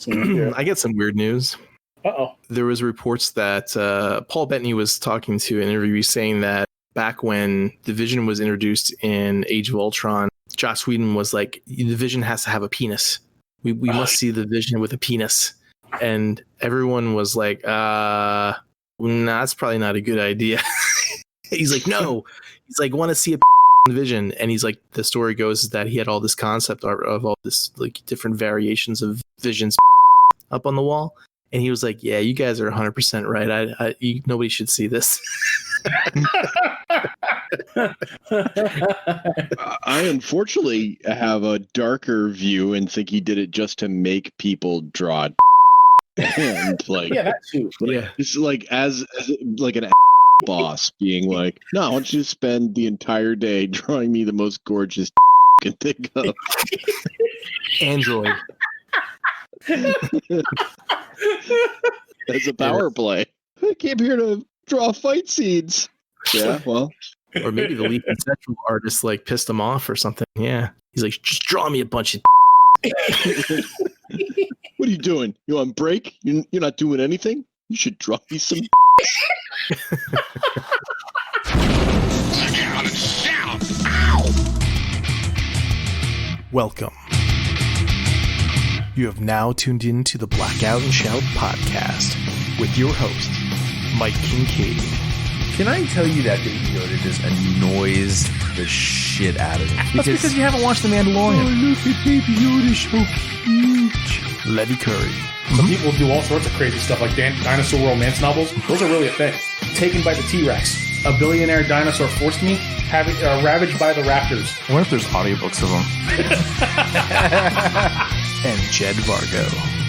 I get some weird news. Uh-oh. There was reports that Paul Bettany was talking to an interview saying that back when the Vision was introduced in Age of Ultron, Joss Whedon was like, the Vision has to have a penis. We must see the Vision with a penis. And everyone was like, nah, that's probably not a good idea. He's like, no. He's like, want to see a Vision. And he's like, the story goes is that he had all this concept art of all this like different variations of Vision's up on the wall. And he was like, yeah, you guys are 100% right. Nobody should see this. I unfortunately have a darker view and think he did it just to make people draw and like, yeah, that too. Yeah, it's like as like an boss being like, no, I want you to spend the entire day drawing me the most gorgeous you can think of. Android. That's a power play. I came here to draw fight scenes. Yeah, well. Or maybe the lead conceptual artist like pissed him off or something. Yeah. He's like, just draw me a bunch of What are you doing? You on break? You're not doing anything? You should draw me some Welcome. You have now tuned in to the Blackout and Shout podcast with your host, Mike Kincaid. Can I tell you that Baby Yoda just annoys the shit out of me? That's because you haven't watched The Mandalorian. Oh, look at Baby Yoda, so cute. Levy Curry. Some people do all sorts of crazy stuff, like dinosaur romance novels. Those are really a thing. Taken by the T-Rex. A billionaire dinosaur forced me, ravaged by the raptors. I wonder if there's audiobooks of them. And Jed Vargo.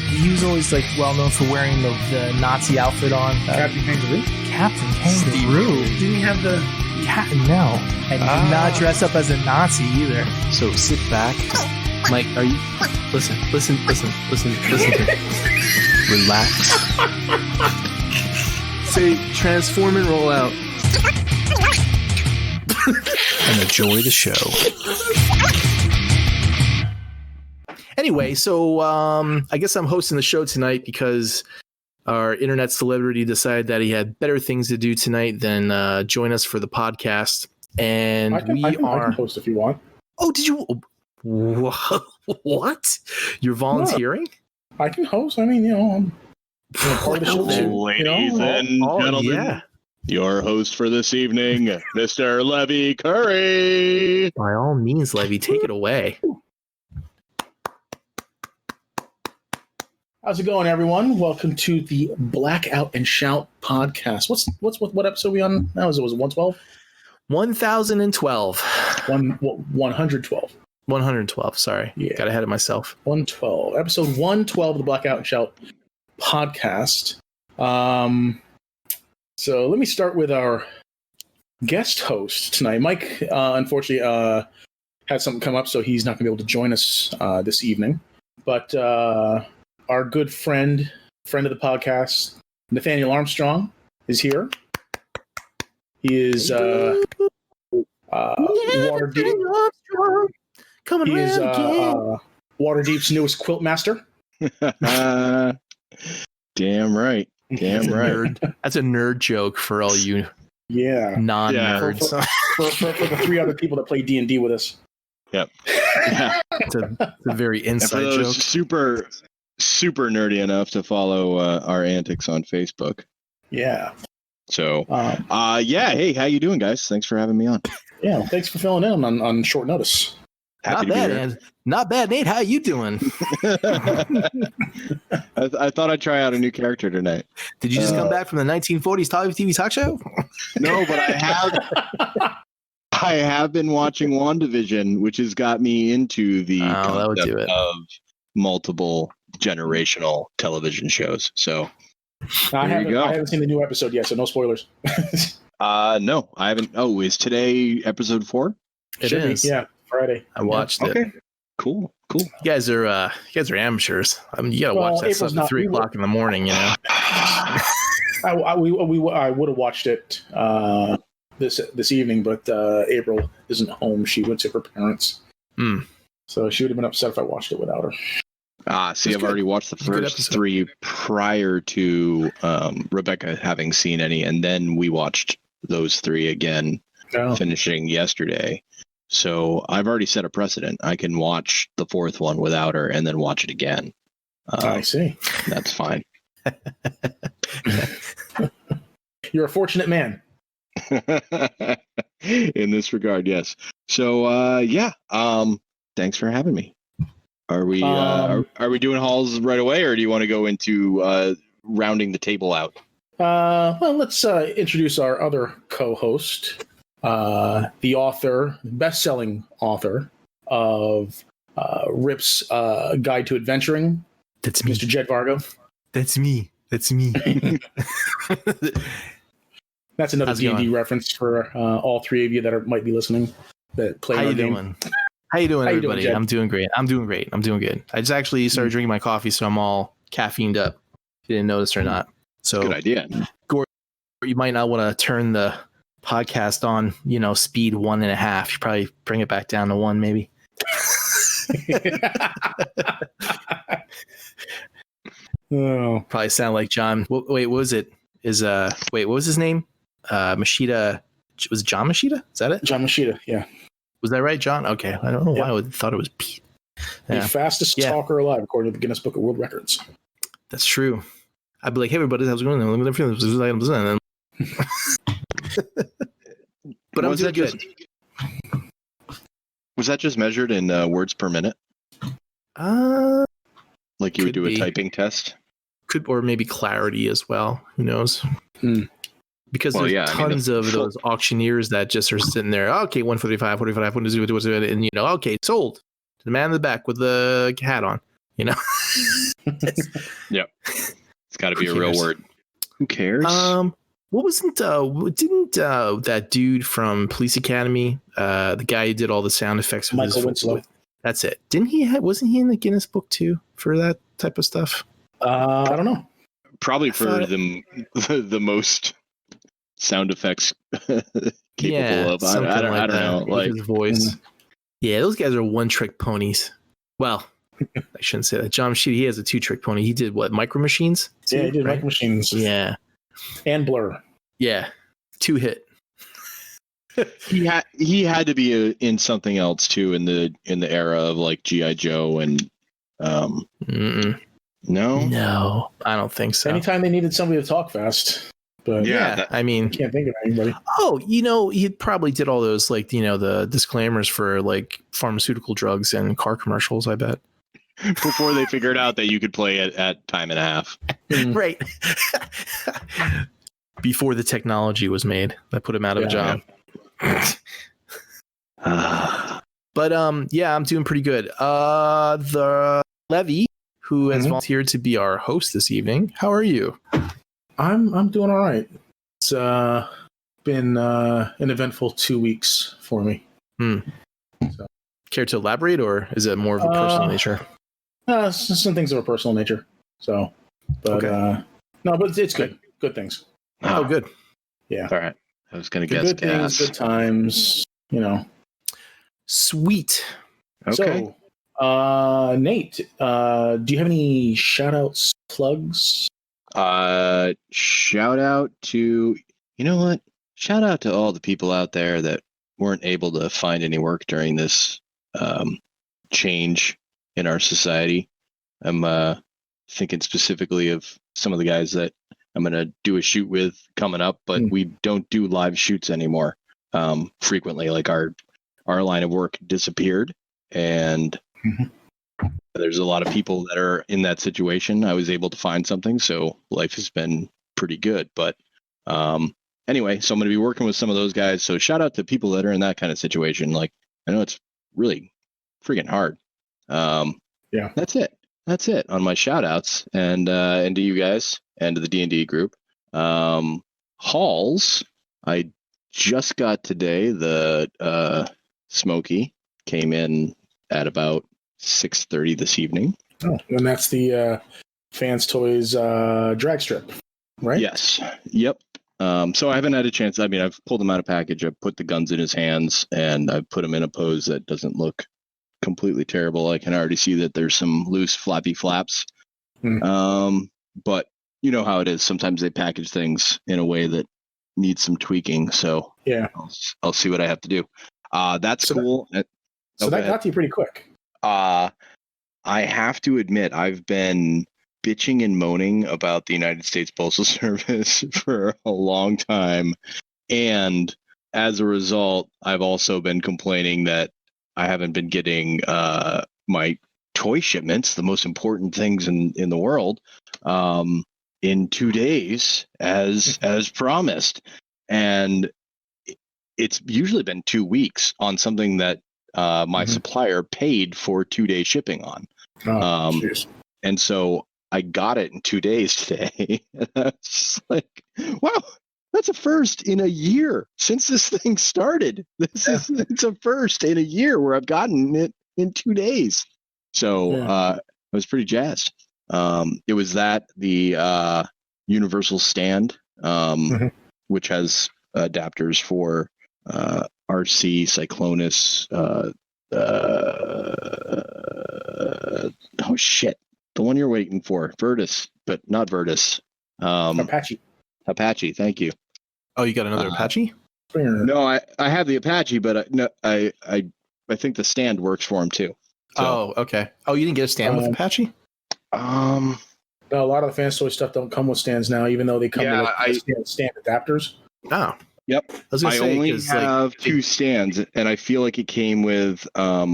He was always like well known for wearing the Nazi outfit on. Captain Kangaroo? Captain Kangaroo. Didn't he have the... No. And he did not dress up as a Nazi either. So sit back. Mike, are you... Listen. Relax. Say transform and roll out. And enjoy the show. Anyway, so I guess I'm hosting the show tonight because our internet celebrity decided that he had better things to do tonight than join us for the podcast. And I can host if you want. Oh, did you? What? You're volunteering? No, I can host. I mean, I'm part of the show too. Ladies and gentlemen, your host for this evening, Mr. Levy Curry. By all means, Levy, take it away. How's it going, everyone? Welcome to the Blackout and Shout podcast. What episode are we on now? Was it 112? 1012. 112. 112. Sorry, got ahead of myself. 112. Episode 112 of the Blackout and Shout podcast. So let me start with our guest host tonight. Mike, unfortunately, had something come up, so he's not going to be able to join us this evening. But our good friend of the podcast, Nathaniel Armstrong, is here. He is Waterdeep. Coming he is again. Waterdeep's newest quilt master. Damn right. That's a nerd joke for all you non-nerds. For the three other people that play D&D with us. Yep. It's a very inside joke. Super nerdy enough to follow our antics on Facebook. Yeah. So, hey, how you doing, guys? Thanks for having me on. Yeah, thanks for filling in on short notice. Not bad, Nate. How you doing? I thought I'd try out a new character tonight. Did you just come back from the 1940s TV talk show? No, but I have been watching WandaVision, which has got me into the concept of multiple generational television shows. So I haven't seen the new episode yet, so no spoilers. No, I haven't. Oh, is today episode 4? It is. Yeah, Friday. I watched it. Okay. Cool. You guys are amateurs. I mean, you gotta watch that stuff at 3 o'clock in the morning. You know. I would have watched it this evening, but April isn't home. She went to her parents, so she would have been upset if I watched it without her. See, I've already watched the first 3 prior to Rebecca having seen any, and then we watched those 3 again, finishing yesterday. So I've already set a precedent. I can watch the 4th one without her and then watch it again. I see. That's fine. You're a fortunate man. In this regard, yes. So thanks for having me. Are we doing halls right away, or do you want to go into rounding the table out? Well, let's introduce our other co-host, the author, best-selling author of Rip's Guide to Adventuring. That's me, Mr. Jed Vargo. That's me. That's me. That's another D&D reference for all 3 of you that might be listening. That play. How you doing? How you doing, everybody? Doing, I'm doing great. I'm doing good. I just actually started drinking my coffee, so I'm all caffeined up. If you didn't notice or not. So good idea. Gord, you might not want to turn the podcast on, speed 1.5. You probably bring it back down to 1, maybe. Oh. Probably sound like John. Wait, what was it? What was his name? Machida. Was it John Machida? Is that it? John Machida, yeah. Was that right, John? Okay. I don't know why I thought it was Pete. The fastest talker alive, according to the Guinness Book of World Records. That's true. I'd be like, hey, everybody, how's it going? But I'm doing good. Was that just measured in words per minute? Like you would do a typing test? Or maybe clarity as well. Who knows? Because there's tons of those auctioneers that just are sitting there. Okay, 145, 45, 102, and okay, sold to the man in the back with the hat on. Yep, it's got to be a real word. Who cares? Didn't that dude from Police Academy, the guy who did all the sound effects, Michael Winslow? That's it. Wasn't he in the Guinness Book too for that type of stuff? I don't know. Probably for the most sound effects capable of. I don't know. Like his voice. Yeah, those guys are one-trick ponies. Well, I shouldn't say that. John Machida, he has a 2-trick pony. He did what? Micro Machines? Yeah, he did Micro Machines. Yeah. And Blur. Yeah. 2-hit. He had to be in something else too in the era of like G.I. Joe and No, I don't think so. Anytime they needed somebody to talk fast. But I mean, I can't think of anybody. Oh, he probably did all those the disclaimers for like pharmaceutical drugs and car commercials, I bet. Before they figured out that you could play it at time and a half. Right. Before the technology was made that put him out of a job. But I'm doing pretty good. The Levy, who has volunteered to be our host this evening. How are you? I'm doing all right. It's been an eventful 2 weeks for me. So. Care to elaborate, or is it more of a personal nature? Some things of a personal nature. So, but no, but it's good. Good things. Oh, good. Yeah. All right. I was going to guess good things, good times. Sweet. Okay. So, Nate, do you have any shout-outs, plugs? Shout out to, shout out to all the people out there that weren't able to find any work during this change in our society. I'm thinking specifically of some of the guys that I'm going to do a shoot with coming up, but we don't do live shoots anymore frequently. Like our line of work disappeared, and there's a lot of people that are in that situation. I was able to find something, so life has been pretty good. But anyway, so I'm going to be working with some of those guys. So shout out to people that are in that kind of situation. Like, I know it's really freaking hard. Yeah, that's it on my shout outs, and to you guys and to the D&D group. Halls, I just got today. The Smokey came in at about 6:30 this evening. Oh, and that's the Fans Toys drag strip, right? Yes. Yep. So I haven't had a chance. I mean, I've pulled him out of package. I've put the guns in his hands, and I've put him in a pose that doesn't look completely terrible. I can already see that there's some loose flappy flaps. But you know how it is. Sometimes they package things in a way that needs some tweaking. So Yeah. I'll see what I have to do. That's So cool. So that got to you pretty quick. I have to admit, I've been bitching and moaning about the United States Postal Service for a long time. And as a result, I've also been complaining that I haven't been getting my toy shipments, the most important things in the world, in 2 days as promised. And it's usually been 2 weeks on something that my supplier paid for 2-day shipping on. And so I got it in 2 days today. And I was just like, wow, that's a first in a year since this thing started. It's a first in a year where I've gotten it in 2 days. So I was pretty jazzed. It was the universal stand, which has adapters for RC, Cyclonus, oh shit, the one you're waiting for, Virtus, but not Virtus. Apache, thank you. Oh, you got another Apache? No, I have the Apache, but I think the stand works for him too. So, oh, okay. Oh, you didn't get a stand with Apache? No, a lot of the Fans Toy stuff don't come with stands now, even though they come with stand adapters. Oh. Yep. I only have 2 stands, and I feel like it came with. I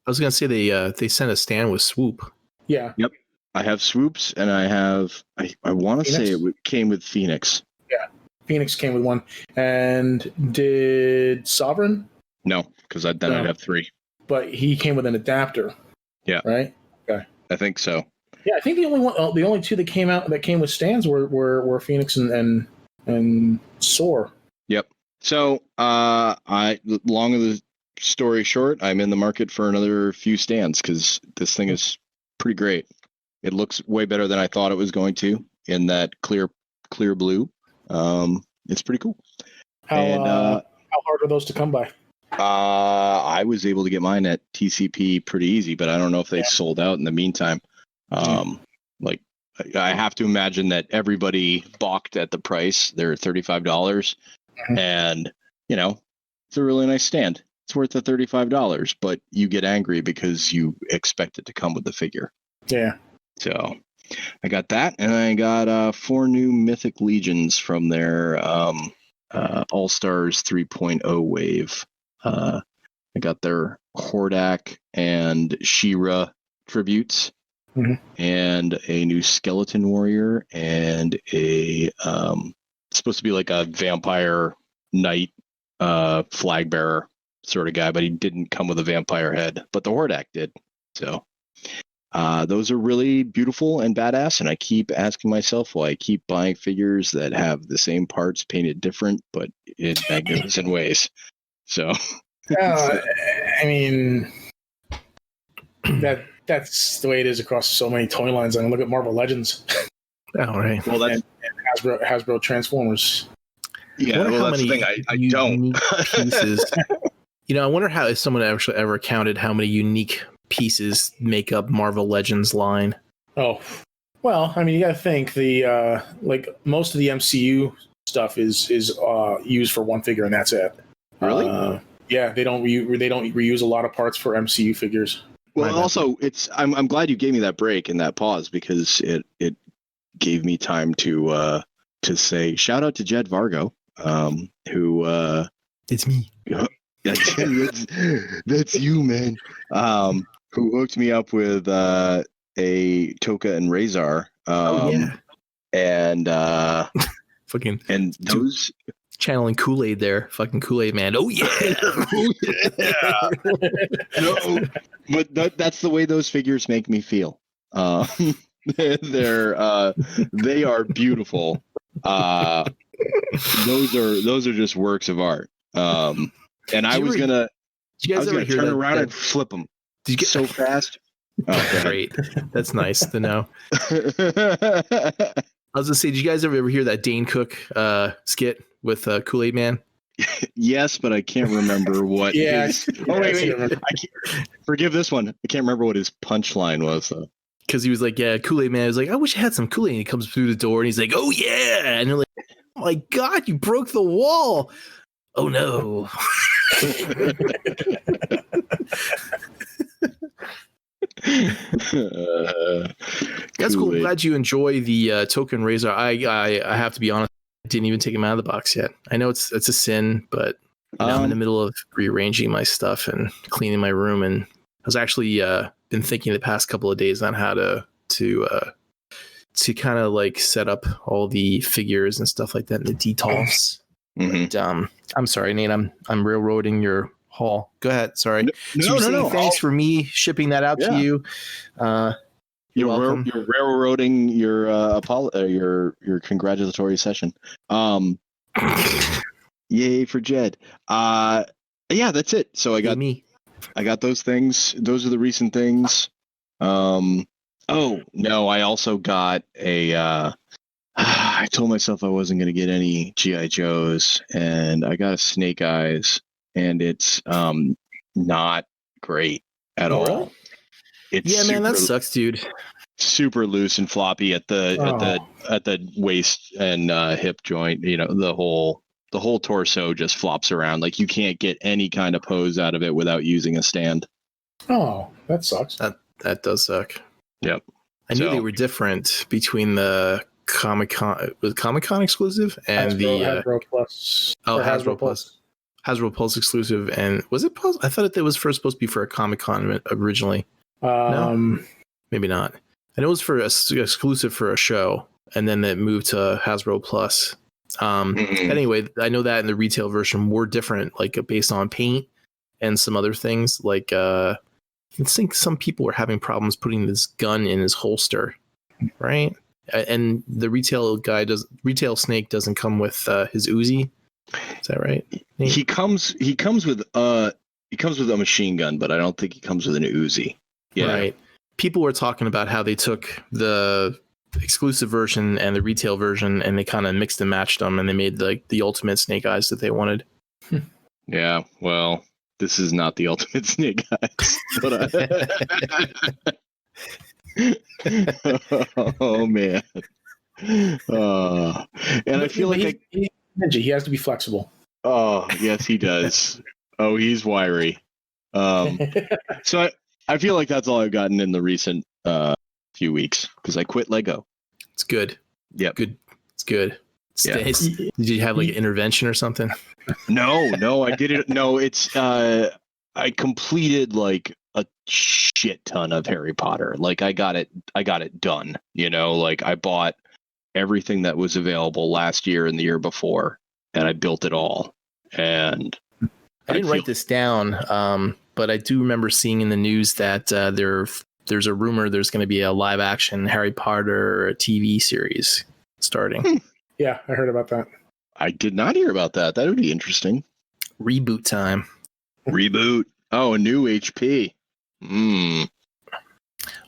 was gonna say they sent a stand with swoop. Yeah. Yep. I have swoops, and I have. I want to say it came with Phoenix. Yeah, Phoenix came with one, and did Sovereign? No, because I'd have 3. But he came with an adapter. Yeah. Right. Okay. I think so. Yeah, I think the only 2 that came with stands were Phoenix and Soar. Yep. So, long of the story short, I'm in the market for another few stands because this thing is pretty great. It looks way better than I thought it was going to in that clear blue. It's pretty cool. How hard are those to come by? I was able to get mine at TCP pretty easy, but I don't know if they sold out in the meantime. Like I have to imagine that everybody balked at the price. They're $35, and it's a really nice stand. It's worth the $35, but you get angry because you expect it to come with the figure. Yeah. So I got that, and I got 4 new Mythic Legions from their All Stars 3.0 wave. I got their Hordak and She-Ra tributes, and a new Skeleton Warrior, and a supposed to be like a vampire knight flag bearer sort of guy, but he didn't come with a vampire head, but the Hordak did. So those are really beautiful and badass, and I keep asking myself why I keep buying figures that have the same parts painted different, but in magnificent ways. So I mean, that's the way it is across so many toy lines. I mean, look at Marvel Legends. Oh, right. Well, that's and Hasbro Transformers. Yeah, well, that's the thing. I don't. Pieces. I wonder how if someone actually ever counted how many unique pieces make up Marvel Legends line. Oh, well, I mean, you got to think the like most of the MCU stuff is used for one figure and that's it. Really? Yeah, they don't reuse a lot of parts for MCU figures. Well, also, I'm glad you gave me that break and that pause because it gave me time to say shout out to Jed Vargo, who it's me. That's you, man. Who hooked me up with a Toka and Razor. And fucking and those channeling Kool-Aid there, fucking Kool-Aid man. Oh yeah. No, but that's the way those figures make me feel. They are beautiful. Those are just works of art. And I was gonna turn around and flip them. Did you get so fast? Oh, great. That's nice to know. I was gonna say, did you guys ever hear that Dane Cook skit with Kool-Aid Man? Yes, but I can't remember what. Yeah. Oh wait, I wait. I can't, forgive this one. I can't remember what his punchline was though. Because he was like, yeah, Kool-Aid Man. I was like, I wish I had some Kool-Aid. And he comes through the door and he's like, oh yeah. And you're like, oh my God, you broke the wall. Oh no. That's cool. I'm glad you enjoy the token razor. I have to be honest, I didn't even take him out of the box yet. I know it's a sin, but I'm in the middle of rearranging my stuff and cleaning my room, and I was actually been thinking the past couple of days on how to kind of like set up all the figures and stuff like that in the detolfs. But, I'm sorry, Nate. I'm railroading your haul. Go ahead. Sorry. No. Thanks for me shipping that out to you. You're welcome. You're railroading your congratulatory session. Yay for Jed. Yeah, that's it. So I got those things. Those are the recent things. Oh no, I also got a. I told myself I wasn't going to get any GI Joes, and I got a Snake Eyes, and it's not great at all. Really? It's man, that sucks, dude. Super loose and floppy at the waist and hip joint. You know, the whole torso just flops around. Like you can't get any kind of pose out of it without using a stand. Oh, that sucks. That does suck. Yep. I knew they were different between the Comic-Con exclusive and Hasbro Plus. Hasbro Plus. Hasbro Pulse exclusive, and was it Pulse? I thought it was first supposed to be for a Comic-Con originally. No, maybe not. I know it was for exclusive for a show, and then it moved to Hasbro Plus. Anyway, I know that in the retail version were different, like based on paint and some other things. Like I think some people were having problems putting this gun in his holster, right? And the retail Snake doesn't come with his Uzi. Is that right? Nate? He comes with a machine gun, but I don't think he comes with an Uzi. Yeah. Right. People were talking about how they took the exclusive version and the retail version and they kind of mixed and matched them, and they made like the ultimate Snake Eyes that they wanted. Yeah. Well, this is not the ultimate Snake Eyes. But oh man. And I feel like he has to be flexible. Oh yes, he does. Oh, he's wiry. So I feel like that's all I've gotten in the recent few weeks because I quit Lego. It's good. Yep. Good. It's good. Yeah. Did you have like an intervention or something? No, I didn't. No, it's I completed like a shit ton of Harry Potter. Like I got it done. You know, like I bought everything that was available last year and the year before, and I built it all. And I didn't write this down, but I do remember seeing in the news that there's a rumor there's going to be a live action Harry Potter TV series starting. Yeah, I heard about that. I did not hear about that. That would be interesting. Reboot time. Reboot. Oh, a new HP. Didn't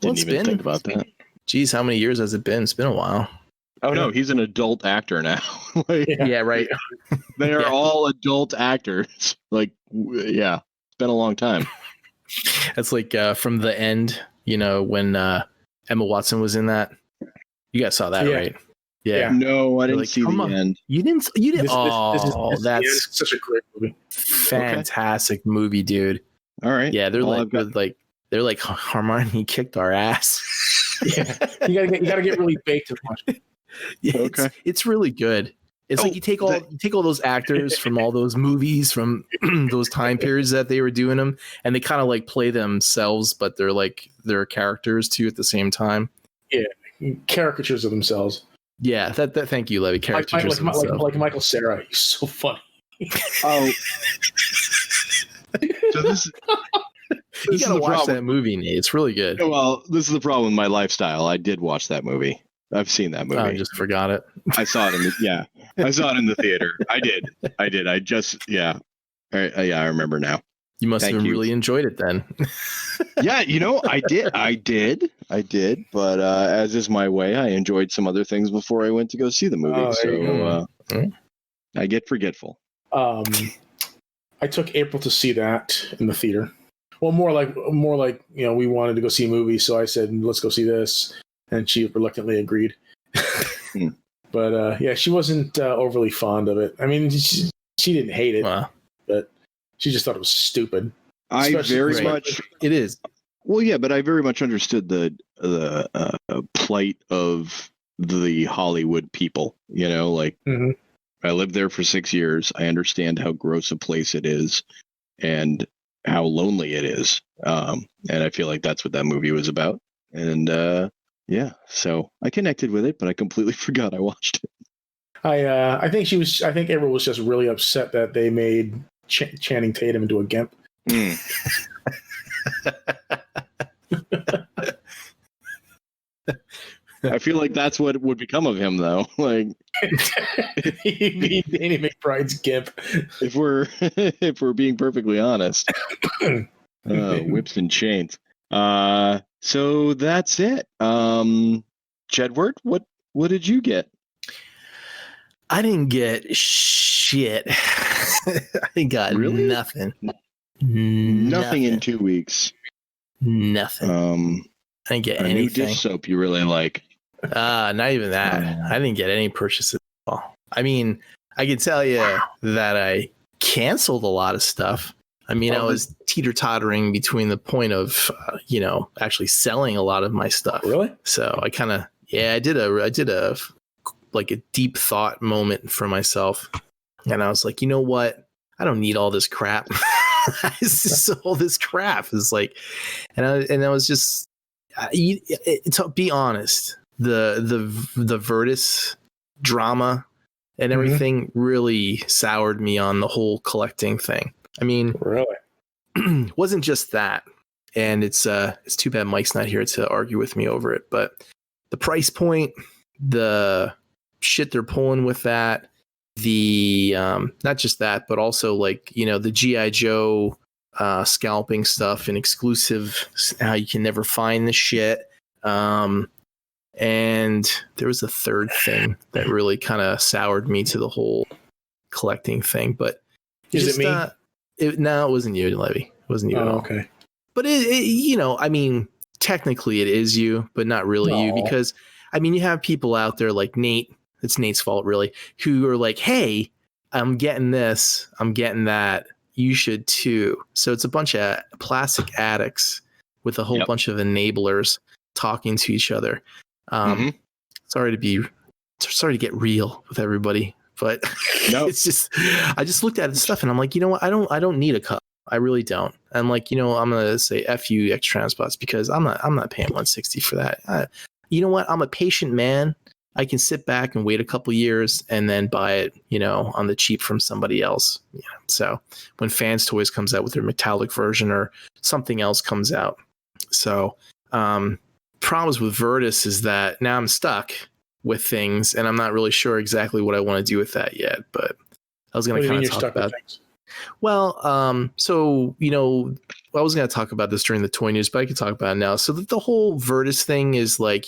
even think about that. Geez, how many years has it been? It's been a while. Oh no, he's an adult actor now. Yeah, right. They are all adult actors. Like, yeah, it's been a long time. That's like from The End, you know, when Emma Watson was in that. You guys saw that, right? Yeah. No, I didn't see The End. You didn't. This that's is such a great movie. Fantastic movie, dude. All right. Yeah, they're like Hermione kicked our ass. Yeah, you gotta get really baked to watch it. Yeah, it's really good. It's like you take all those actors from all those movies from those time periods that they were doing them, and they kind of like play themselves, but they're characters too at the same time. Yeah, caricatures of themselves. Yeah, that thank you, Levy. Caricatures like Michael Cera. He's so funny. Oh, so this you gotta watch that movie, Nate. It's really good. Well, this is the problem with my lifestyle. I did watch that movie. I've seen that movie. I just forgot it. I saw it I saw it in the theater. I did. I just I remember now. You must have really enjoyed it then. Yeah, you know, I did. But as is my way, I enjoyed some other things before I went to go see the movie. I get forgetful. I took April to see that in the theater. Well, more like we wanted to go see a movie, so I said let's go see this, and she reluctantly agreed. But she wasn't overly fond of it. I mean, she didn't hate it, but she just thought it was stupid. I very much it is. Well, yeah, but I very much understood the plight of the Hollywood people. Mm-hmm. I lived there for 6 years. I understand how gross a place it is, and how lonely it is. And I feel like that's what that movie was about. And so I connected with it, but I completely forgot I watched it. I think April was just really upset that they made Channing Tatum into a gimp. I feel like that's what would become of him, though. Like he'd be Danny McBride's gimp. If we're being perfectly honest, whips and chains. So that's it. Jedward, what did you get? I didn't get shit. I got nothing. Nothing in 2 weeks. Nothing. I didn't get anything. New dish soap you really like. Not even that. I didn't get any purchases at all. I mean, I can tell you that I canceled a lot of stuff. I mean, I was teeter-tottering between the point of, actually selling a lot of my stuff. Really? So I kind of, I did a like a deep thought moment for myself. And I was like, you know what? I don't need all this crap. All this crap is like, and I was just, to be honest, the Virtus drama and everything really soured me on the whole collecting thing. I mean, really, wasn't just that, and it's too bad Mike's not here to argue with me over it. But the price point, the shit they're pulling with that, the not just that, but also like the G.I. Joe scalping stuff and exclusive, how you can never find the shit. And there was a third thing that really kind of soured me to the whole collecting thing. But is it me? No, it wasn't you, Levy. It wasn't you at all. Okay. But I mean, technically it is you, but not really you, because I mean, you have people out there like Nate. It's Nate's fault, really, who are like, "Hey, I'm getting this, I'm getting that. You should too." So it's a bunch of plastic addicts with a whole bunch of enablers talking to each other. Sorry to get real with everybody, but it's just, I just looked at the stuff and I'm like, you know what? I don't need a cup. I really don't. I'm like, I'm gonna say F you X Transpots, because I'm not paying $160 for that. You know what? I'm a patient man. I can sit back and wait a couple years and then buy it, on the cheap from somebody else. Yeah. So when Fans Toys comes out with their metallic version or something else comes out. So problems with Virtus is that now I'm stuck with things and I'm not really sure exactly what I want to do with that yet. But I was going to kind of talk about things. Well, so, I was going to talk about this during the toy news, but I could talk about it now. So the whole Virtus thing is like,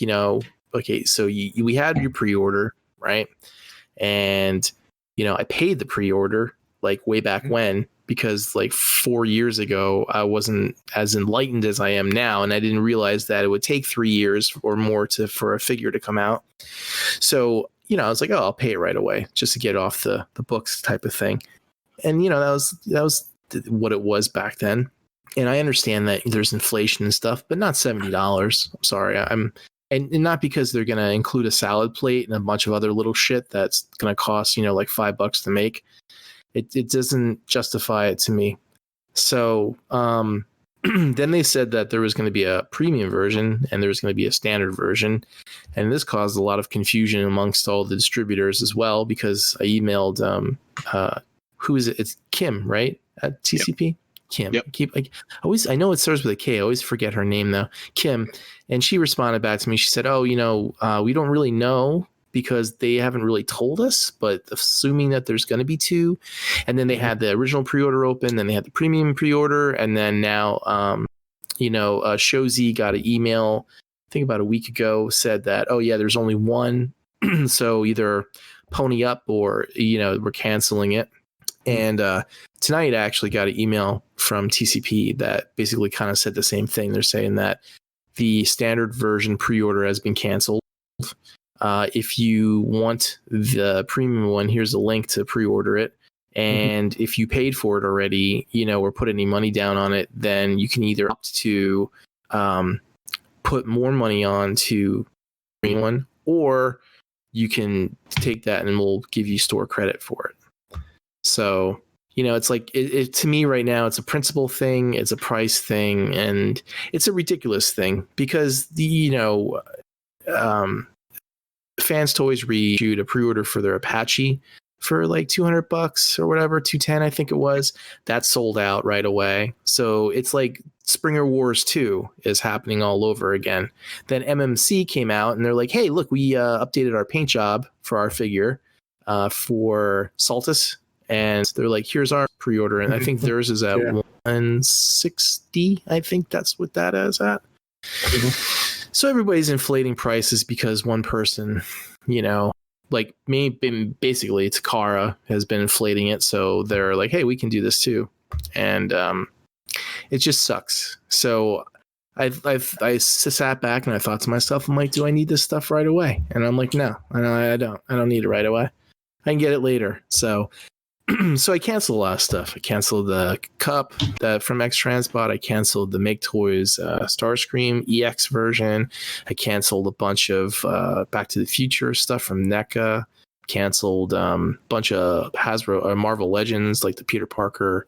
okay, so we had your pre-order, right? And, I paid the pre-order like way back when, because like 4 years ago, I wasn't as enlightened as I am now. And I didn't realize that it would take 3 years or more for a figure to come out. So, I was like, oh, I'll pay it right away just to get off the books type of thing. And, that was what it was back then. And I understand that there's inflation and stuff, but not $70. I'm sorry. And not because they're going to include a salad plate and a bunch of other little shit that's going to cost, like $5 to make. It doesn't justify it to me. So then they said that there was going to be a premium version and there was going to be a standard version. And this caused a lot of confusion amongst all the distributors as well, because I emailed, who is it? It's Kim, right? At TCP? Yep. Kim. Yep. I know it starts with a K. I always forget her name though. Kim. And she responded back to me. She said, "Oh, we don't really know because they haven't really told us, but assuming that there's going to be two." And then they had the original pre-order open, then they had the premium pre-order, and then now, Shozy got an email, I think about a week ago, said that, oh yeah, there's only one, so either pony up or we're canceling it. And tonight I actually got an email from TCP that basically kind of said the same thing. They're saying that the standard version pre-order has been canceled. If you want the premium one, here's a link to pre-order it. And if you paid for it already, or put any money down on it, then you can either opt to put more money on to premium one, or you can take that and we'll give you store credit for it. So, it's like it to me right now, it's a principle thing, it's a price thing, and it's a ridiculous thing because Fans Toys reissued a pre-order for their Apache for like $200 or whatever, $210 I think it was. That sold out right away. So it's like Springer Wars 2 is happening all over again. Then MMC came out and they're like, hey, look, we updated our paint job for our figure for Saltus. And they're like, here's our pre-order. And I think theirs is at 160. I think that's what that is at. So everybody's inflating prices because one person, like basically Takara has been inflating it. So they're like, hey, we can do this too. And it just sucks. So I sat back and I thought to myself, I'm like, do I need this stuff right away? And I'm like, no, I don't need it right away. I can get it later. So I canceled a lot of stuff. I canceled the cup from X-Transbot. I canceled the Make Toys Starscream EX version. I canceled a bunch of Back to the Future stuff from NECA. Canceled a bunch of Hasbro or Marvel Legends, like the Peter Parker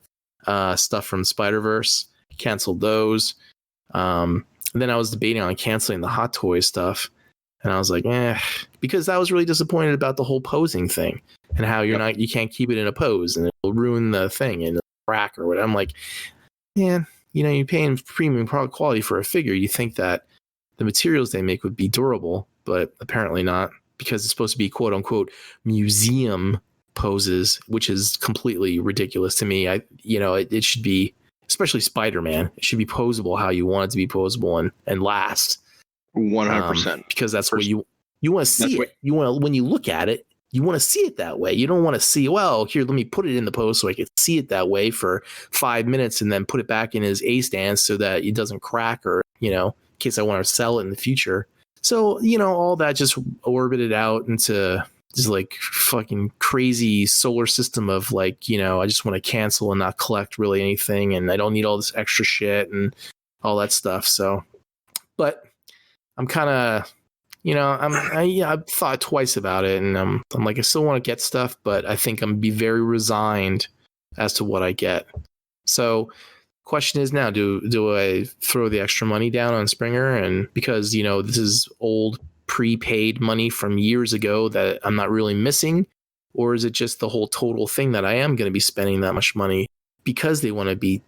stuff from Spider-Verse. Canceled those. And then I was debating on canceling the Hot Toys stuff. And I was like, because I was really disappointed about the whole posing thing and how you can't keep it in a pose and it'll ruin the thing and crack or whatever. I'm like, man, you're paying premium quality for a figure. You think that the materials they make would be durable, but apparently not, because it's supposed to be quote unquote museum poses, which is completely ridiculous to me. It should be, especially Spider-Man, it should be posable how you want it to be posable and last. 100%. Because that's what you want to see it. You want to, when you look at it, you want to see it that way. You don't want to see, well, here, let me put it in the pose so I can see it that way for 5 minutes and then put it back in his A stance so that it doesn't crack or, in case I want to sell it in the future. So, all that just orbited out into just like fucking crazy solar system of like, I just want to cancel and not collect really anything. And I don't need all this extra shit and all that stuff. So, but I'm kind of, I've thought twice about it, and I'm like, I still want to get stuff, but I think I'm gonna be very resigned as to what I get. So, question is now, do I throw the extra money down on Springer, and because this is old prepaid money from years ago that I'm not really missing, or is it just the whole total thing that I am going to be spending that much money because they want to be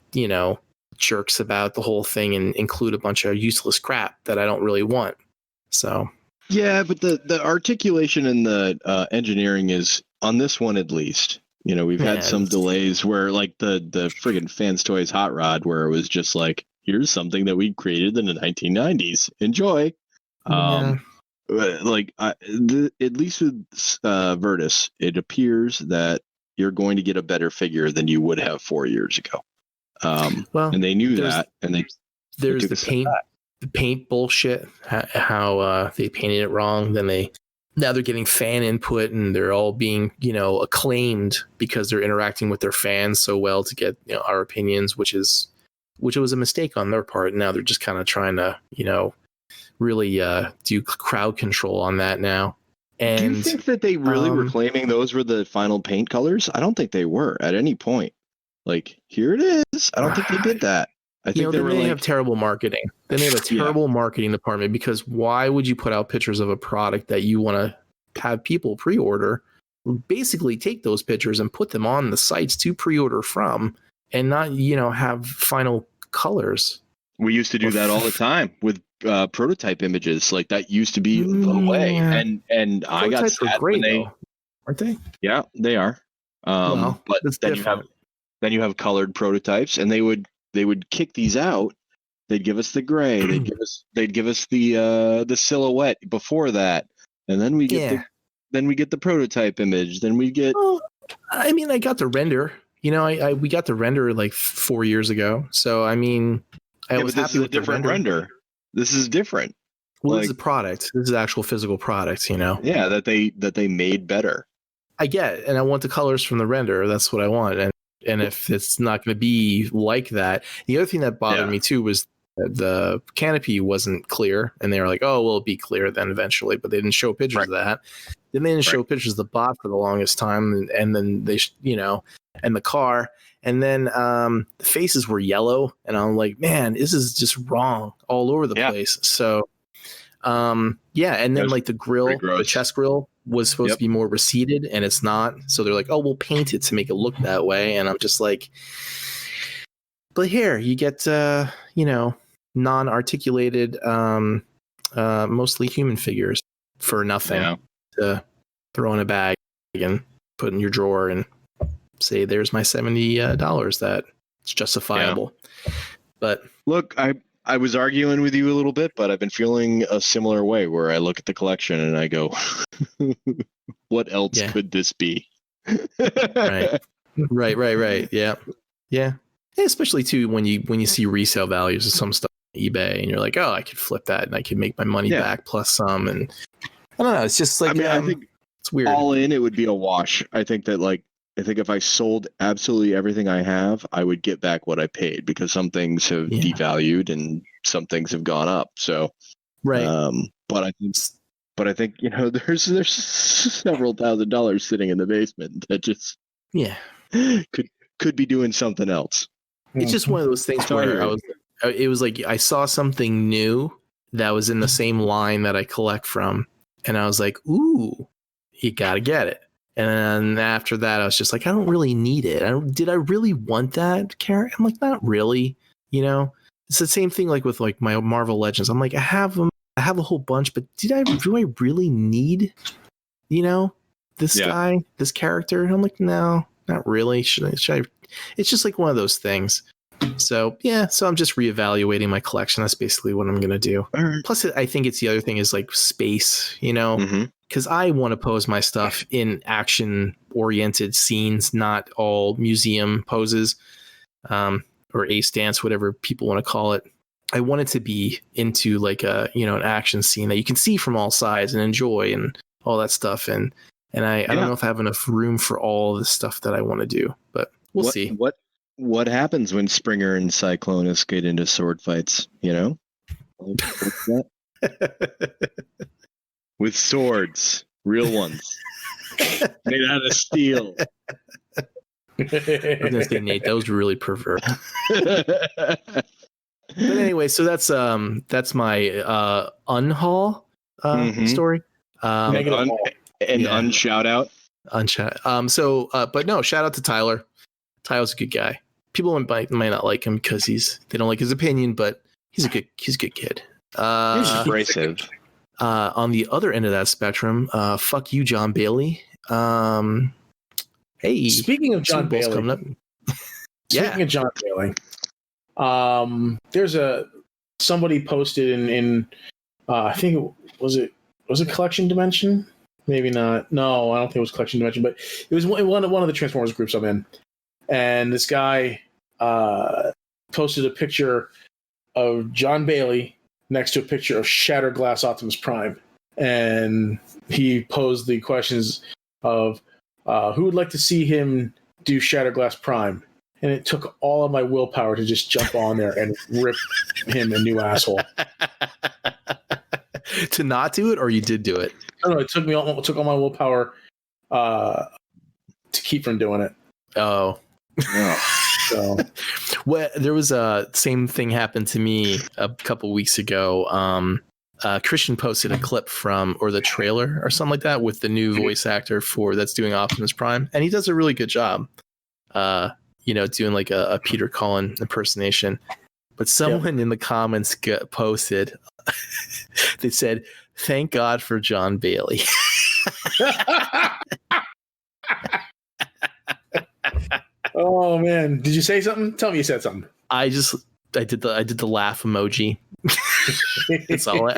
jerks about the whole thing and include a bunch of useless crap that I don't really want. So yeah, but the articulation and the engineering is on this one at least. We've had some delays where like the friggin' Fans Toys Hot Rod, where it was just like, here's something that we created in the 1990s. Enjoy. Like at least with Virtus, it appears that you're going to get a better figure than you would have 4 years ago. And they knew that, and there's the paint bullshit, how they painted it wrong. Then now they're getting fan input, and they're all being acclaimed because they're interacting with their fans so well to get our opinions, which was a mistake on their part. Now they're just kind of trying to really do crowd control on that now. And do you think that they really were claiming those were the final paint colors? I don't think they were at any point. Like, here it is. I don't think they did that. I think they may have terrible marketing. Then they have a terrible marketing department, because why would you put out pictures of a product that you want to have people pre-order? Basically take those pictures and put them on the sites to pre-order from, and not, have final colors. We used to do that all the time with prototype images. Like, that used to be the way. And I got sad great, when they, though, aren't they? Yeah, they are. Well, but then you have colored prototypes, and they would kick these out. They'd give us the gray. They'd give us the silhouette before that, and then we get the prototype image. Then we get I mean, I got the render. You know, we got the render like 4 years ago. So I mean, I was but this happy is a with the different render. This is different. Well, this is a product. This is actual physical product. You know. Yeah, that they made better. I get, and I want the colors from the render. That's what I want. And if it's not going to be like that, the other thing that bothered me too was the canopy wasn't clear, and they were like, "Oh, well, it'll be clear then eventually," but they didn't show pictures of that. Then they didn't show pictures of the bot for the longest time, and then they, and the car, and then the faces were yellow, and I'm like, man, this is just wrong all over the place. So, and then like the grill, the chest grill was supposed to be more receded, and it's not. So they're like, oh, we'll paint it to make it look that way, and I'm just like, but here you get, non-articulated, mostly human figures for nothing to throw in a bag and put in your drawer and say, there's my $70 that it's justifiable. But look, I was arguing with you a little bit, but I've been feeling a similar way where I look at the collection and I go, what else could this be? Right. Yeah. Especially too when you see resale values of some stuff on eBay and you're like, oh, I could flip that and I could make my money back plus some. And I don't know. It's just like, I think it's weird. All in, it would be a wash. I think if I sold absolutely everything I have, I would get back what I paid because some things have devalued and some things have gone up. So, but I think, there's several $1,000s sitting in the basement that just could be doing something else. It's just one of those things where it was like I saw something new that was in the same line that I collect from, and I was like, ooh, you gotta get it. And then after that, I was just like, I don't really need it. Did I really want that character? I'm like, not really. It's the same thing like with like my Marvel Legends. I'm like, I have them. I have a whole bunch, but do I really need, this guy, this character? And I'm like, no, not really. Should I? It's just like one of those things. So so I'm just reevaluating my collection. That's basically what I'm gonna do. Plus, I think it's the other thing is like space, because I want to pose my stuff in action-oriented scenes, not all museum poses, or ace dance, whatever people want to call it. I want it to be into like a an action scene that you can see from all sides and enjoy and all that stuff. And I don't know if I have enough room for all the stuff that I want to do, but we'll see. What happens when Springer and Cyclonus get into sword fights? With swords, real ones, made out of steel. I was gonna say, Nate, that was really pervert. But anyway, so that's my unhaul story. Unshout out. But no, shout out to Tyler. Tyler's a good guy. People might not like him because they don't like his opinion, but he's a good kid. He's abrasive. On the other end of that spectrum, fuck you, John Bailey. Hey, speaking of John Bailey, coming up. Speaking of John Bailey, there's somebody posted in I think was it Collection Dimension? Maybe not. No, I don't think it was Collection Dimension, but it was one of the Transformers groups I'm in. And this guy posted a picture of John Bailey next to a picture of Shattered Glass Optimus Prime. And he posed the questions of who would like to see him do Shattered Glass Prime? And it took all of my willpower to just jump on there and rip him a new asshole. To not do it, or you did do it? No, it took all my willpower to keep from doing it. Oh. So. Well, there was a same thing happened to me a couple weeks ago. Christian posted a clip or the trailer or something like that with the new voice actor that's doing Optimus Prime, and he does a really good job. Doing like a Peter Cullen impersonation. But someone in the comments posted, they said, "Thank God for John Bailey." Oh man, did you say something? Tell me you said something. I did the laugh emoji. That's all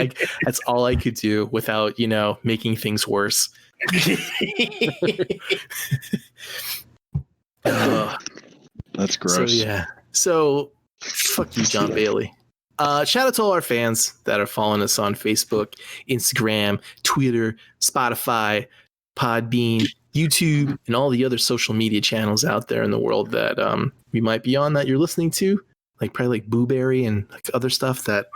that's all I could do without, making things worse. That's gross. So fuck you, John Bailey. Shout out to all our fans that are following us on Facebook, Instagram, Twitter, Spotify, Podbean, YouTube, and all the other social media channels out there in the world that we might be on that you're listening to, probably like Booberry and like other stuff that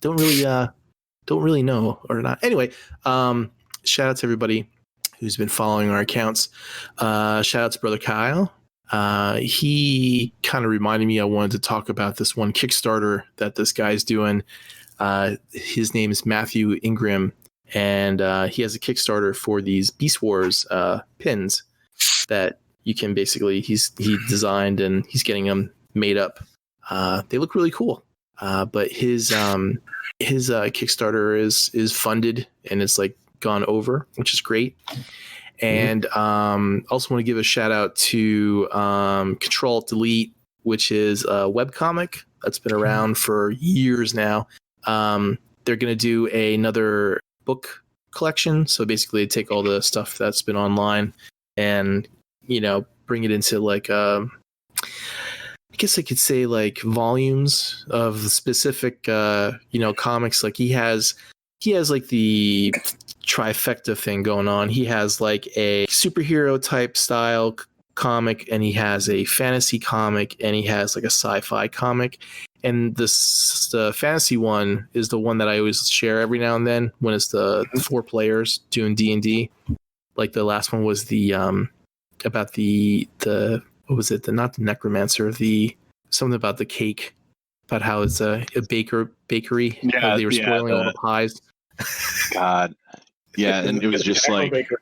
don't really know or not. Anyway, shout out to everybody who's been following our accounts. Shout out to Brother Kyle. He kind of reminded me I wanted to talk about this one Kickstarter that this guy's doing. His name is Matthew Ingram, and he has a Kickstarter for these Beast Wars pins that you can basically he designed and he's getting them made up. They look really cool. But his Kickstarter is funded and it's gone over, which is great. And also want to give a shout out to Control Delete, which is a webcomic that's been around for years now. They're going to do another book collection. So basically they take all the stuff that's been online and, bring it into I guess I could say volumes of specific, comics. He has the trifecta thing going on. He has a superhero type style comic, and he has a fantasy comic, and he has a sci-fi comic. And the fantasy one is the one that I always share every now and then when it's the 4 players doing D&D. The last one was the about the what was it? Not the necromancer, something about the cake, about how it's a bakery. Yeah, they were spoiling all the pies. God. Yeah, and it was just Necro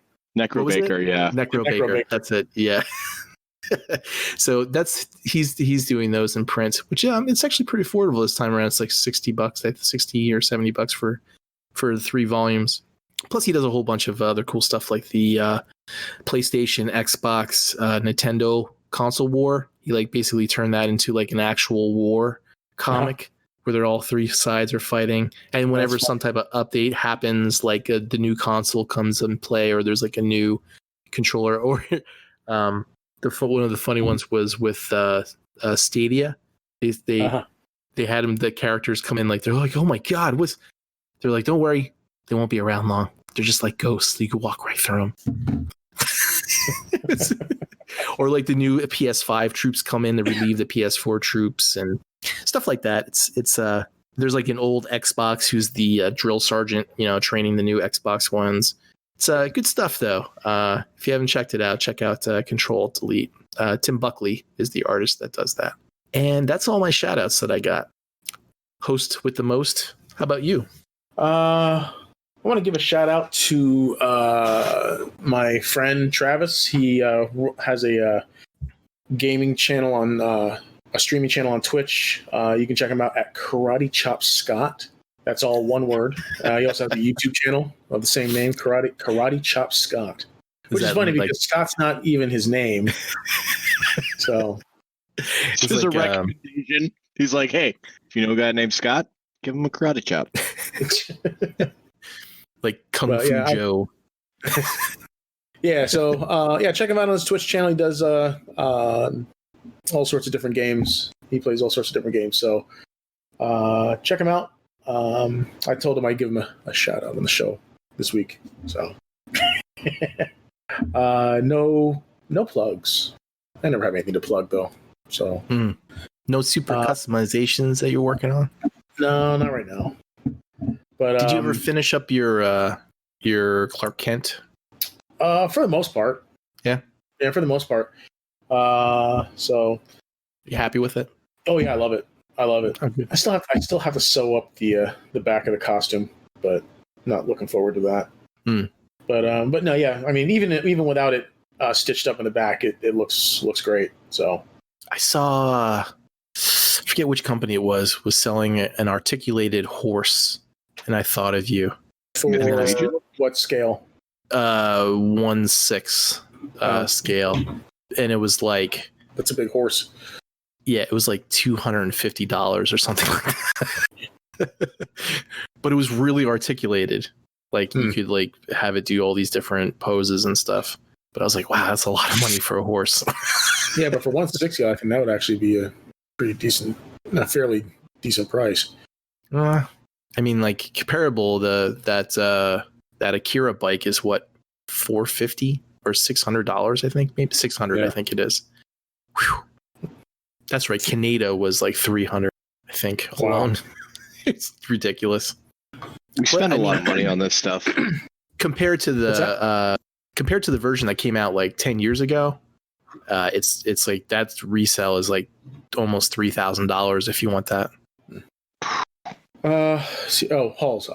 Baker, yeah. Necro Baker. That's it. Yeah. So he's doing those in print, which it's actually pretty affordable this time around. It's $60, I think $60 or $70 for the 3 volumes. Plus he does a whole bunch of other cool stuff like the PlayStation, Xbox, Nintendo console war. He basically turned that into an actual war comic. Where they're all 3 sides are fighting, and whenever some type of update happens, the new console comes in play, or there's a new controller, or one of the funny ones was with Stadia. They had the characters come in they're oh my god, they're don't worry, they won't be around long. They're just like ghosts. You can walk right through them. Or the new PS5 troops come in to relieve the PS4 troops and stuff like that. It's there's an old Xbox who's the drill sergeant, training the new Xbox ones. It's good stuff though. If you haven't checked it out, check out Control Delete. Tim Buckley is the artist that does that. And that's all my shout outs that I got. Host with the most. How about you? I want to give a shout out to my friend Travis. He has a gaming channel on a streaming channel on Twitch. You can check him out at Karate Chop Scott. That's all one word. He also has a YouTube channel of the same name, Karate Chop Scott. Which is funny because Scott's not even his name. So it's just a recommendation. He's hey, if you know a guy named Scott, give him a karate chop. Kung Fu Joe. Yeah, so check him out on his Twitch channel. He does all sorts of different games. He plays all sorts of different games. So check him out. I told him I'd give him a shout out on the show this week. So no plugs. I never have anything to plug though. So no super customizations that you're working on? No, not right now. But did you ever finish up your Clark Kent? For the most part. Yeah, for the most part. So you happy with it? Oh yeah, I love it. Okay. I still have to sew up the back of the costume, but not looking forward to that. But no, yeah. I mean, even without it stitched up in the back, it looks great. So I saw, I forget which company it was selling an articulated horse, and I thought of you. For what scale? 1/6 scale, and it was that's a big horse. Yeah, it was $250 or something like that. But it was really articulated. Like you could like have it do all these different poses and stuff. But I was like, wow, that's a lot of money for a horse. Yeah, but for 160, I think that would actually be a pretty decent, a fairly decent price. I mean, like comparable, that Akira bike is what, $450 or $600, I think, maybe 600. Yeah. I think it is. Whew. That's right. Kaneda was like 300, I think, alone. It's ridiculous. We spend a lot of money on this stuff. Compared to the version that came out like 10 years ago, it's like that resale is like almost $3,000 if you want that. Halls.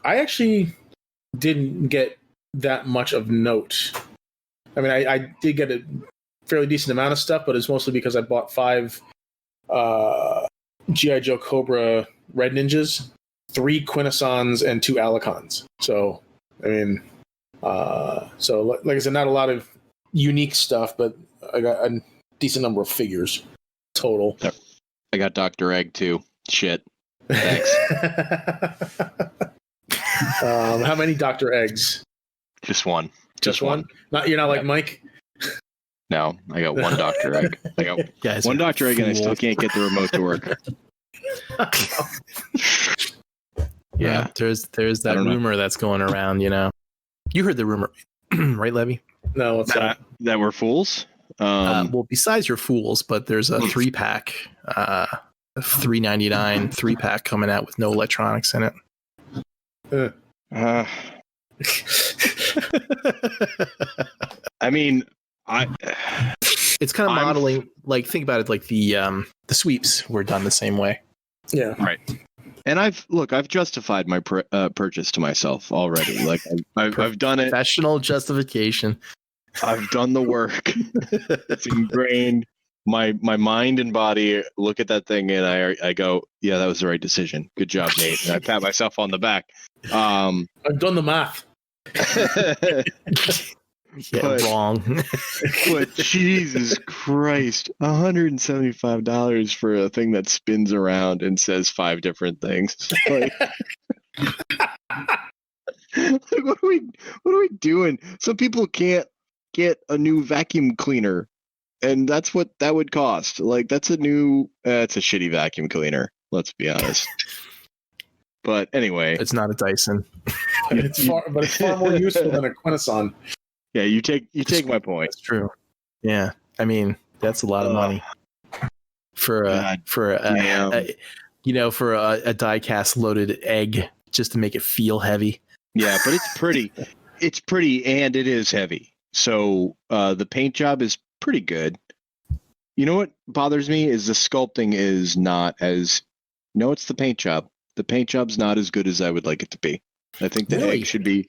I actually didn't get that much of note. I mean, I did get a fairly decent amount of stuff, but it's mostly because I bought 5 G.I. Joe Cobra Red Ninjas, 3 Quintessons, and 2 Alicons. So, I mean, so like I said, not a lot of unique stuff, but I got a decent number of figures total. I got Dr. Egg too. Shit. Thanks. How many Dr. Eggs? Just one. Just one? You're not like Mike? No, I got one Dr. Egg. I got one Dr. Egg and I still can't get the remote to work. Yeah, there's that rumor that's going around, you know. You heard the rumor, right, Levy? No, what's that? That we're fools? Well, besides your fools, but there's a 3-pack, a $3.99 3-pack coming out with no electronics in it. I mean, it's kind of modeling, like, think about it, like the sweeps were done the same way. Yeah, right. And I've justified my purchase to myself already. Like I've done it. Professional justification. I've done the work. It's ingrained. My mind and body look at that thing and I go, yeah, that was the right decision. Good job, Nate. And I pat myself on the back. I've done the math. Wrong. But Jesus Christ, $175 for a thing that spins around and says 5 different things. Like, what are we doing? Some people can't get a new vacuum cleaner, and that's what that would cost. Like, that's a new, it's a shitty vacuum cleaner. Let's be honest. But anyway, it's not a Dyson. But it's far more useful than a Quintesson. Yeah, you take my point. That's true. Yeah, I mean that's a lot of money for a die-cast loaded egg just to make it feel heavy. Yeah, but it's pretty. It's pretty, and it is heavy. So the paint job is pretty good. You know what bothers me is the sculpting is not as. No, it's the paint job. The paint job's not as good as I would like it to be. I think the egg should be.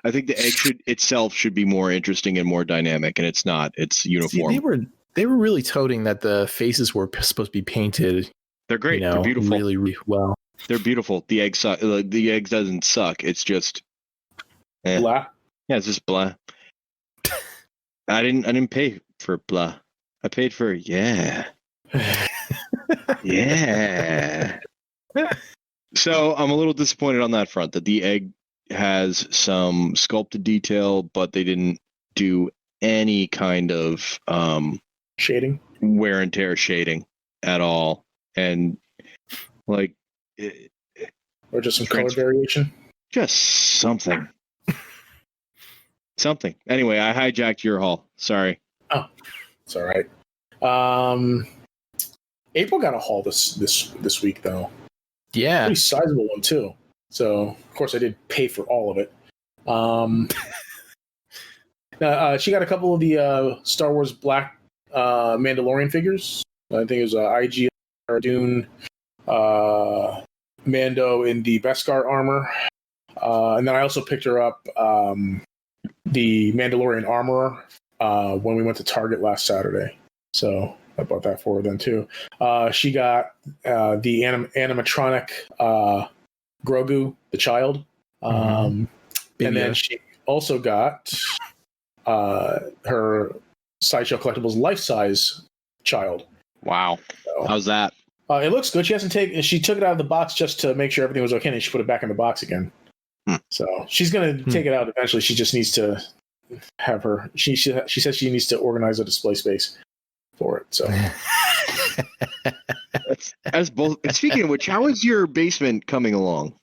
I think the egg itself should be more interesting and more dynamic, and it's not. It's uniform. See, they were really toting that the faces were supposed to be painted. They're great. They're beautiful. Really, really well. They're beautiful. The egg the egg doesn't suck. It's just blah. Yeah, it's just blah. I didn't pay for blah. I paid for yeah. Yeah. So I'm a little disappointed on that front that the egg has some sculpted detail, but they didn't do any kind of shading, wear and tear shading at all, and like or just some color variation, just something. Anyway, I hijacked your haul. Sorry. Oh, it's all right. April got a haul this week though. Yeah, pretty sizable one too. So, of course, I did pay for all of it. She got a couple of the Star Wars Black Mandalorian figures. I think it was IG, Dune, Mando in the Beskar armor. And then I also picked her up the Mandalorian armorer when we went to Target last Saturday. So I bought that for her then, too. She got the animatronic Grogu, the child. And then she also got her Sideshow Collectibles life-size child. Wow. So, how's that? It looks good. She took it out of the box just to make sure everything was okay, and she put it back in the box again. So she's gonna take it out eventually. She just needs to have her. She says she needs to organize a display space for it. So. As both. Speaking of which, how is your basement coming along?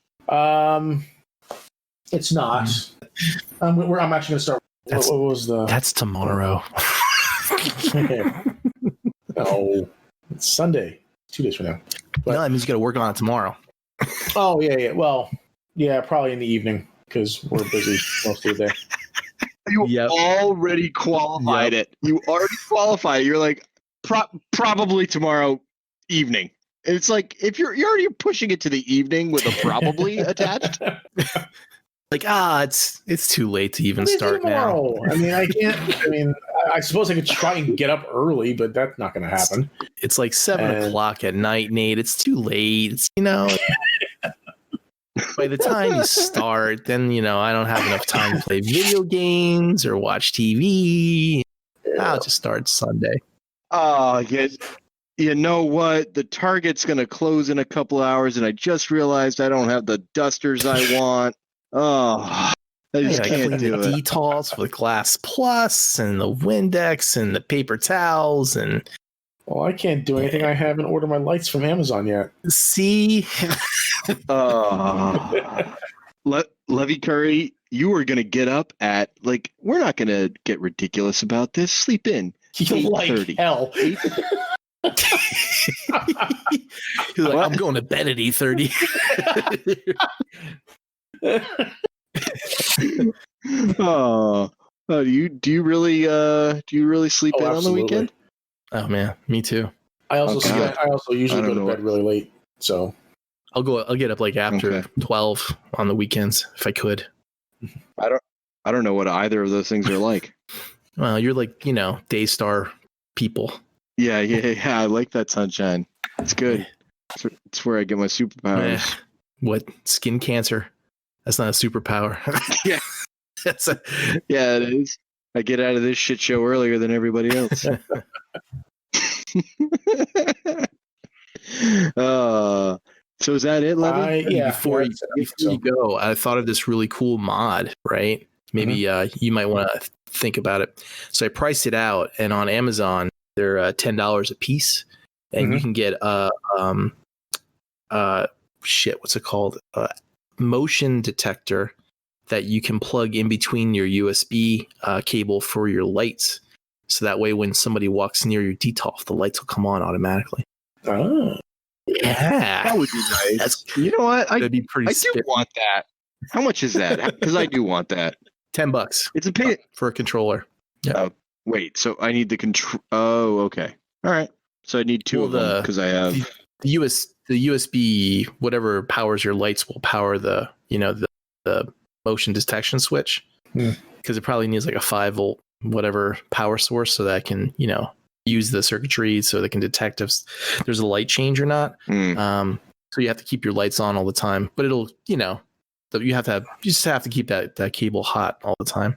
It's not. I'm actually gonna start. What was the? That's tomorrow. No, it's Sunday. 2 days from now. But, no, that means you got to work on it tomorrow. Oh yeah. Well, yeah, probably in the evening because we're busy most of the day. You already qualified it. You already qualified it. You're like probably tomorrow evening. It's like if you're already pushing it to the evening with a probably attached. Like it's too late to even start now. I mean, I can't. I mean, I suppose I could try and get up early, but that's not going to happen. It's like 7 o'clock at night, Nate. It's too late. It's, by the time you start, then I don't have enough time to play video games or watch TV. I'll just start Sunday. Oh, yes. You know what? The Target's going to close in a couple hours, and I just realized I don't have the dusters I want. Oh, I just can't do the it. Dettol with Glass Plus and the Windex and the paper towels and. Well, I can't do anything. I haven't ordered my lights from Amazon yet. See, Levy Curry, you are going to get up at we're not going to get ridiculous about this. Sleep in. 8:30. Hell. He's like, I'm going to bed at 8:30. Do you really sleep in on the weekend? Oh man, me too. I also usually go to bed really late, so I'll get up after 12 on the weekends if I could. I don't know what either of those things are like. Well, you're Daystar people. Yeah, I like that sunshine. It's good. It's where I get my superpowers. What? Skin cancer? That's not a superpower. Yeah. Yeah, it is. I get out of this shit show earlier than everybody else. So is that it, Levy? Before you go, I thought of this really cool mod, right? Maybe you might want to think about it. So I priced it out, and on Amazon, they're $10 a piece, and you can get what's it called? Motion detector that you can plug in between your USB cable for your lights. So that way, when somebody walks near your Dettol, the lights will come on automatically. Oh, yeah, that would be nice. You know what? That'd be pretty. I do want that. How much is that? Because I do want that. $10. It's a pay for a controller. Yeah. Wait. So I need the control. Oh, okay. All right. So I need two of them because I have the USB. Whatever powers your lights will power the motion detection switch. Because it probably needs a 5-volt whatever power source so that can use the circuitry so they can detect if there's a light change or not. So you have to keep your lights on all the time, but it'll you just have to keep that cable hot all the time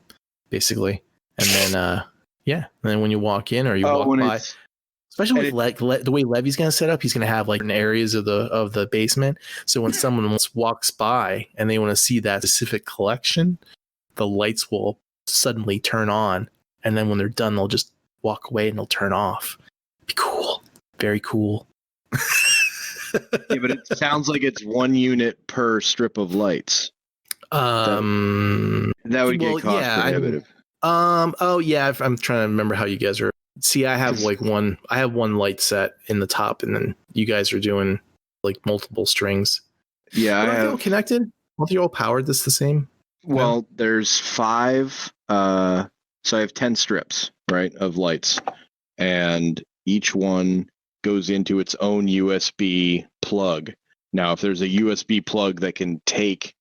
basically. And then and then when you walk in or you walk by, especially with the way Levy's going to set up, he's going to have in areas of the basement, so when someone walks by and they want to see that specific collection, the lights will suddenly turn on, and then when they're done, they'll just walk away and they'll turn off. Be cool. Very cool. Yeah, but it sounds like it's 1 unit per strip of lights. That would get cost prohibitive. I'm trying to remember how you guys are. See, I have one light set in the top, and then you guys are doing multiple strings. Yeah, aren't they all connected? Aren't they all powered the same? Well, there's 5. So I have 10 strips, right, of lights, and each one goes into its own USB plug. Now, if there's a USB plug that can take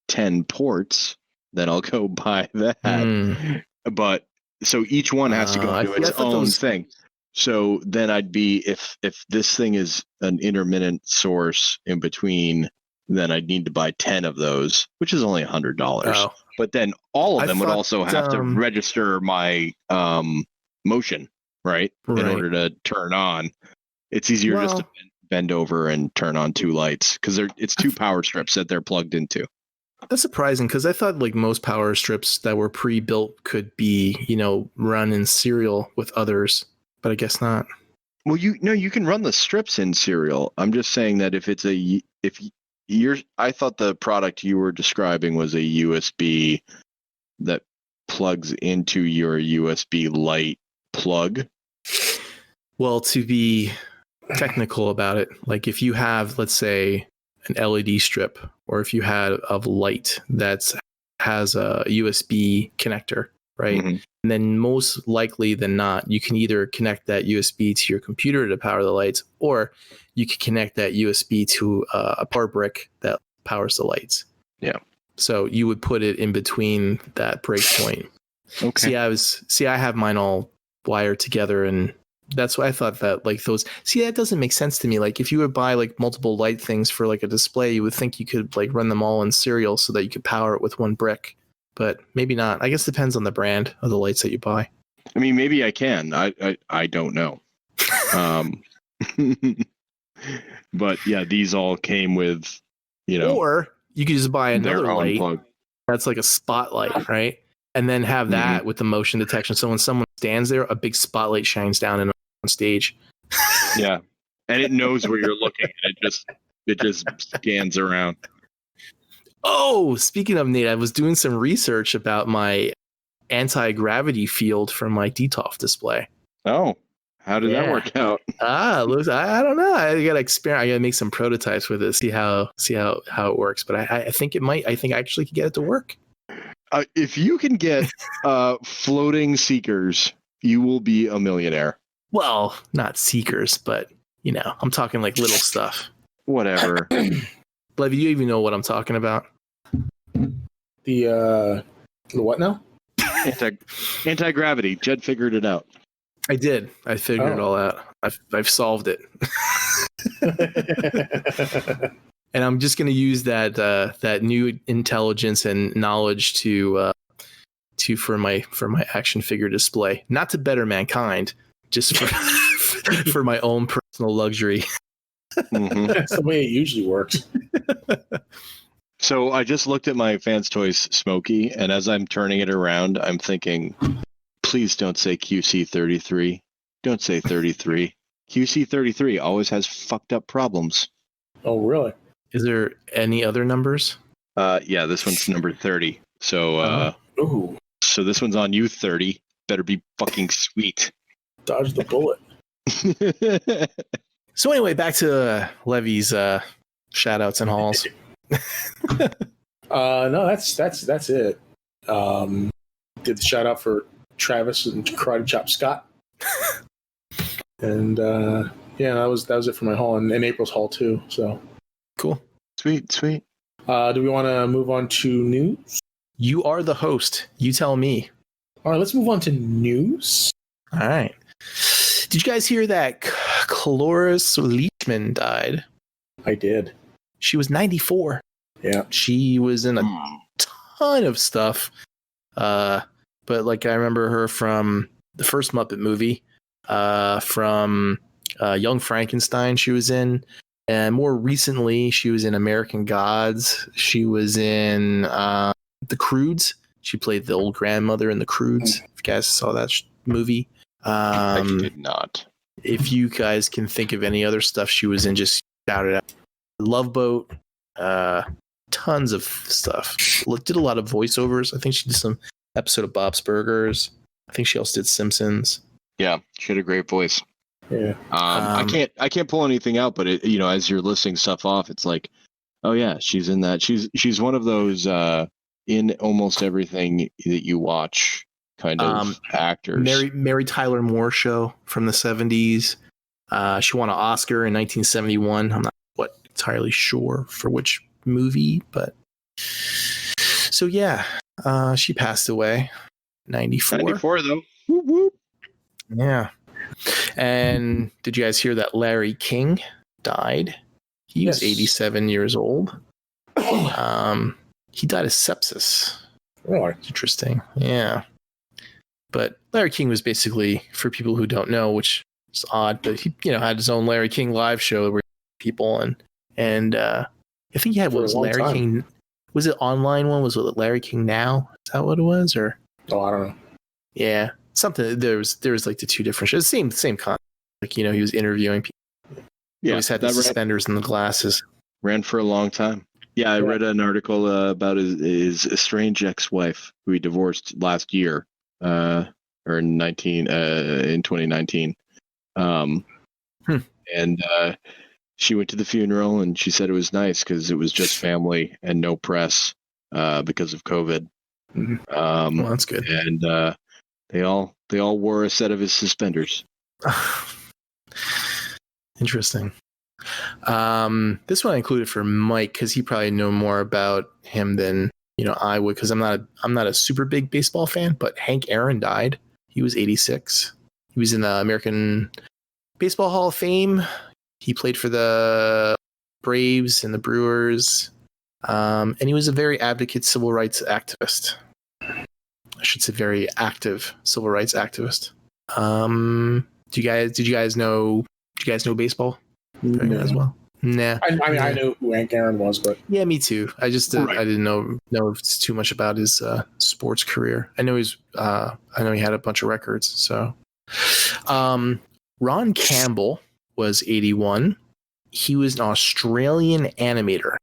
10 ports, then I'll go buy that. But so each one has to go into its own thing. So then I'd be if this thing is an intermittent source in between, then I'd need to buy 10 of those, which is only $100. Oh. But then all of them would also have to register my motion, right? In order to turn on. It's easier just to bend over and turn on two lights because it's two power strips that they're plugged into. That's surprising because I thought like most power strips that were pre-built could be, run in serial with others, but I guess not. Well, you can run the strips in serial. I'm just saying that I thought the product you were describing was a USB that plugs into your USB light plug. Well, to be technical about it, like if you have, let's say, an LED strip, or if you had a light that has a USB connector, right? Mm-hmm. And then most likely than not, you can either connect that USB to your computer to power the lights, or you can connect that USB to a power brick that powers the lights. Yeah. So you would put it in between that breakpoint. Okay. I have mine all wired together, and that's why I thought that like those. See, that doesn't make sense to me. Like if you would buy like multiple light things for like a display, you would think you could like run them all in serial so that you could power it with one brick. But maybe not. I guess it depends on the brand of the lights that you buy. I mean, maybe I can. I don't know. But yeah, these all came with, Or you could just buy another their own light plug. that's like a spotlight, right? And then have that with the motion detection. So when someone stands there, a big spotlight shines down and on stage. Yeah, and it knows where you're looking. And it just scans around. Oh, speaking of Nate, I was doing some research about my anti-gravity field from my DTOF display. Oh, how did that work out? I don't know. I gotta experiment. I gotta make some prototypes with it, see how it works. But I think it might. I think I actually could get it to work. If you can get floating seekers, you will be a millionaire. Well, not seekers, but I'm talking like little stuff. Whatever. Levy, you even know what I'm talking about? The what now? Anti-gravity. Jed figured it out. I did. I figured it all out. I've solved it. And I'm just going to use that new intelligence and knowledge to for my action figure display, not to better mankind, just for my own personal luxury. Mm-hmm. That's the way it usually works. So I just looked at my Fans Toys Smokey, and as I'm turning it around, I'm thinking, please don't say QC33. Don't say 33. QC33 always has fucked up problems. Oh, really? Is there any other numbers? Yeah, this one's number 30. So, so this one's on you, 30. Better be fucking sweet. Dodge the bullet. So anyway, back to Levy's shout-outs and hauls. No, that's it. Did the shout out for Travis and Karate Chop Scott. And that was it for my haul, and April's haul too. So cool. Sweet. Do we want to move on to news? You are the host. You tell me. All right, let's move on to news. All right. Did you guys hear that Cloris Leachman died? I did. She was 94. Yeah. She was in a ton of stuff. But like I remember her from the first Muppet movie, from Young Frankenstein she was in. And more recently, she was in American Gods. She was in The Croods. She played the old grandmother in The Croods. If you guys saw that movie. I did not. If you guys can think of any other stuff she was in, just shout it out. Love Boat. Tons of stuff. Did a lot of voiceovers. I think she did some episode of Bob's Burgers. I think she also did Simpsons. Yeah, she had a great voice. Yeah. I can't pull anything out, but as you're listing stuff off, it's like, oh yeah, she's in that. She's one of those in almost everything that you watch kind of actors. Mary Tyler Moore Show from the 70s. She won an Oscar in 1971. I'm not entirely sure for which movie, but so yeah, she passed away. 94. 94 though. Whoop, whoop. Yeah. And did you guys hear that Larry King died? He was 87 years old. He died of sepsis. Really? Interesting. Yeah. But Larry King was basically, for people who don't know, which is odd, but he had his own Larry King live show where people, and I think he had For a what was long Larry time. King. Was it online one? Was it Larry King Now? Is that what it was? Or Oh, I don't know. yeah, something. There was like the two different shows. Same concept. Like, he was interviewing people. He always had the suspenders and the glasses. Ran for a long time. Yeah, I read an article about his estranged ex-wife who he divorced last year, or in 2019. And she went to the funeral, and she said it was nice because it was just family and no press because of COVID. Mm-hmm. Well, that's good. And they all wore a set of his suspenders. Interesting. This one I included for Mike because he probably know more about him than I would, because I'm not a super big baseball fan. But Hank Aaron died. He was 86. He was in the American Baseball Hall of Fame. He played for the Braves and the Brewers, and he was a very advocate civil rights activist. I should say very active civil rights activist. Did you guys know baseball as well? Nah. I knew who Hank Aaron was, but yeah, me too. I just I didn't know too much about his sports career. I know he had a bunch of records. So, Ron Campbell was 81. He was an Australian animator.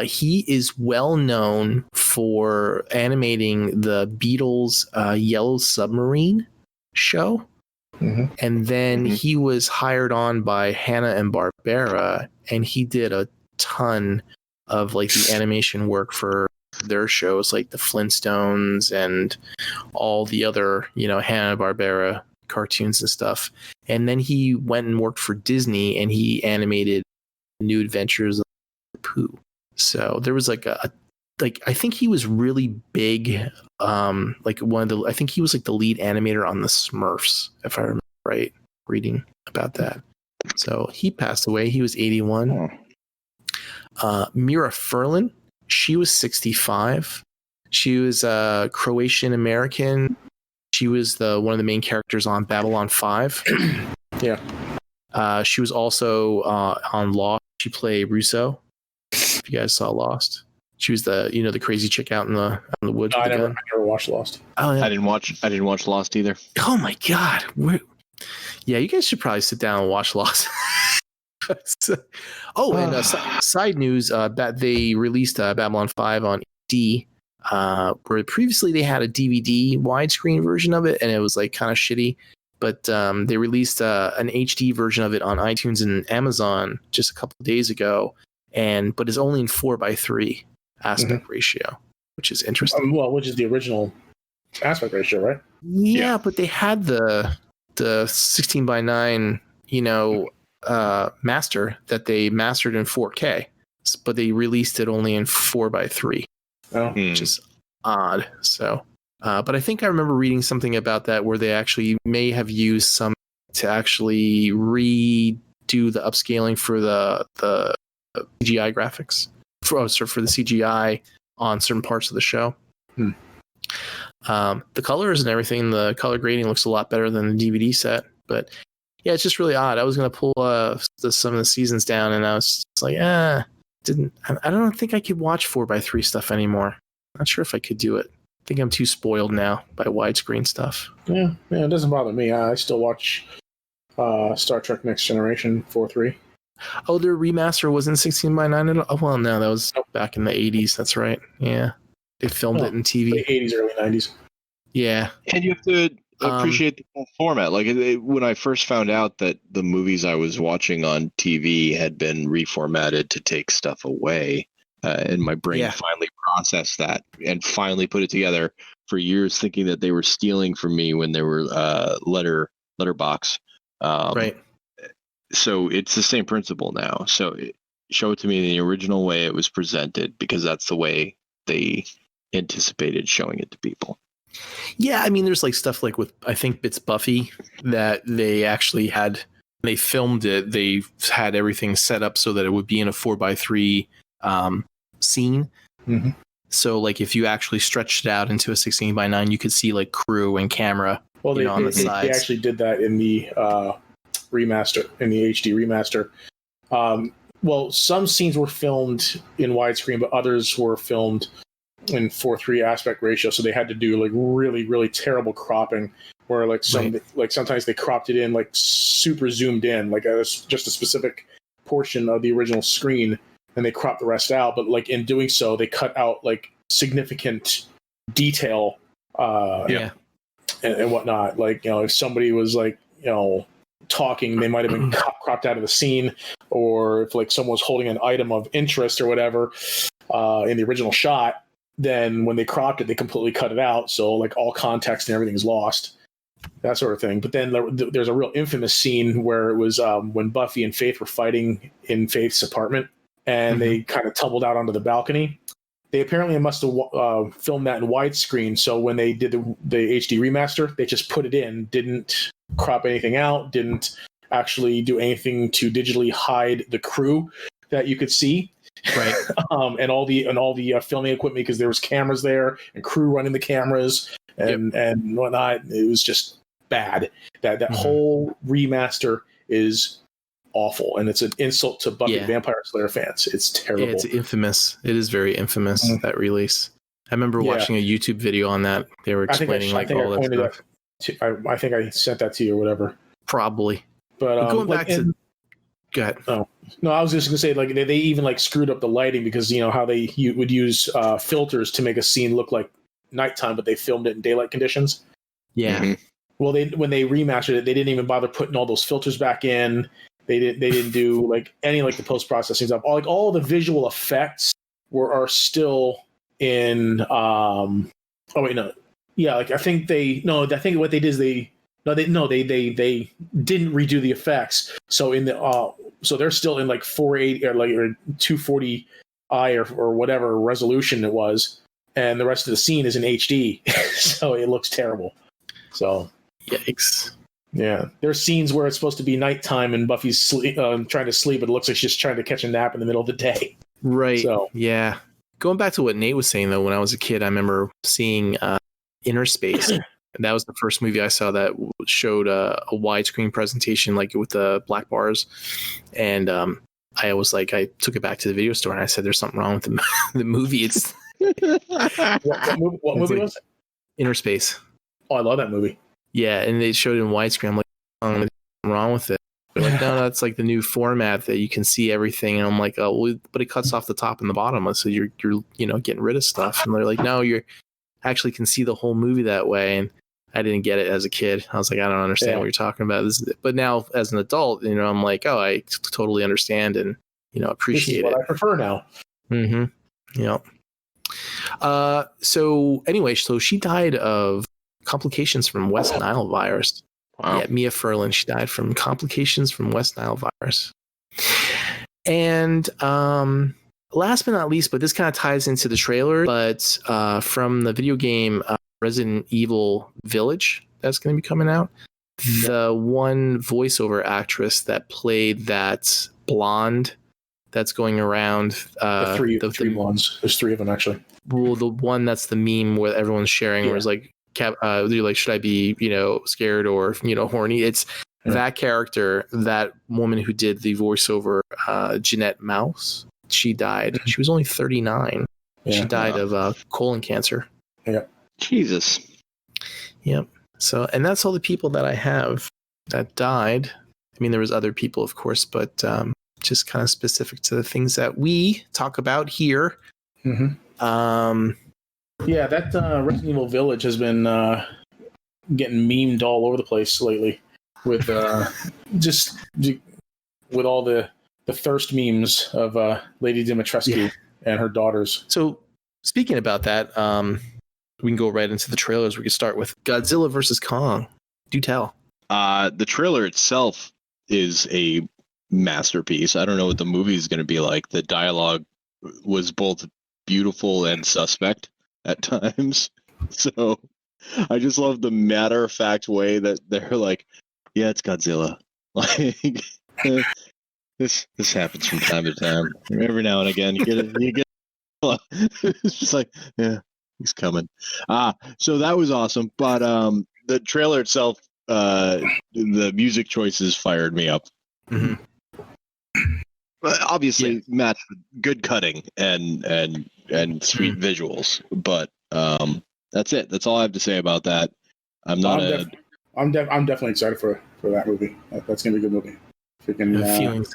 He is well known for animating the Beatles' Yellow Submarine show. Mm-hmm. And then he was hired on by Hanna-Barbera, and he did a ton of like the animation work for their shows, like the Flintstones and all the other, Hanna-Barbera cartoons and stuff. And then he went and worked for Disney, and he animated New Adventures of Pooh. So there was I think he was really big. I think he was like the lead animator on the Smurfs, if I remember right, reading about that. So he passed away. He was 81. Mira Furlan, she was 65. She was a Croatian American. She was one of the main characters on Babylon 5. Yeah. She was also on Lost. She played Russo. If you guys saw Lost. She was the crazy chick out in the woods. No, I never watched Lost. Oh, yeah. I didn't watch Lost either. Oh my god! Yeah, you guys should probably sit down and watch Lost. And side news that they released Babylon 5 on D, where previously they had a DVD widescreen version of it, and it was like kind of shitty. But they released an HD version of it on iTunes and Amazon just a couple of days ago, but it's only in 4:3 aspect ratio, which is interesting. Which is the original aspect ratio, right? Yeah, but they had the 16:9, master that they mastered in 4K, but they released it only in 4:3, which is odd. So, but I think I remember reading something about that where they actually may have used some to actually redo the upscaling for the CGI graphics. For the CGI on certain parts of the show. The colors and everything, the color grading looks a lot better than the DVD set. But yeah, it's just really odd. I was going to pull some of the seasons down, and I was just like, I don't think I could watch 4:3 stuff anymore. Not sure if I could do it. I think I'm too spoiled now by widescreen stuff. Yeah, it doesn't bother me. I still watch Star Trek Next Generation 4:3. Oh, their remaster wasn't 16:9. Oh, well, no, that was back in the 80s. That's right. Yeah, they filmed it in TV. Late 80s, early 90s. Yeah, and you have to appreciate the whole format. Like when I first found out that the movies I was watching on TV had been reformatted to take stuff away, and my brain finally processed that and finally put it together. For years, thinking that they were stealing from me when they were letterbox. Right. So it's the same principle now. So show it to me in the original way it was presented, because that's the way they anticipated showing it to people. Yeah, I mean, there's like stuff like with, I think It's Buffy, that they actually they filmed it. They had everything set up so that it would be in a 4:3 scene. Mm-hmm. So like if you actually stretched it out into a 16:9, you could see like crew and camera on the sides. They actually did that in the remaster, in the HD remaster. Well, some scenes were filmed in widescreen, but others were filmed in 4:3 aspect ratio. So they had to do like really, really terrible cropping, where like sometimes they cropped it in like super zoomed in, like just a specific portion of the original screen, and they cropped the rest out. But like in doing so, they cut out like significant detail, and whatnot. Like, if somebody was like, talking, they might have been cropped out of the scene, or if like someone was holding an item of interest or whatever in the original shot, then when they cropped it, they completely cut it out. So like all context and everything is lost, that sort of thing. But then there's a real infamous scene where it was when Buffy and Faith were fighting in Faith's apartment, and they kind of tumbled out onto the balcony. They apparently must have filmed that in widescreen. So when they did the HD remaster, they just put it in, didn't crop anything out, didn't actually do anything to digitally hide the crew that you could see, right? And all the filming equipment, because there was cameras there and crew running the cameras and whatnot. It was just bad. That whole remaster is awful, and it's an insult to Buffy the Vampire Slayer fans. It's terrible. Yeah, it's infamous. It is very infamous, that release. I remember watching a YouTube video on that. They were explaining all that stuff. I think I sent that to you or whatever. Probably. But going back to... Go ahead. No, I was just gonna say, like, they even like screwed up the lighting, because how they would use filters to make a scene look like nighttime, but they filmed it in daylight conditions. Yeah. Mm-hmm. Well, when they remastered it, they didn't even bother putting all those filters back in. They didn't do like any like the post processing stuff. All the visual effects are still in. I think what they did is they didn't redo the effects. So in the so they're still in like 480 or 240i or whatever resolution it was, and the rest of the scene is in HD. So it looks terrible. So yikes. Yeah, there's scenes where it's supposed to be nighttime and Buffy's trying to sleep, but it looks like she's trying to catch a nap in the middle of the day. Right. So yeah. Going back to what Nate was saying, though, when I was a kid, I remember seeing Inner Space. And that was the first movie I saw that showed a widescreen presentation, like with the black bars. And I took it back to the video store and I said, "There's something wrong with the movie." It's what movie was it? Inner Space. Oh, I love that movie. Yeah, and they showed it in widescreen. I'm like, "What's wrong with it?" They're like, "No, that's like the new format that you can see everything." And I'm like, "Oh, well, but it cuts off the top and the bottom, so you're getting rid of stuff." And they're like, "No, you actually can see the whole movie that way." And I didn't get it as a kid. I was like, "I don't understand what you're talking about." But now as an adult, I'm like, "Oh, I totally understand and appreciate this is what it." I prefer now. Mm-hmm. Yeah. So anyway, so she died of complications from West Nile virus. Wow. Yeah, Mia Furlan. She died from complications from West Nile virus. And last but not least, but this kind of ties into the trailer, but from the video game Resident Evil Village that's going to be coming out, the one voiceover actress that played that blonde that's going around. The three blondes. There's three of them, actually. Well, the one that's the meme where everyone's sharing, where it's like, they're like, should I be, scared or, horny? It's that character, that woman who did the voiceover, Jeanette Mouse. She died. She was only 39. She died of colon cancer. Yeah. Jesus. Yep. So, and that's all the people that I have that died. I mean, there was other people, of course, but just kind of specific to the things that we talk about here. Mm-hmm. Yeah, that Resident Evil Village has been getting memed all over the place lately with just with all the thirst memes of Lady Dimitrescu and her daughters. So speaking about that, we can go right into the trailers. We can start with Godzilla versus Kong. Do tell. The trailer itself is a masterpiece. I don't know what the movie is going to be like. The dialogue was both beautiful and suspect at times. So I just love the matter-of-fact way that they're like, yeah, it's Godzilla. Like this happens from time to time. Every now and again, you get it's just like, yeah, he's coming. So that was awesome. But the trailer itself, the music choices fired me up. Mm-hmm. Obviously, matched with good cutting and sweet visuals. But that's it. That's all I have to say about that. I'm definitely excited for that movie. That's gonna be a good movie. I'm feeling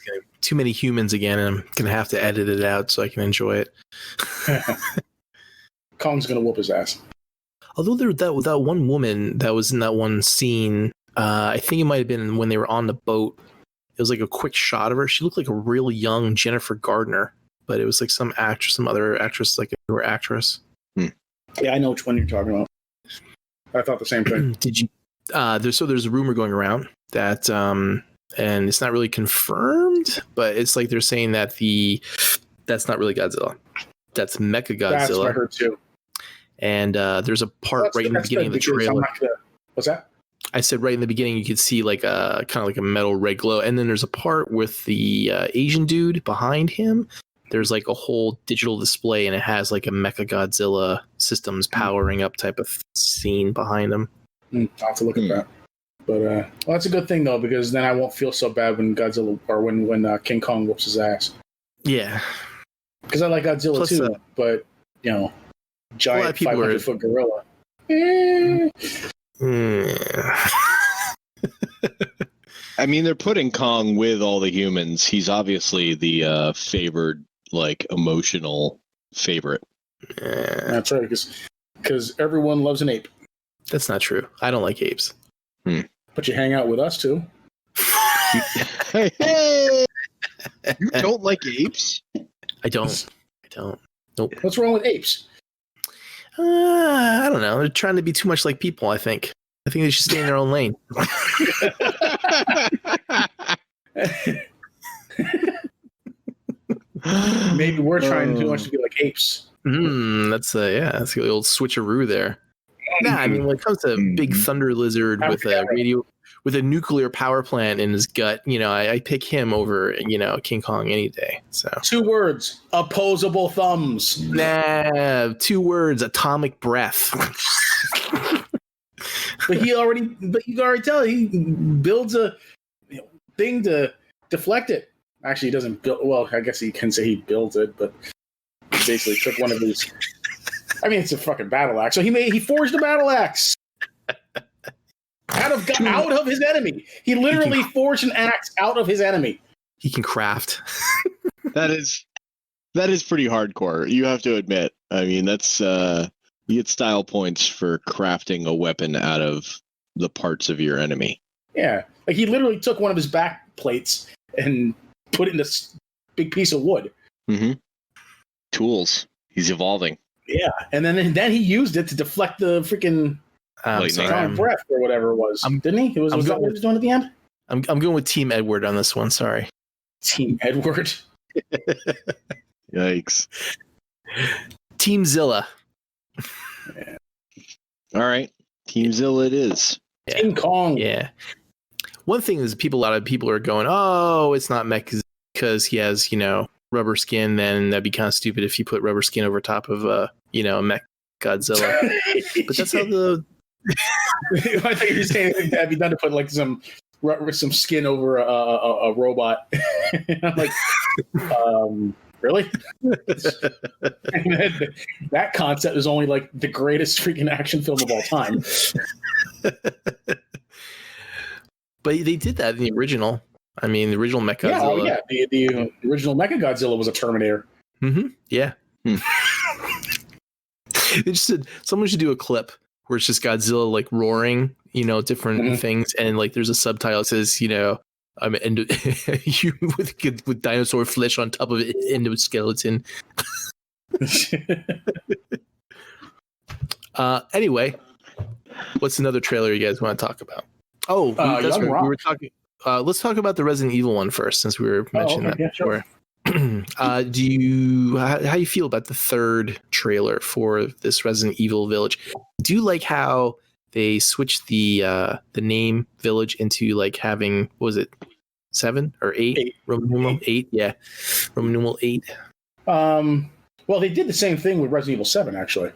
too many humans again, and I'm gonna have to edit it out so I can enjoy it. Kong's gonna whoop his ass. Although there that one woman that was in that one scene, I think it might have been when they were on the boat. It was like a quick shot of her. She looked like a real young Jennifer Gardner, but it was like some other actress, like a newer actress. Yeah, I know which one you're talking about. I thought the same thing. Did you? There's a rumor going around that, and it's not really confirmed, but it's like they're saying that that's not really Godzilla. That's Mecha Godzilla. That's what I heard too. And there's a part right in the beginning of the trailer. What's that? I said right in the beginning you could see like a kind of like a metal red glow, and then there's a part with the Asian dude behind him. There's like a whole digital display, and it has like a Mecha Godzilla systems powering up type of scene behind him. I'll have to look at that. But well, that's a good thing though, because then I won't feel so bad when Godzilla or when King Kong whoops his ass. Yeah, because I like Godzilla plus, too, but you know, giant 500-foot gorilla. I mean, they're putting Kong with all the humans. He's obviously the favored, like, emotional favorite. That's right, because everyone loves an ape. That's not true. I don't like apes. But you hang out with us too. Hey, you don't like apes? I don't. Nope. What's wrong with apes? I don't know. They're trying to be too much like people, I think. I think they should stay in their own lane. Maybe we're trying too much to be like apes. That's the old switcheroo there. Nah, I mean, when it comes to big thunder lizard with a nuclear power plant in his gut, you know, I pick him over, you know, King Kong any day. So 2 words: opposable thumbs. Nah, 2 words: atomic breath. But you can already tell he builds a thing to deflect it. Actually, he doesn't build. Well, I guess he can say he builds it, but he basically took one of his. I mean, it's a fucking battle axe. So he forged a battle axe out of his enemy. He literally forged an axe out of his enemy. He can craft. That is pretty hardcore. You have to admit. I mean, that's you get style points for crafting a weapon out of the parts of your enemy. Yeah, like he literally took one of his back plates and put it in this big piece of wood. Mm-hmm. Tools. He's evolving. Yeah, and then he used it to deflect the freaking breath or whatever it was. Didn't he? Was that what he was doing at the end? I'm going with Team Edward on this one. Sorry. Team Edward. Yikes. Team Zilla. Yeah. All right. Team Zilla it is. Yeah. King Kong. Yeah. One thing is a lot of people are going, oh, it's not mech because he has, you know, rubber skin. Then that'd be kind of stupid if you put rubber skin over top of, a mech Godzilla. But that's how the... I thought you were saying that'd be done to put like some skin over a robot. I'm like, really? That concept is only like the greatest freaking action film of all time. But they did that in the original. I mean, the original Mechagodzilla. Yeah, the original Mechagodzilla was a Terminator. Mm-hmm. Yeah. They just said someone should do a clip where it's just Godzilla like roaring, you know, different things, and like there's a subtitle that says, you know, I'm human with dinosaur flesh on top of it, endoskeleton. Anyway, what's another trailer you guys want to talk about? Oh, that's right. We were talking. Let's talk about the Resident Evil one first, since we were mentioning that before. Sure. How you feel about the 3rd trailer for this Resident Evil Village? Do you like how they switched the name Village into like having, what was it, 7 or 8? Roman numeral 8, yeah, Roman numeral 8. Well, they did the same thing with Resident Evil 7, actually.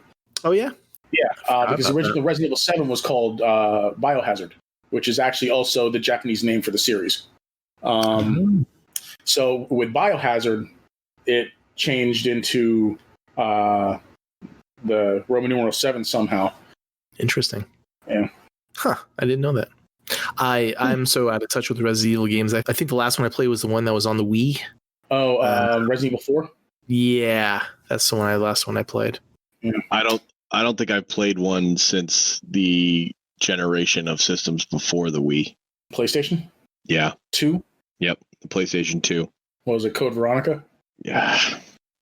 Oh yeah, yeah, because the original Resident Evil 7 was called Biohazard, which is actually also the Japanese name for the series. So with Biohazard, it changed into the Roman numeral 7 somehow. Interesting. Yeah. Huh. I didn't know that. I'm so out of touch with Resident Evil games. I think the last one I played was the one that was on the Wii. Oh, Resident Evil 4? Yeah, that's the last one I played. Yeah. I don't think I've played one since the generation of systems before the Wii. PlayStation? Yeah. 2? Yep. The PlayStation 2. What was it, Code Veronica? Yeah.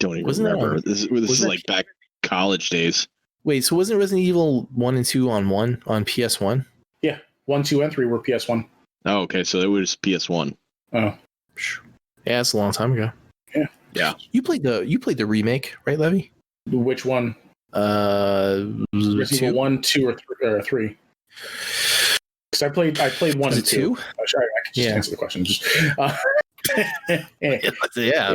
Don't even Wasn't remember. that This is like back college days. Wait, so wasn't Resident Evil 1 and 2 on PS1? Yeah. 1, 2, and 3 were PS1. Oh, okay. So it was PS1. Oh. Yeah, that's a long time ago. Yeah. Yeah. You played the remake, right, Levy? Which one? Resident Evil 1, 2, or 3? Because I played 1 and 2. Oh, sorry, I can just answer the question. Just, yeah.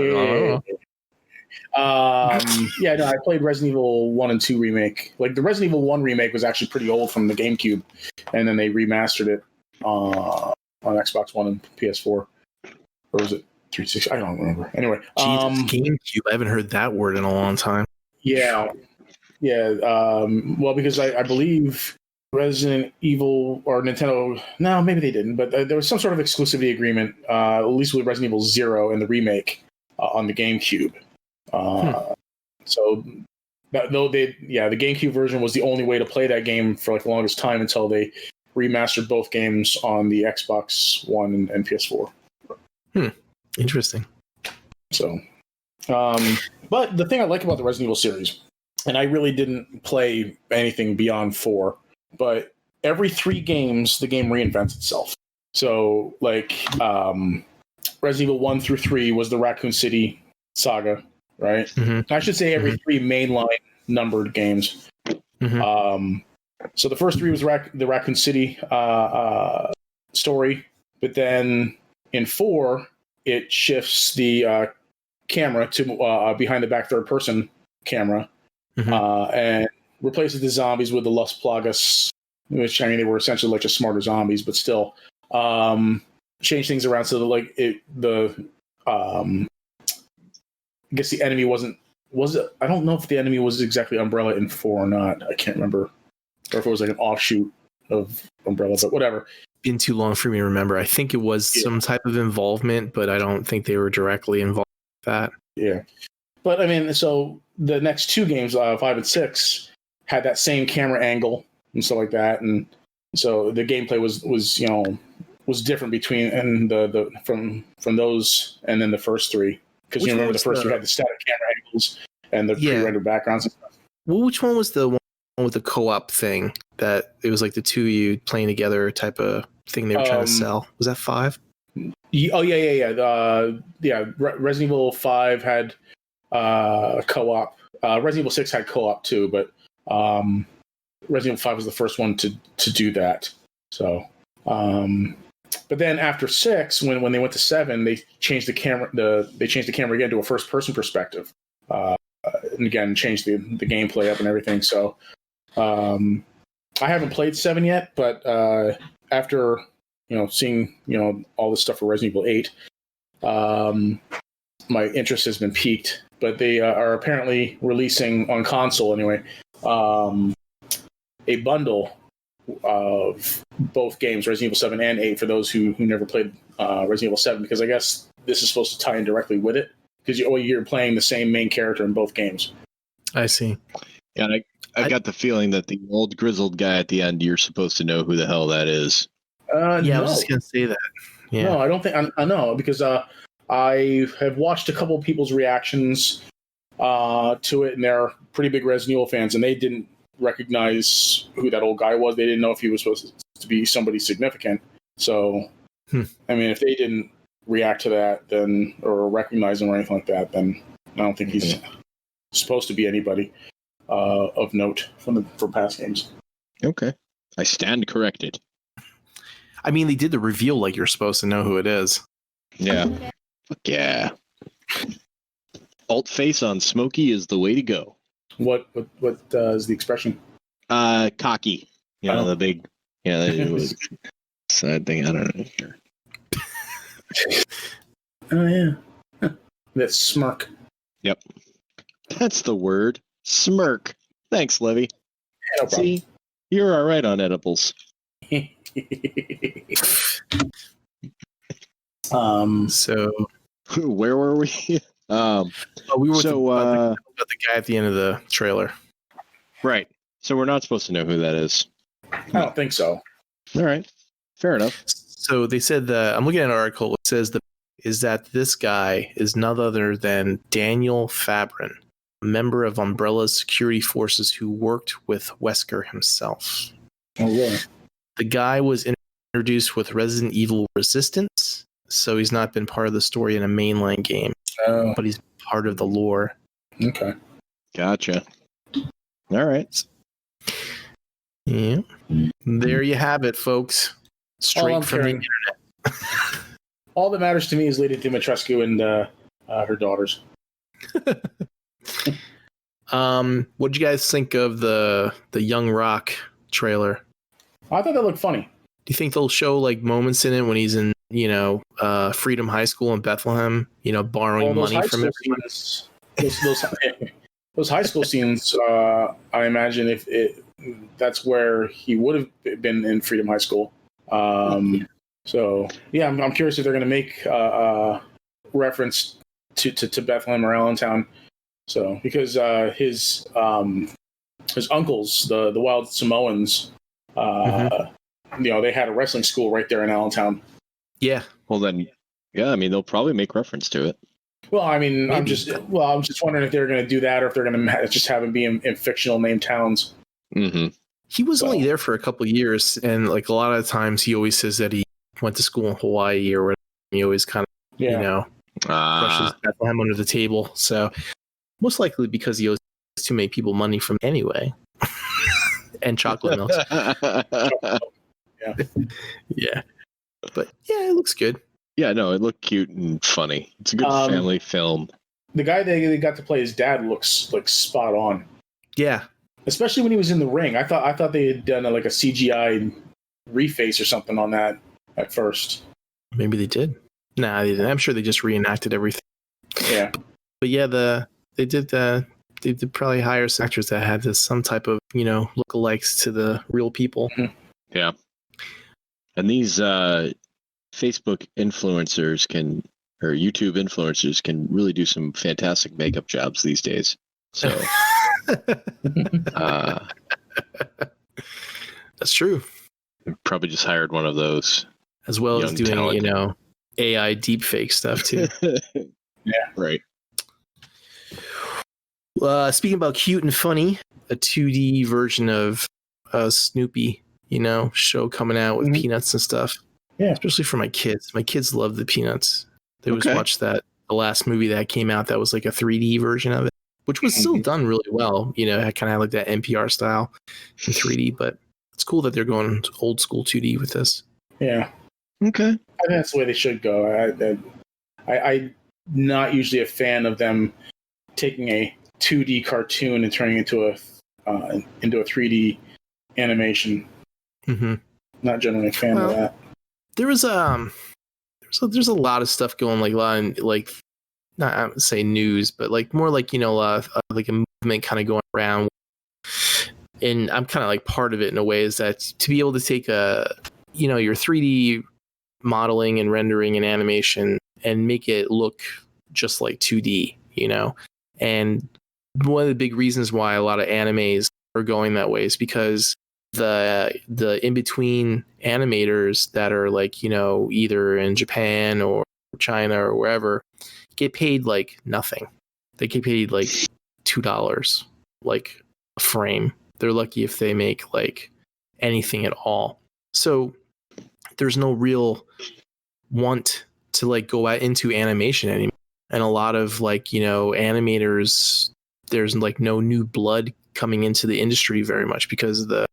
No, I played Resident Evil 1 and 2 remake. Like the Resident Evil 1 remake was actually pretty old from the GameCube, and then they remastered it on Xbox One and PS4. Or was it 360? I don't remember. Anyway, GameCube. I haven't heard that word in a long time. Yeah. Well, because I believe Resident Evil or Nintendo, no, maybe they didn't, but there was some sort of exclusivity agreement, at least with Resident Evil 0 and the remake on the GameCube. So, though the GameCube version was the only way to play that game for like the longest time until they remastered both games on the Xbox One and PS4. Interesting. So, but the thing I like about the Resident Evil series, and I really didn't play anything beyond 4, but every 3 games, the game reinvents itself. So, like, Resident Evil 1 through 3 was the Raccoon City saga, right? Mm-hmm. I should say every 3 mainline numbered games. Mm-hmm. So the first 3 was the Raccoon City story, but then in 4, it shifts the camera to behind the back third person camera. And replaces the zombies with the Las Plagas, which, I mean, they were essentially like just smarter zombies, but still change things around so that I guess the enemy was it? I don't know if the enemy was exactly Umbrella in 4 or not. I can't remember, or if it was like an offshoot of Umbrella, but whatever. Been too long for me to remember. I think it was some type of involvement, but I don't think they were directly involved with that. Yeah. But I mean, so the next 2 games, 5 and 6, had that same camera angle and stuff like that, and so the gameplay was different between from those and then the first 3, because you remember the first 3 had the static camera angles and the pre-rendered backgrounds and stuff. Well, which one was the one with the co-op thing that it was like the 2 of you playing together type of thing they were trying to sell? Was that 5? Resident Evil 5 had co-op. Resident Evil 6 had co-op too, but Resident Evil 5 was the first one to do that. So, but then after 6, when they went to 7, they changed the camera. They changed the camera again to a first-person perspective, and again changed the gameplay up and everything. So, I haven't played 7 yet, but after seeing all this stuff for Resident Evil 8, my interest has been piqued. But they are apparently releasing on console anyway a bundle of both games, Resident Evil 7 and 8, for those who never played Resident Evil 7, because I guess this is supposed to tie in directly with it, because you're playing the same main character in both games. I see. Yeah, and I got the feeling that the old grizzled guy at the end, you're supposed to know who the hell that is. I No. was just going to say that. Yeah. No, I don't think I know, because I have watched a couple of people's reactions to it, and they're pretty big Resident Evil fans, and they didn't recognize who that old guy was. They didn't know if he was supposed to be somebody significant. So, I mean, if they didn't react to that, then, or recognize him or anything like that, then I don't think he's supposed to be anybody of note for past games. Okay, I stand corrected. I mean, they did the reveal like you're supposed to know who it is. Yeah. Fuck yeah. Alt face on Smokey is the way to go. What is the expression? Cocky. The big. Yeah, that was sad thing. I don't know. Oh yeah, that smirk. Yep. That's the word. Smirk. Thanks, Levy. No problem. See, you're all right on edibles. So Where were we? we were So, about the guy at the end of the trailer. right. So we're not supposed to know who that is. I don't think so. All right. Fair enough. So they said that I'm looking at an article. It says that this guy is none other than Daniel Fabrin, a member of Umbrella's security forces who worked with Wesker himself. Oh really? The guy was introduced with Resident Evil Resistance, so he's not been part of the story in a mainline game, Oh, but he's part of the lore. okay. Gotcha. All right. Yeah. There you have it, folks. Straight from the internet. All that matters to me is Lady Dimitrescu and her daughters. What did you guys think of the Young Rock trailer? I thought that looked funny. Do you think they'll show like moments in it when he's in, Freedom High School in Bethlehem, borrowing money from everyone? Those high school scenes, I imagine that's where he would have been in Freedom High School. So yeah, I'm curious if they're going to make reference to Bethlehem or Allentown. So because his uncles, the Wild Samoans, they had a wrestling school right there in Allentown. Yeah. Well then, yeah. I mean, they'll probably make reference to it. Well, I mean, Maybe. I'm just wondering if they're going to do that or if they're going to just have him be in fictional named towns. Mm-hmm. He was only there for a couple of years, and like a lot of times he always says that he went to school in Hawaii or whatever. He always kind of, brushes Bethlehem under the table. So most likely because he owes too many people money from anyway. And chocolate milk. Yeah. Yeah. But yeah, it looks good. Yeah, no, it looked cute and funny. It's a good family film. The guy they got to play his dad looks like spot on. Yeah. Especially when he was in the ring. I thought they had done a CGI reface or something on that at first. Maybe they did. Nah, they didn't. I'm sure they just reenacted everything. Yeah. But yeah, they did probably hire actors that had some type of, lookalikes to the real people. Mm-hmm. Yeah. And these Facebook influencers or YouTube influencers can really do some fantastic makeup jobs these days. So that's true. Probably just hired one of those. As well as doing, talent. AI deepfake stuff too. Yeah. Right. Speaking about cute and funny, a 2D version of Snoopy, show coming out with Peanuts and stuff. Yeah. Especially for my kids. My kids love the Peanuts. They always watch the last movie that came out that was like a 3D version of it, which was still done really well. It kind of had like that NPR style in 3D, but it's cool that they're going old school 2D with this. Yeah. Okay. I think that's the way they should go. I'm not usually a fan of them taking a 2D cartoon and turning it into a 3D animation. Mm-hmm. Not generally a fan of that. There's a lot of stuff going, like a lot of, like, not I would say news, but like more like like a movement kind of going around, and I'm kind of like part of it in a way. Is that to be able to take your 3D modeling and rendering and animation and make it look just like 2D, and one of the big reasons why a lot of animes are going that way is because the in-between animators that are like, either in Japan or China or wherever get paid like nothing. They get paid like $2 like a frame. They're lucky if they make like anything at all. So there's no real want to like go out into animation anymore. And a lot of like, animators, there's like no new blood coming into the industry very much because of the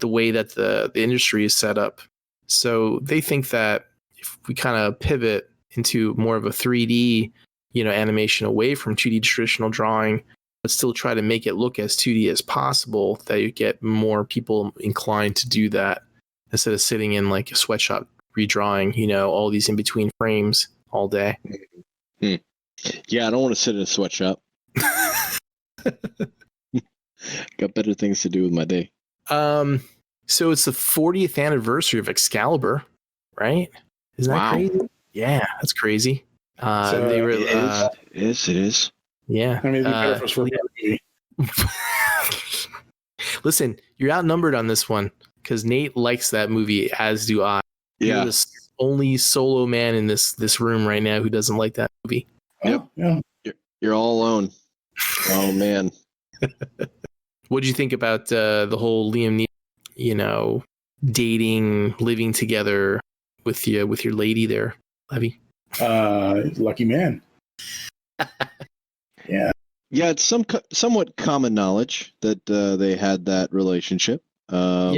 way that the industry is set up. So they think that if we kind of pivot into more of a 3D, animation away from 2D traditional drawing, but still try to make it look as 2D as possible, that you get more people inclined to do that instead of sitting in like a sweatshop redrawing, all these in between frames all day. Yeah, I don't want to sit in a sweatshop. Got better things to do with my day. So it's the 40th anniversary of Excalibur, right? Isn't that crazy? Yeah, that's crazy. They were. It is. Yeah. I mean, it'd be better if it was for a movie. Listen, you're outnumbered on this one because Nate likes that movie, as do I. Yeah. You're the only solo man in this room right now who doesn't like that movie. Yep. Yeah. You're all alone. Oh man. What did you think about the whole Liam Neeson, dating, living together with your lady there, Levy? Lucky man. Yeah. Yeah, it's somewhat common knowledge that they had that relationship. But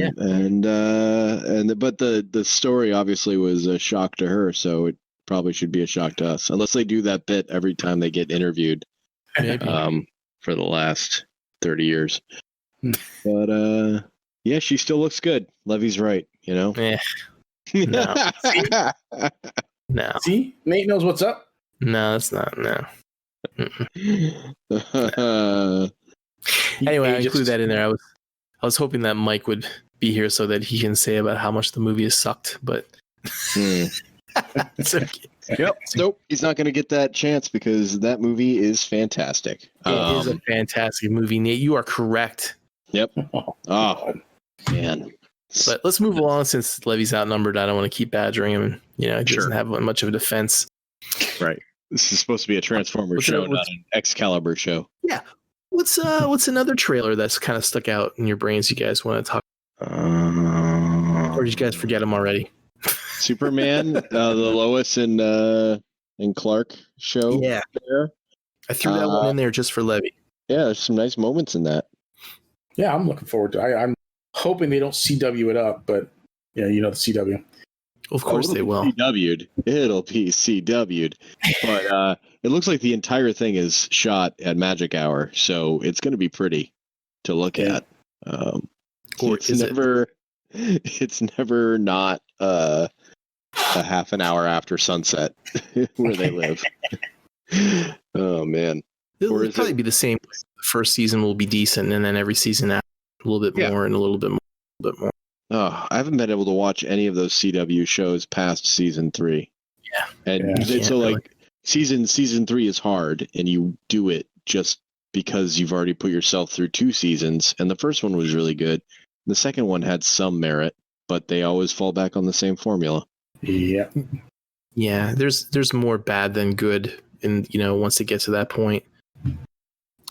the story obviously was a shock to her, so it probably should be a shock to us, unless they do that bit every time they get interviewed. Maybe. For the last 30 years. But yeah, she still looks good. Levy's right, No. No. See, Nate knows what's up. No, that's not. No. Anyway, I include that in there. I was hoping that Mike would be here so that he can say about how much the movie has sucked, but it's okay. Yep. Nope. He's not going to get that chance because that movie is fantastic. It is a fantastic movie, Nate. You are correct. Yep. Oh, man. But let's move along since Levy's outnumbered. I don't want to keep badgering him. He doesn't have much of a defense. Right. This is supposed to be a Transformers show, not an Excalibur show. Yeah. What's another trailer that's kind of stuck out in your brains you guys want to talk about? Or did you guys forget them already? Superman, the Lois and Clark show. Yeah. There. I threw that one in there just for Levy. Yeah, there's some nice moments in that. Yeah, I'm looking forward to it. I'm hoping they don't CW it up, but yeah, the CW. Of course they will. CW'd. It'll be CW'd. But it looks like the entire thing is shot at Magic Hour, so it's going to be pretty to look at. Or it's never not a half an hour after sunset where they live. Oh man. It'll probably be the same. The first season will be decent, and then every season after a little bit more and a little bit more. Oh, I haven't been able to watch any of those CW shows past season 3. Yeah. And so like season 3 is hard, and you do it just because you've already put yourself through 2 seasons, and the first one was really good. The second one had some merit, but they always fall back on the same formula. Yeah. Yeah, there's more bad than good, and once it gets to that point.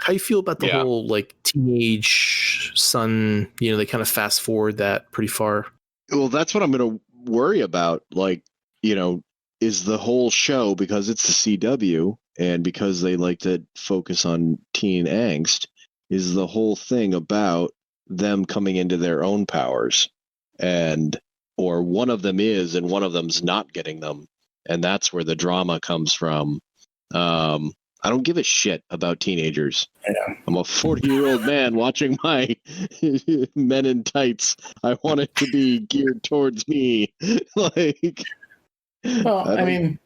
How you feel about the whole like teenage son? They kind of fast forward that pretty far. Well, that's what I'm going to worry about. Like, is the whole show, because it's the CW and because they like to focus on teen angst, is the whole thing about them coming into their own powers, or one of them is and one of them's not getting them, and that's where the drama comes from. I don't give a shit about teenagers. Yeah. I'm a 40-year-old man watching my Men in Tights. I want it to be geared towards me. Like, well, I mean,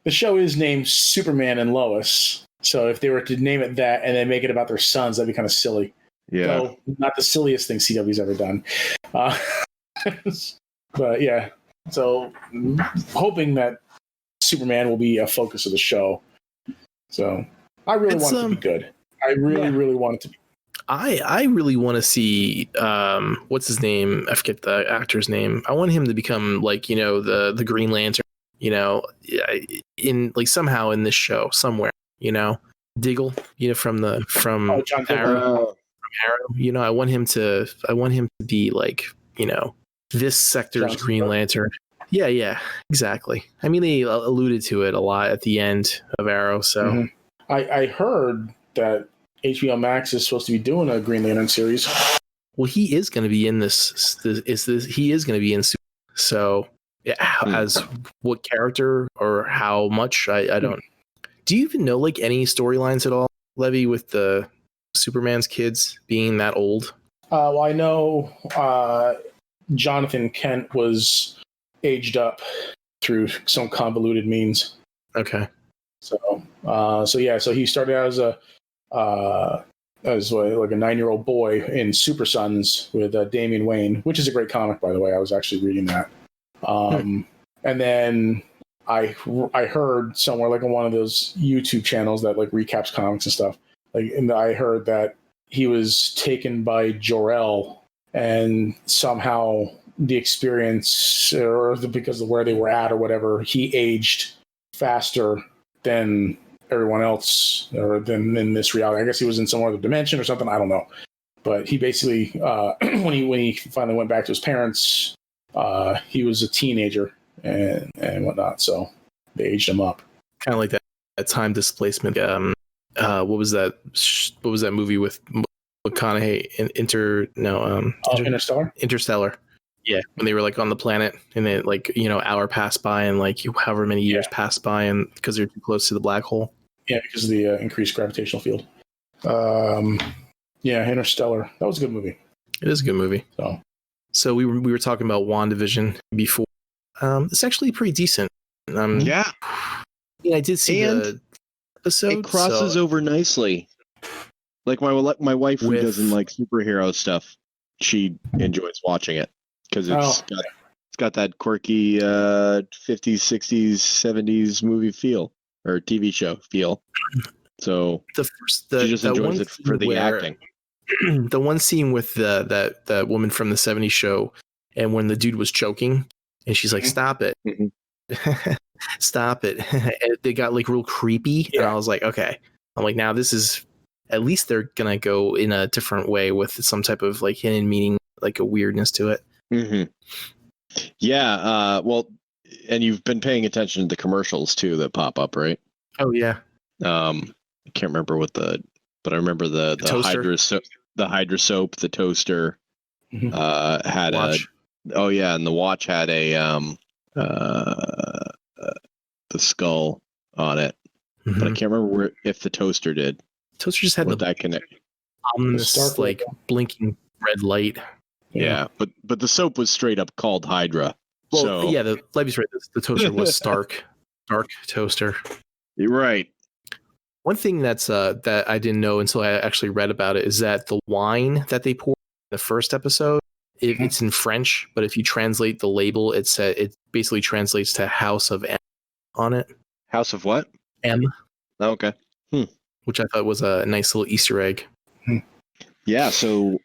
the show is named Superman and Lois, so if they were to name it that and then make it about their sons, that'd be kind of silly. Yeah, so, not the silliest thing CW's ever done. But yeah, so hoping that Superman will be a focus of the show. So I really want it to be good. I really want it to be. I really want to see what's his name? I forget the actor's name. I want him to become like the Green Lantern. In like somehow in this show somewhere. Diggle. From John Arrow. From Arrow. I want him to be like this sector's Green Lantern. Yeah, exactly. I mean, they alluded to it a lot at the end of Arrow. So I heard that HBO Max is supposed to be doing a Green Lantern series. Well, he is going to be in this. He is going to be in. So, yeah, as what character or how much? I don't. Do you even know like any storylines at all, Levy, with the Superman's kids being that old? Well, I know Jonathan Kent was aged up through some convoluted means. Okay. So he started out as like a 9-year-old boy in Super Sons with Damian Wayne, which is a great comic, by the way. I was actually reading that. And then I heard somewhere, like on one of those YouTube channels that like recaps comics and stuff, and I heard that he was taken by Jor-El, and somehow the experience, or because of where they were at or whatever, he aged faster than everyone else, or than in this reality. I guess he was in some other dimension or something. I don't know. But he basically, when he finally went back to his parents, he was a teenager and whatnot. So they aged him up. Kind of like that time displacement. What was that? What was that movie with McConaughey? Interstellar. Interstellar. Yeah, when they were like on the planet, and then like hour passed by, and like however many years passed by, and because they're too close to the black hole. Yeah, because of the increased gravitational field. Interstellar. That was a good movie. It is a good movie. So we were talking about WandaVision before. It's actually pretty decent. Yeah, I did see the episode. It crosses over nicely. Like my wife, who doesn't like superhero stuff, she enjoys watching it because it's got that quirky 50s, 60s, 70s movie feel, or TV show feel. So she just enjoys it for the acting. The one scene with that woman from the 70s show, and when the dude was choking, and she's like, "Stop it." Stop it. And they got like real creepy. And I was like, okay. I'm like, now this is, at least they're gonna go in a different way with some type of like hidden meaning, like a weirdness to it. Yeah. Well, and you've been paying attention to the commercials too that pop up, right? Oh yeah. I can't remember but I remember the Hydra soap, the toaster had watch. And the watch had a the skull on it, but I can't remember if the toaster did. Toaster just had that connect. Ominous, like blinking red light. Yeah, but the soap was straight up called Hydra. Well, yeah, Levy's right. The toaster was Stark toaster. You're right. One thing that's that I didn't know until I actually read about it is that the wine that they poured in the first episode, it's in French, but if you translate the label, it basically translates to House of M on it. House of what? M. Oh, okay. Which I thought was a nice little Easter egg. Yeah. So,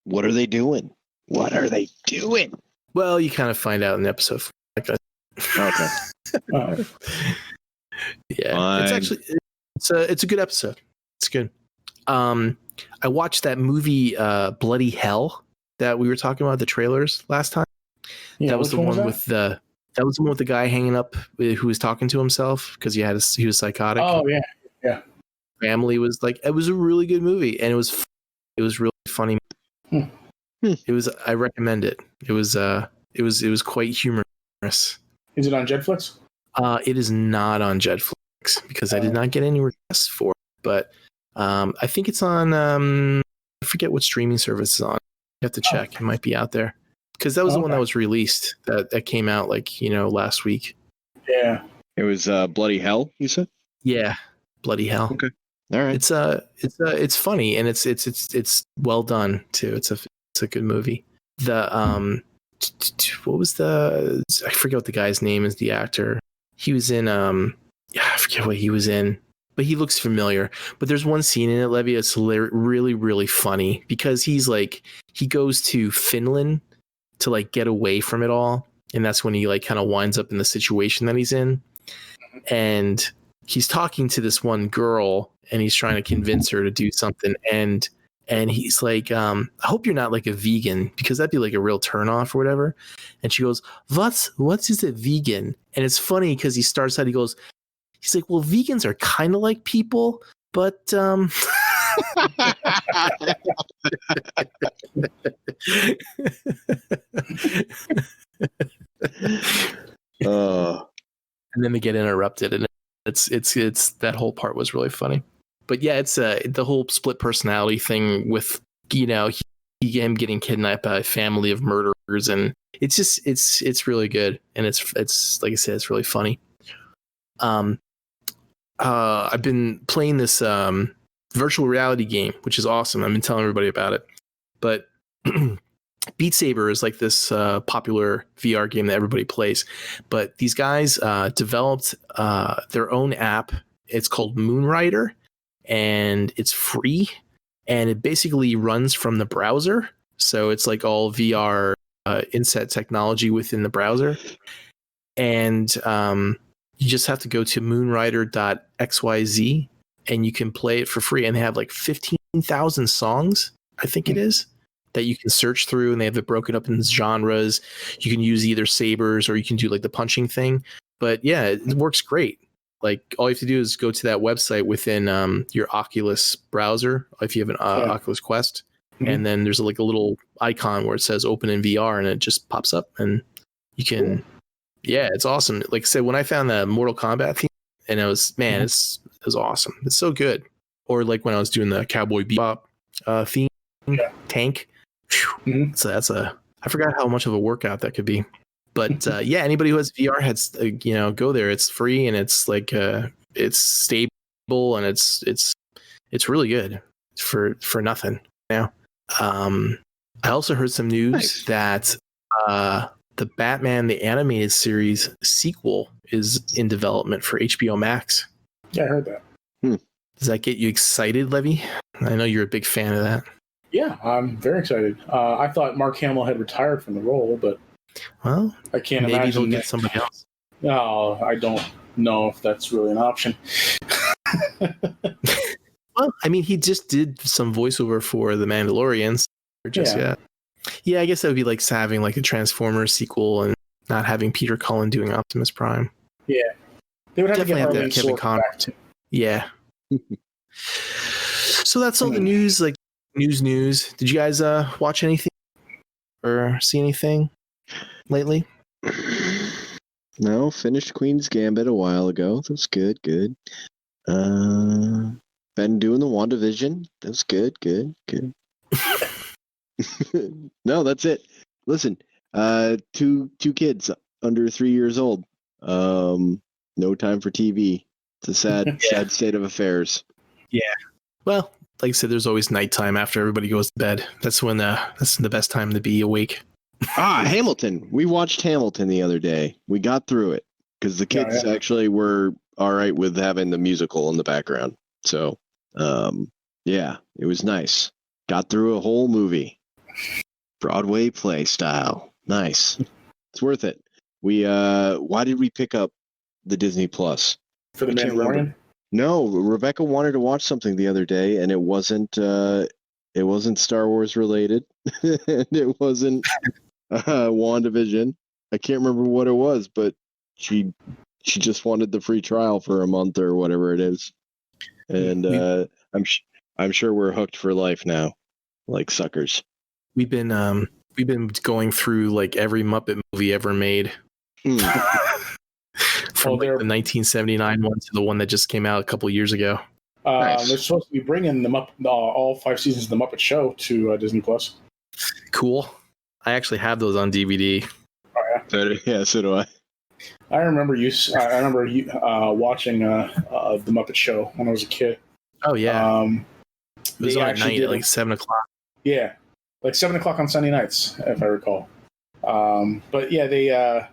what are they doing? Well, you kind of find out in the episode. Okay. Yeah, fine. It's actually it's a good episode. It's good. I watched that movie Bloody Hell that we were talking about the trailers last time. Yeah, that was the one with the guy hanging up who was talking to himself because he was psychotic. Oh yeah. Family was like, it was a really good movie, and it was really funny. It was. I recommend it. It was quite humorous. Is it on Jetflix? It is not on Jetflix because I did not get any requests for it. But I think it's on. I forget what streaming service it's on. You have to check. It might be out there because that was the one that was released that came out last week. Yeah. It was Bloody Hell. You said? Yeah, Bloody Hell. Okay. All right. It's funny and it's well done too. It's a good movie. The what was I forget what the guy's name is, the actor. He was in I forget what he was in, but he looks familiar. But there's one scene in it, Levy, it's really, really funny because he's like, he goes to Finland to like get away from it all. And that's when he like kind of winds up in the situation that he's in. And he's talking to this one girl and he's trying to convince her to do something. And he's like, I hope you're not like a vegan because that'd be like a real turnoff or whatever. And she goes, what is a vegan? And it's funny because he starts out, he's like, well, vegans are kind of like people, but and then they get interrupted, and it's that whole part was really funny. But yeah, it's the whole split personality thing with him getting kidnapped by a family of murderers, and it's really good, and it's like I said, it's really funny. I've been playing this virtual reality game, which is awesome. I've been telling everybody about it. But Beat Saber is like this popular VR game that everybody plays. But these guys developed their own app. It's called Moonrider, and it's free. And it basically runs from the browser. So it's like all VR inset technology within the browser. And you just have to go to moonrider.xyz and you can play it for free. And they have like 15,000 songs, I think it is, that you can search through, and they have it broken up in genres. You can use either sabers or you can do like the punching thing. But yeah, it works great. Like all you have to do is go to that website within your Oculus browser if you have an Oculus Quest. Mm-hmm. And then there's like a little icon where it says open in VR and it just pops up and you can, yeah, it's awesome. Like I said, when I found the Mortal Kombat theme and it was, man, it was awesome. It's so good. Or like when I was doing the Cowboy Bebop theme, tank. So I forgot how much of a workout that could be. But yeah, anybody who has VR heads, go there. It's free and it's like it's stable and it's really good for nothing. Now, I also heard some news that the Batman the Animated Series sequel is in development for HBO Max. Yeah, I heard that. Does that get you excited, Levy? I know you're a big fan of that. Yeah, I'm very excited. I thought Mark Hamill had retired from the role, but well, I can't maybe imagine they'll get somebody else. No, I don't know if that's really an option. Well, I mean, he just did some voiceover for The Mandalorian. Yeah, I guess that would be like having like a Transformers sequel and not having Peter Cullen doing Optimus Prime. Yeah, they would definitely have to have get Kevin Conroy back too. Yeah. So that's all the news. Like news. Did you guys watch anything or see anything lately? No, finished Queen's Gambit a while ago. That was good. Been doing the WandaVision. That was good. No, that's it. Listen, two kids under 3 years old. No time for TV. It's a sad state of affairs. Yeah. Well, like I said, there's always nighttime after everybody goes to bed. That's when that's the best time to be awake. Hamilton. We watched Hamilton the other day. We got through it because the kids actually were all right with having the musical in the background. So, yeah, it was nice. Got through a whole movie. Broadway play style. Nice. It's worth it. Why did we pick up the Disney Plus? For the Mandalorian? No, Rebecca wanted to watch something the other day, and it wasn't Star Wars related. And it wasn't WandaVision. I can't remember what it was, but she just wanted the free trial for a month or whatever it is. And I'm sure we're hooked for life now, like suckers. We've been going through like every Muppet movie ever made. From the 1979 one to the one that just came out a couple years ago. Nice. They're supposed to be bringing all 5 seasons of the Muppet Show to Disney Plus. Cool. I actually have those on DVD. Oh, yeah, so do I. I remember watching the Muppet Show when I was a kid. Oh yeah. It was on at night at like 7:00. Yeah, like 7:00 on Sunday nights, if I recall. But yeah, they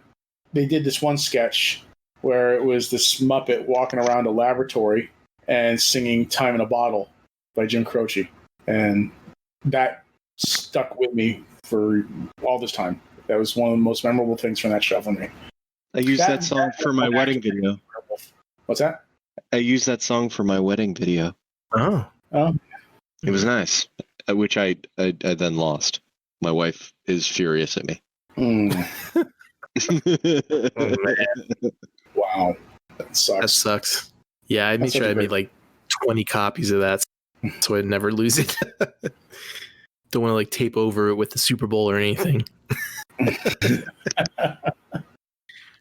did this one sketch where it was this Muppet walking around a laboratory and singing "Time in a Bottle" by Jim Croce, and that stuck with me for all this time. That was one of the most memorable things from that show for me. I used that song for my wedding video. What's that? I used that song for my wedding video. Oh. It was nice, which I then lost. My wife is furious at me. Oh, man. Wow. That sucks. That sucks. Yeah, I made sure I made like 20 copies of that so I'd never lose it. Don't want to like tape over it with the Super Bowl or anything.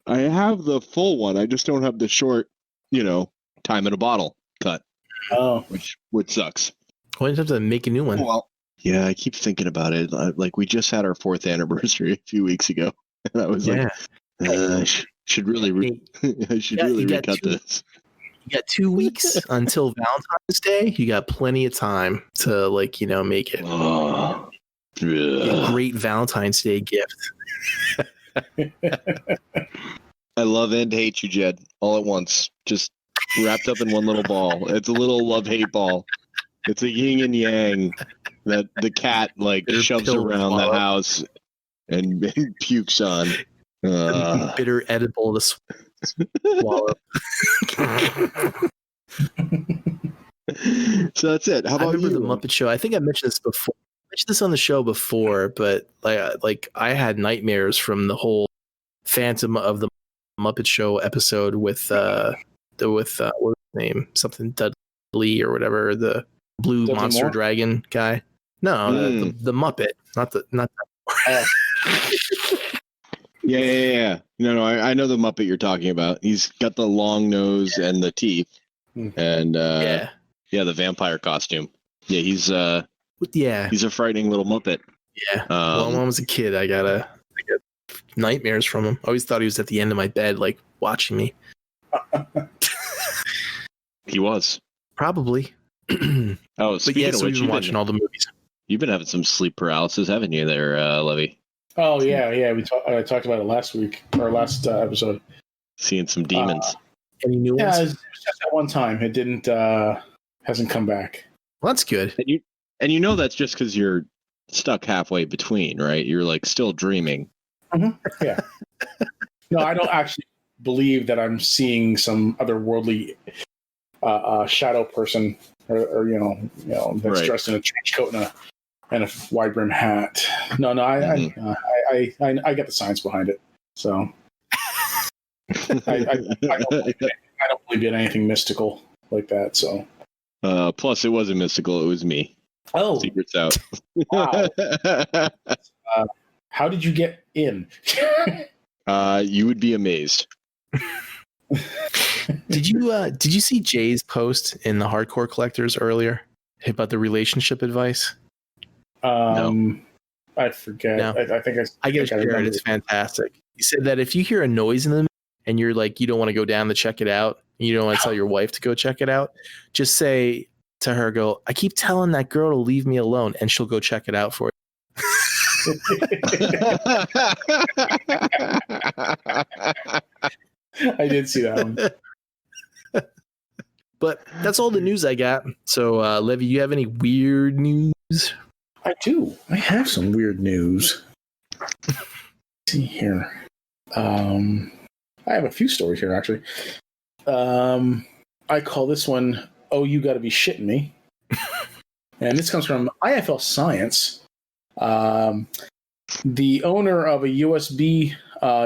I have the full one. I just don't have the short, Time in a Bottle cut. Oh. Which sucks. Why did you have to make a new one? Well, yeah, I keep thinking about it. Like we just had our 4th anniversary a few weeks ago. And I was like, I should really recut this. You got 2 weeks until Valentine's Day. You got plenty of time to make it Oh, a great Valentine's Day gift. I love and hate you, Jed, all at once. Just wrapped up in one little ball. It's a little love-hate ball. It's a yin and yang that the cat Bitter shoves pill around swallow. the house and pukes on. Bitter edible to swallow. So that's it. How I about remember you? the Muppet Show. I think I mentioned this before. I mentioned this on the show before, but like I had nightmares from the whole Phantom of the Muppet Show episode with what was his name? Something Dudley or whatever, the blue Dudley monster Moore? dragon guy. No, the Muppet, not Oh, Yeah. No, I know the Muppet you're talking about. He's got the long nose and the teeth, and yeah. the vampire costume. Yeah, he's Yeah. a frightening little Muppet. Yeah. Well, when I was a kid, I got nightmares from him. I always thought he was at the end of my bed, like watching me. He was. Probably. Oh, But speaking yeah, of so which, we've been watching all the movies. you've been having some sleep paralysis, haven't you, there, Levy? oh yeah. I talked about it last week or last episode. Seeing some demons. Any new Yeah, ones? it was just that one time. It didn't hasn't come back. Well, that's good. And you know that's just because you're stuck halfway between, right? You're still dreaming. Yeah. No, I don't actually believe that I'm seeing some otherworldly shadow person, or that's Right. dressed in a trench coat and a wide brim hat. No, I get the science behind it. So I don't believe in anything mystical like that. So Plus, it wasn't mystical. It was me. oh Secrets out. wow, how did you get in? You would be amazed. Did you see Jay's post in the Hardcore Collectors earlier about the relationship advice? I forget. No. I think I get to share it. remember. It's fantastic. He said that if you hear a noise in them and you're like, you don't want to go down to check it out, and you don't want to tell your wife to go check it out, just say to her, go, I keep telling that girl to leave me alone, and she'll go check it out for you. I did see that one. But that's all the news I got. So, Levy, you have any weird news? I do. I have some weird news. Let's see here. I have a few stories here, actually. I call this one, Oh, You Gotta Be Shitting Me. And this comes from IFL Science. The owner of a USB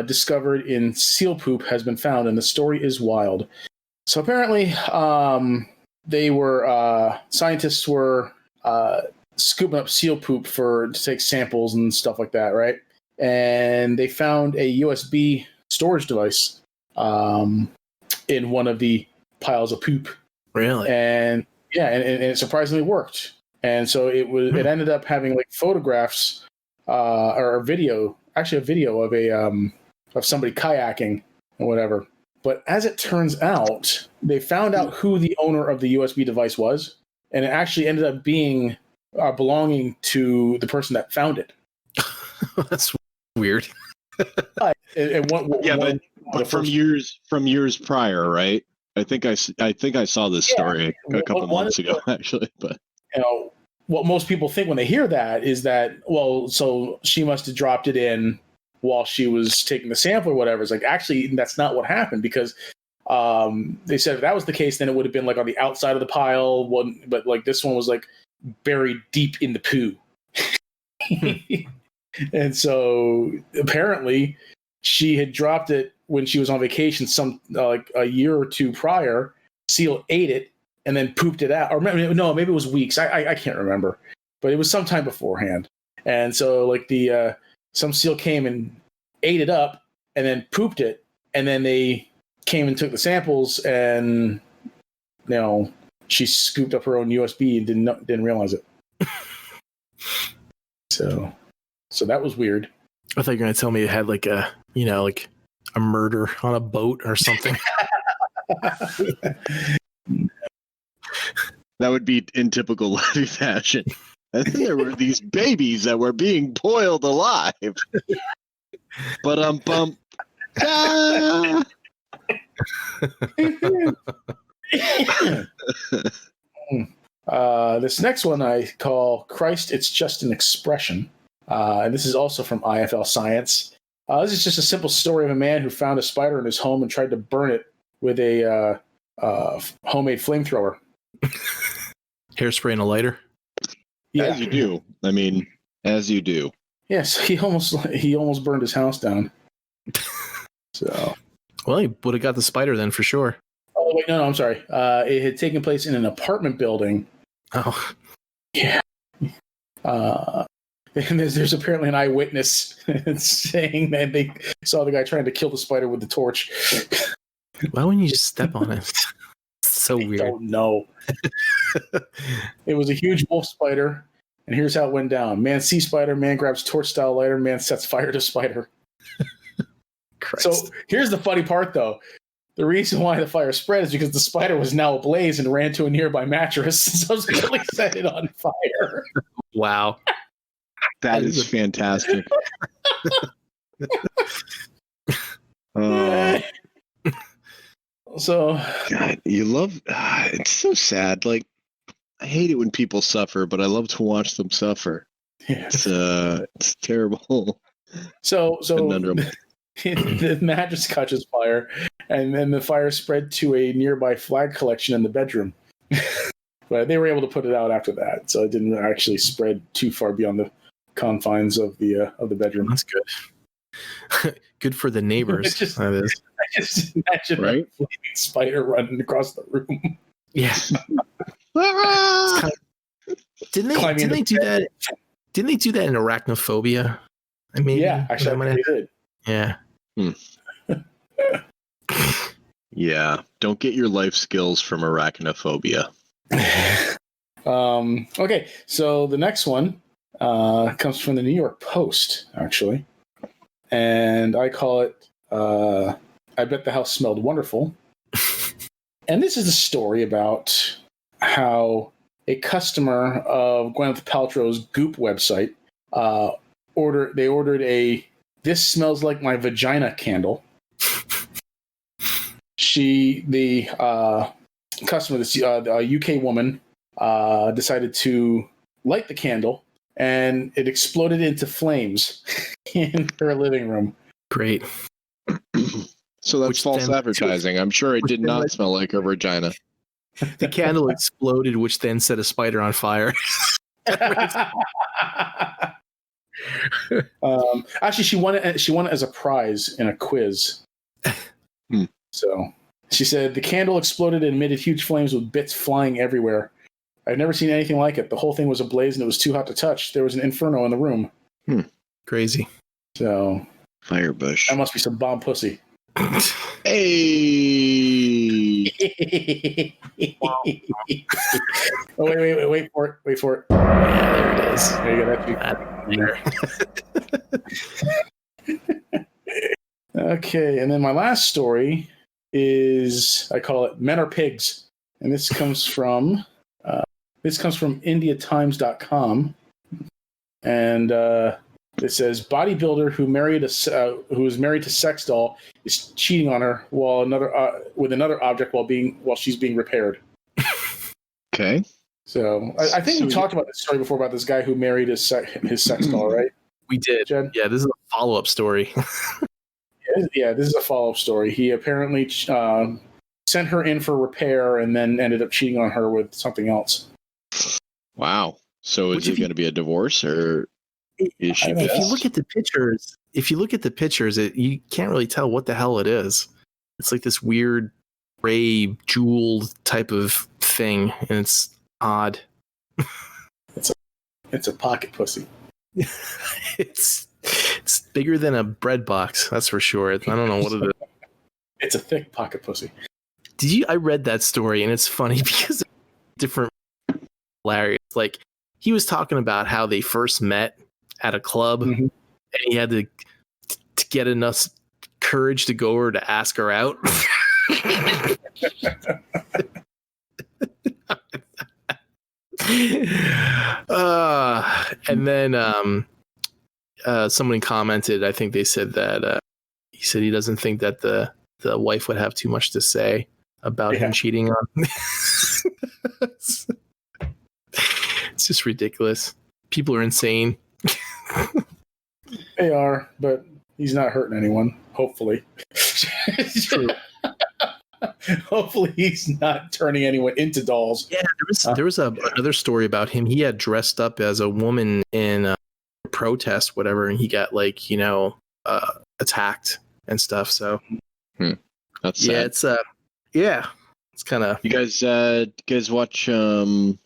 discovered in seal poop has been found, and the story is wild. So apparently, scientists were scooping up seal poop to take samples and stuff like that, right? And they found a USB storage device in one of the piles of poop. Really? And yeah, and it surprisingly worked. And so it ended up having photographs or a video of somebody kayaking or whatever. But as it turns out, they found out who the owner of the USB device was, and it actually ended up being belonging to the person that found it. That's weird. But from years prior, right? I think I saw this story a couple months ago, actually. But what most people think when they hear that is that, well, so she must have dropped it in while she was taking the sample or whatever. It's actually, that's not what happened, because they said if that was the case, then it would have been on the outside of the pile. But this one was buried deep in the poo. And so apparently she had dropped it when she was on vacation a year or two prior. Seal ate it and then pooped it out. Or maybe it was weeks. I can't remember. But it was sometime beforehand. And so some seal came and ate it up and then pooped it. And then they came and took the samples, and she scooped up her own USB and didn't realize it. So that was weird. I thought you were going to tell me it had a murder on a boat or something. That would be in typical Levy fashion. And then there were these babies that were being boiled alive. But bump. Ah! This next one I call Christ, It's Just an Expression. And this is also from IFL Science. This is just a simple story of a man who found a spider in his home and tried to burn it with a homemade flamethrower. Hairspray and a lighter. Yeah. As you do. I mean, as you do. Yes, he almost burned his house down. So, well, he would have got the spider then for sure. Oh wait, no, I'm sorry. It had taken place in an apartment building. Oh, yeah. And there's apparently an eyewitness saying that they saw the guy trying to kill the spider with the torch. Why wouldn't you just step on it? So weird. I don't know. It was a huge wolf spider, and here's how it went down. Man sees spider, man grabs torch-style lighter, man sets fire to spider. Christ. So here's the funny part, though. The reason why the fire spread is because the spider was now ablaze and ran to a nearby mattress and subsequently set it on fire. Wow. That is fantastic. So, God, you love it's so sad. Like, I hate it when people suffer, but I love to watch them suffer. yeah. It's terrible. So Conundrum. the mattress catches fire, and then the fire spread to a nearby flag collection in the bedroom. But they were able to put it out after that, so it didn't actually spread too far beyond the confines of the bedroom. That's good. Good for the neighbors. That is. I just imagine Right? a flaming spider running across the room. Yeah. Didn't they do that? Didn't they do that in Arachnophobia? I mean, Yeah, actually, I think they did. Yeah. Yeah. Don't get your life skills from arachnophobia. Okay, so the next one comes from the New York Post, actually. And I call it, I Bet the House Smelled Wonderful. And this is a story about how a customer of Gwyneth Paltrow's Goop website ordered a "This Smells Like My Vagina" candle. The customer, a UK woman, decided to light the candle, and it exploded into flames in her living room. Great. So that's Which false then- advertising. I'm sure it did not smell like a vagina. The candle exploded, which then set a spider on fire. Actually, she won it as a prize in a quiz. So she said the candle exploded and emitted huge flames with bits flying everywhere. I've never seen anything like it. The whole thing was ablaze and it was too hot to touch. There was an inferno in the room. Crazy. So Firebush. that must be some bomb pussy. Hey. Oh, wait for it. Yeah, there it is. There you go. Okay, and then my last story is, I call it Men Are Pigs. And this comes from indiatimes.com. And it says bodybuilder who is married to sex doll is cheating on her with another object while she's being repaired. Okay. So I think we talked about this story before about this guy who married his sex doll, right? We did. Jed? Yeah, this is a follow-up story. Yeah, this is a follow-up story. He apparently sent her in for repair and then ended up cheating on her with something else. Wow. So is it going to be a divorce, or is she? If you look at the pictures, you can't really tell what the hell it is. It's like this weird gray jeweled type of thing, and it's odd. It's a pocket pussy. It's bigger than a bread box, that's for sure. I don't know what it is. It's a thick pocket pussy. I read that story, and it's funny because it's different, hilarious. Like, he was talking about how they first met at a club, and he had to get enough courage to go over to ask her out. And then somebody commented, I think they said that he said he doesn't think that the wife would have too much to say about him cheating on. It's just ridiculous. People are insane. They are, but he's not hurting anyone. Hopefully. True. Hopefully he's not turning anyone into dolls. Yeah, there was another story about him. He had dressed up as a woman in a protest, whatever, and he got attacked and stuff. So That's sad. It's kind of. You guys watch it's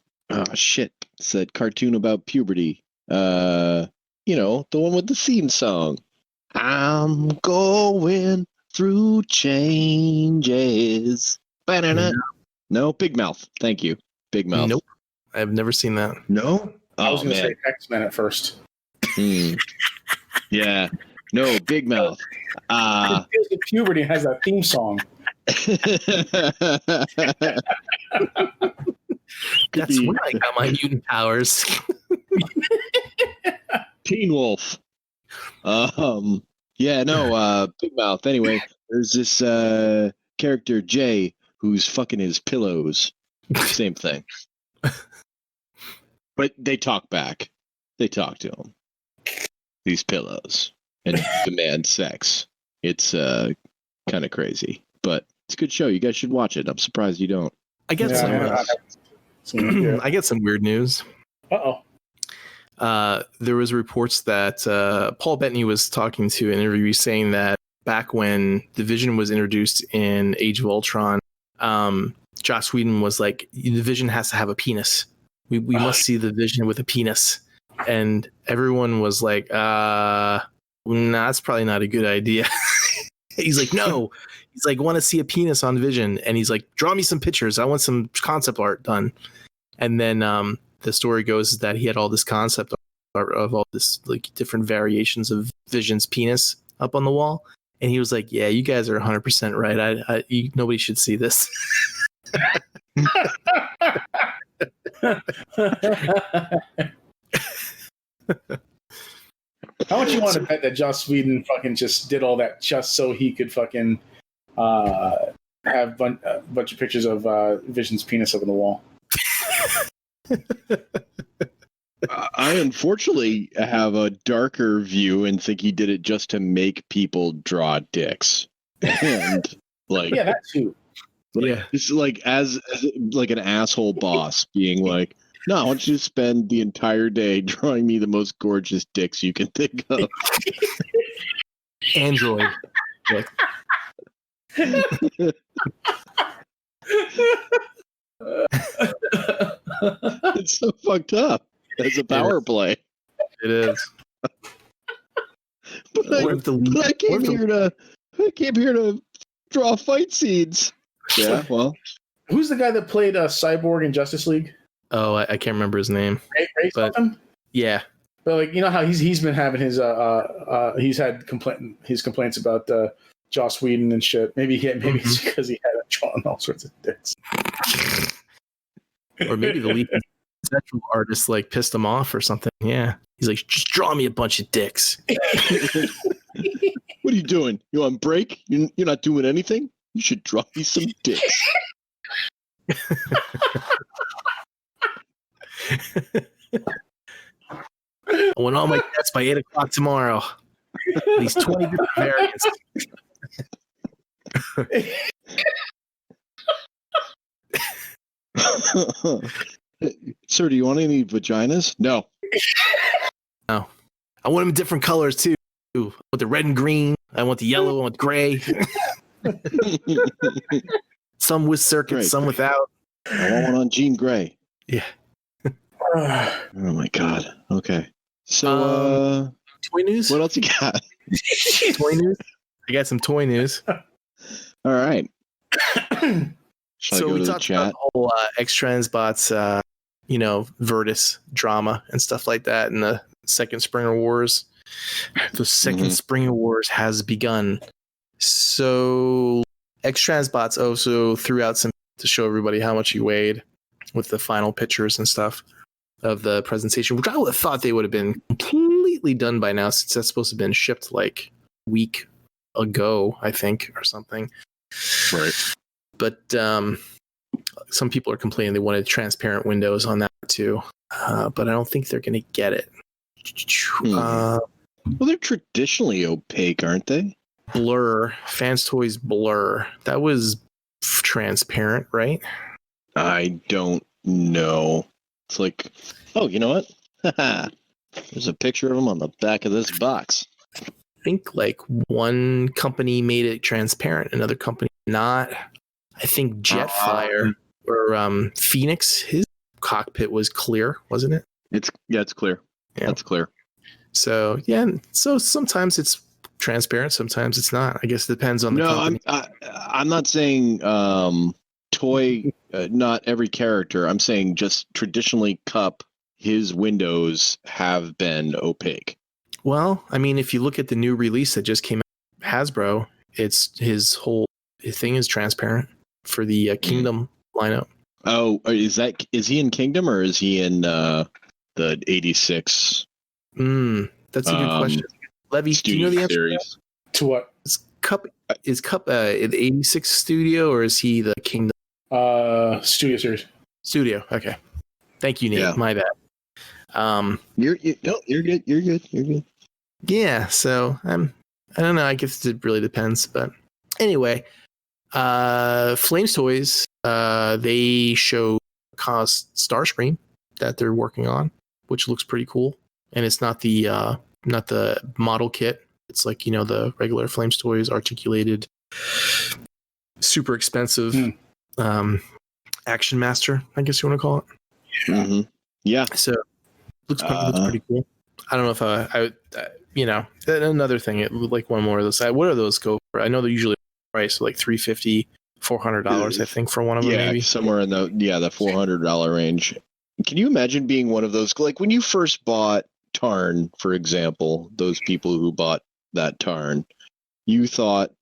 that cartoon about puberty. The one with the theme song. I'm going through changes. Ba-da-da. No, Big Mouth. Thank you. Big Mouth. Nope. I've never seen that. No? I was going to say X-Men at first. Yeah. No, Big Mouth. It deals with puberty and has that theme song. That's when I got my mutant powers. Teen Wolf. Big Mouth. Anyway, there's this character Jay who's fucking his pillows. Same thing. But they talk back. They talk to him. These pillows and demand sex. It's kind of crazy, but it's a good show. You guys should watch it. I'm surprised you don't. I get I get some weird news. Uh-oh. There was reports that Paul Bettany was talking to an interview saying that back when the Vision was introduced in Age of Ultron, Joss Whedon was like, the Vision has to have a penis. We must see the Vision with a penis. And everyone was like, nah, that's probably not a good idea. He's like, no. He's like, want to see a penis on Vision. And he's like, draw me some pictures. I want some concept art done. And then the story goes that he had all this concept art of all this like different variations of Vision's penis up on the wall. And he was like, yeah, you guys are 100% right. Nobody should see this. How much you want to bet that Joss Whedon fucking just did all that just so he could fucking have a bunch of pictures of Vision's penis up on the wall? I unfortunately have a darker view and think he did it just to make people draw dicks. And yeah, that too. It's like as like an asshole boss being like, no, I want you to spend the entire day drawing me the most gorgeous dicks you can think of. Android. It's so fucked up. That's a power play. It is. But I came here to draw fight scenes. Yeah, well. Who's the guy that played Cyborg in Justice League? Oh, I can't remember his name. Ray something? Yeah. But like, you know how he's been having his he's had complaints about Joss Whedon and shit. Maybe it's because he had drawn all sorts of dicks. Or maybe the lead conceptual artist like pissed him off or something. Yeah. He's like, just draw me a bunch of dicks. What are you doing? You on break? You're not doing anything? You should draw me some dicks. I want all my tests by 8:00 tomorrow. These 20 different variants. Sir, do you want any vaginas? No. No. I want them in different colors too. I want the red and green. I want the yellow. I want gray. Some with circuits, Great. some without. I want one on Jean Grey. Yeah. Oh my god. Okay. So toy news? What else you got? Toy news? I got some toy news. All right. So we talked about the whole X-Transbots, Virtus drama and stuff like that in the second Springer Wars. The second Springer Wars has begun. So X-Transbots also threw out some to show everybody how much he weighed with the final pictures and stuff of the presentation, which I would have thought they would have been completely done by now, since that's supposed to have been shipped like a week ago, I think, or something. Right. But some people are complaining they wanted transparent windows on that too, but I don't think they're going to get it. Well, they're traditionally opaque, aren't they? Blur, Fans Toys Blur. That was transparent, right? I don't know. It's like, oh, you know what? There's a picture of them on the back of this box. I think like one company made it transparent, another company not. I think Jetfire or Phoenix, his cockpit was clear, wasn't it? It's clear. Yeah. That's clear. So yeah, so sometimes it's transparent, sometimes it's not. I guess it depends on the company. I'm not saying toy, not every character. I'm saying just traditionally Cup, his windows have been opaque. Well, I mean, if you look at the new release that just came out, Hasbro, it's his thing is transparent for the Kingdom lineup. Oh, is he in Kingdom or is he in the 86? That's a good question. Levy, do you know the answer series? To what? Is Cup the 86 studio or is he the Kingdom? Studio series. Studio. Okay. Thank you, Nate. Yeah. My bad. You're good. You're good. Yeah. So I don't know. I guess it really depends. But anyway, Flames Toys. They show Starscream that they're working on, which looks pretty cool. And it's not the model kit. It's like, the regular Flames Toys articulated, super expensive Action Master, I guess you want to call it. Mm-hmm. Yeah. So looks pretty cool. I don't know if I another thing, like one more of those. What are those go for? I know they're usually priced like $350, $400, I think, for one of them. Yeah, maybe somewhere in the $400 range. Can you imagine being one of those? Like when you first bought Tarn, for example, those people who bought that Tarn, you thought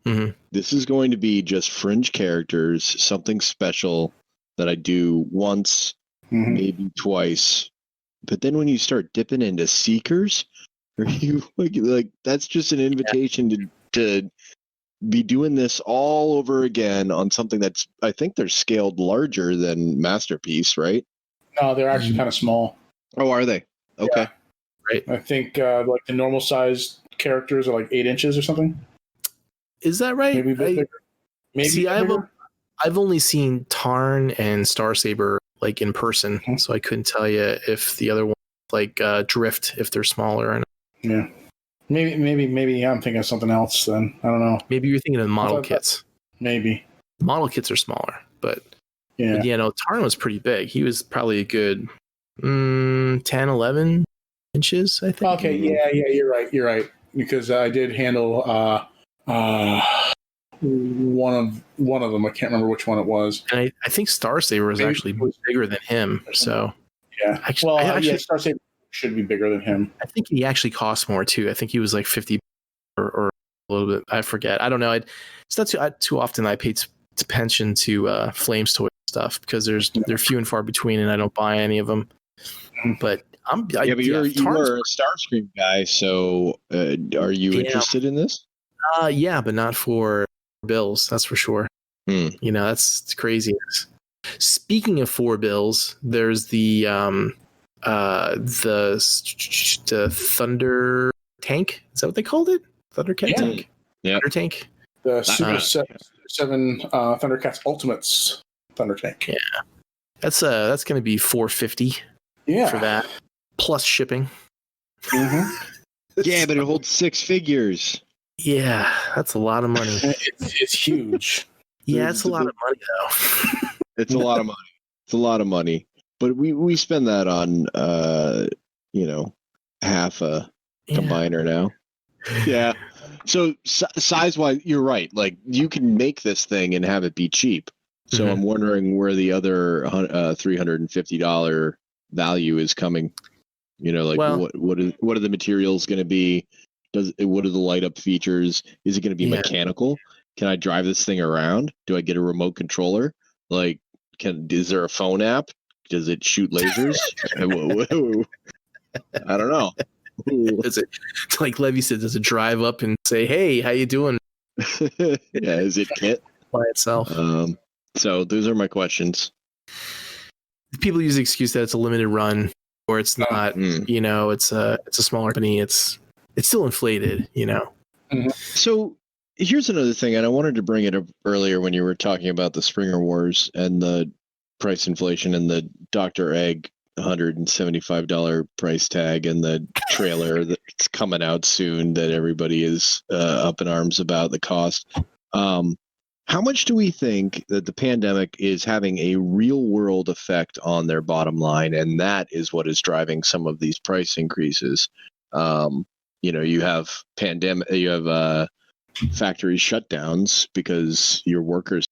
this is going to be just fringe characters, something special that I do once, maybe twice. But then when you start dipping into Seekers, are you like that's just an invitation to be doing this all over again on something that's, I think they're scaled larger than Masterpiece, right? No, they're actually kind of small. Oh, are they? Okay. Yeah. Right. I think like the normal size characters are like 8 inches or something. Is that right? Maybe a bit bigger. Maybe see, bigger. I've only seen Tarn and Starsaber like in person, so I couldn't tell you if the other one like Drift, if they're smaller or not. Yeah. Maybe I'm thinking of something else then. I don't know. Maybe you're thinking of the model kits. Maybe. The model kits are smaller, but yeah. Tarn was pretty big. He was probably a good 10, 11 inches, I think. Okay, yeah, you're right. Because I did handle one of them. I can't remember which one it was. And I think Starsaber was actually bigger than him. So yeah, Starsaber should be bigger than him. I think he actually cost more too. I think he was like 50 or a little bit. I forget. I don't know. It's not too often I pay attention to Flames Toy stuff because they're few and far between, and I don't buy any of them. But you are a Starscream guy, so are you interested in this? Yeah, but not for bills. That's for sure. That's craziness. Speaking of 4 bills, there's the Thunder Tank. Is that what they called it? Thundercat Tank. Yeah. Thunder Tank. The Super 7 Thundercats Ultimates Thunder Tank. Yeah, that's going to be $450. Yeah, for that plus shipping. Yeah, but it holds 6 figures. Yeah, that's a lot of money. It's huge. Yeah, it's a lot of money though. It's a lot of money. It's a lot of money. But we spend that on half a combiner now. Yeah. So size wise, you're right. Like you can make this thing and have it be cheap. So I'm wondering where the other $350 value is coming. What are the materials going to be? What are the light up features? Is it going to be mechanical? can I drive this thing around? Do I get a remote controller? Like, is there a phone app? Does it shoot lasers? I don't know. Does it, like Levy said, does it drive up and say, "Hey, how you doing?" Yeah, is it kit by itself? So those are my questions. People use the excuse that it's a limited run, or it's not. You know, it's a smaller company. It's still inflated. You know. Mm-hmm. So here's another thing, and I wanted to bring it up earlier when you were talking about the Springer Wars and the price inflation and the Dr. Egg $175 price tag and the trailer that's coming out soon that everybody is up in arms about the cost. How much do we think that the pandemic is having a real world effect on their bottom line, and that is what is driving some of these price increases? You know, you have factory shutdowns because your workers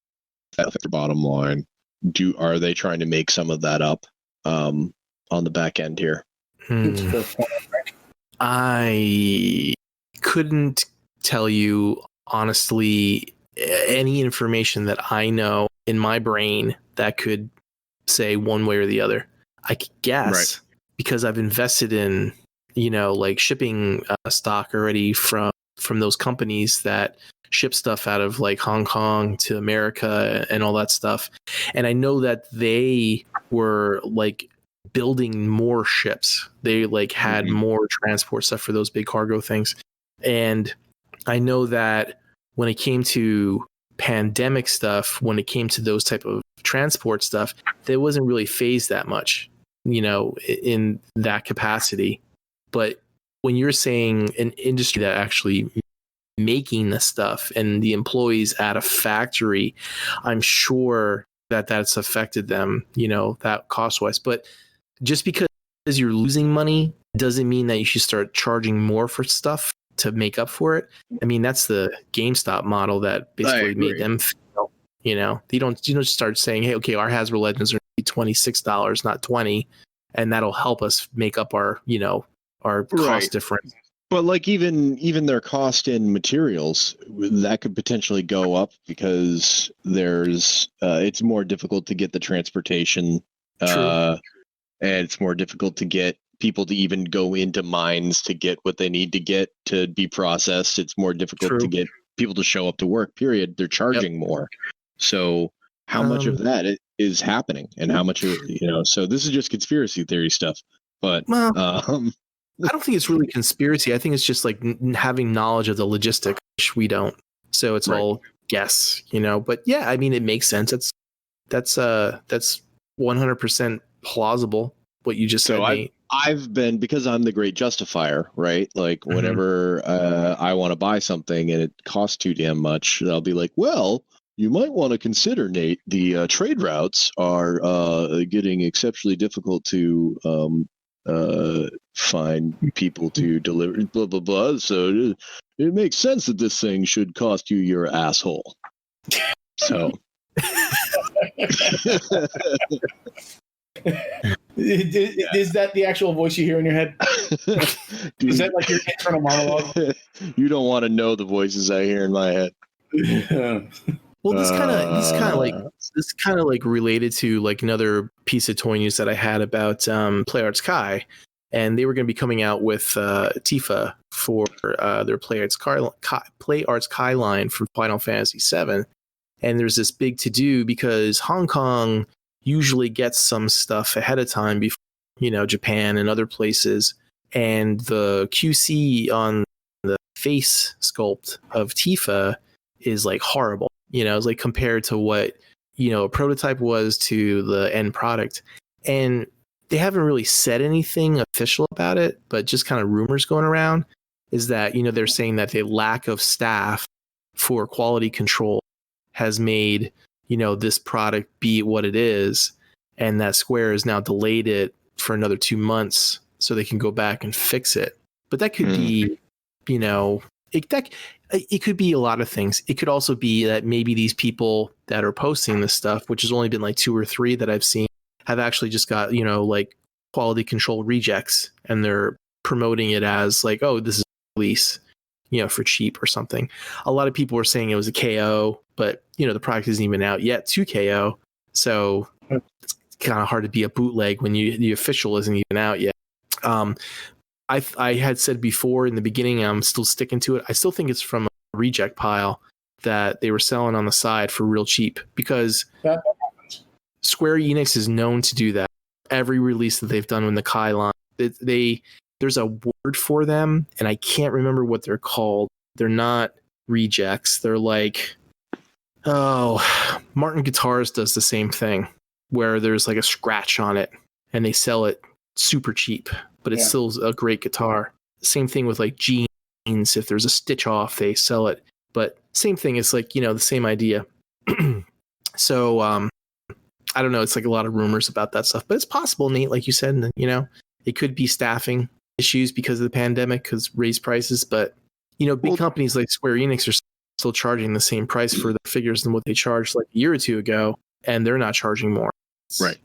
affect their bottom line. Are they trying to make some of that up on the back end here? I couldn't tell you honestly any information that I know in my brain that could say one way or the other. I could guess because I've invested in, you know, like shipping stock already from those companies that ship stuff out of like Hong Kong to America and all that stuff. And I know that they were like building more ships. They like had more transport stuff for those big cargo things. And I know that when it came to pandemic stuff, when it came to those type of transport stuff, they wasn't really phased that much, you know, in that capacity. But when you're saying an industry that actually making the stuff and the employees at a factory, I'm sure that that's affected them, you know, that cost wise. But just because you're losing money doesn't mean that you should start charging more for stuff to make up for it. I mean, that's the GameStop model that basically made them fail. You know, you don't start saying, hey, okay, our Hasbro Legends are $26, not $20, and that'll help us make up our, you know, our cost difference. But like even their cost in materials, that could potentially go up because there's it's more difficult to get the transportation, and it's more difficult to get people to even go into mines to get what they need to get to be processed. It's more difficult to get people to show up to work, period. They're charging more. So how much of that is happening and how much, you know, so this is just conspiracy theory stuff, but I don't think it's really conspiracy. I think it's just like having knowledge of the logistics, which we don't. So it's all guess, you know. But yeah, I mean, it makes sense. That's 100% plausible what you just said. I've been, because I'm the great justifier, right? Like whenever I want to buy something and it costs too damn much, I'll be like, well, you might want to consider, Nate, the trade routes are getting exceptionally difficult to find people to deliver, blah blah blah. So it makes sense that this thing should cost you your asshole. So is that the actual voice you hear in your head? Dude, is that like your internal monologue? You don't want to know the voices I hear in my head. Well, this kind of like related to like another piece of toy news that I had about Play Arts Kai, and they were going to be coming out with Tifa for their Play Arts Kai line for Final Fantasy VII, and there's this big to do because Hong Kong usually gets some stuff ahead of time before, you know, Japan and other places, and the QC on the face sculpt of Tifa is like horrible. You know, it's like compared to what, you know, a prototype was to the end product. And they haven't really said anything official about it, but just kind of rumors going around is that, you know, they're saying that the lack of staff for quality control has made, you know, this product be what it is. And that Square has now delayed it for another 2 months so they can go back and fix it. But that could be, you know, it could be a lot of things. It could also be that maybe these people that are posting this stuff, which has only been like 2 or 3 that I've seen, have actually just got, you know, like quality control rejects, and they're promoting it as like, oh, this is a release. for cheap or something. A lot of people were saying it was a KO, but the product isn't even out yet to KO. So it's kind of hard to be a bootleg when the official isn't even out yet. I had said before in the beginning, I'm still sticking to it. I still think it's from a reject pile that they were selling on the side for real cheap, because That happens. Square Enix is known to do that. Every release that they've done in the Kai line, there's a word for them, and I can't remember what they're called. They're not rejects. They're like, Martin Guitars does the same thing, where there's like a scratch on it, and they sell it super cheap, but it's still a great guitar. Same thing with like jeans. If there's a stitch off, they sell it. But same thing. It's like, the same idea. So I don't know. It's like a lot of rumors about that stuff, but it's possible, Nate, like you said, and it could be staffing issues because of the pandemic, because raised prices. But big companies like Square Enix are still charging the same price for their figures than what they charged like a year or two ago, and they're not charging more. Right.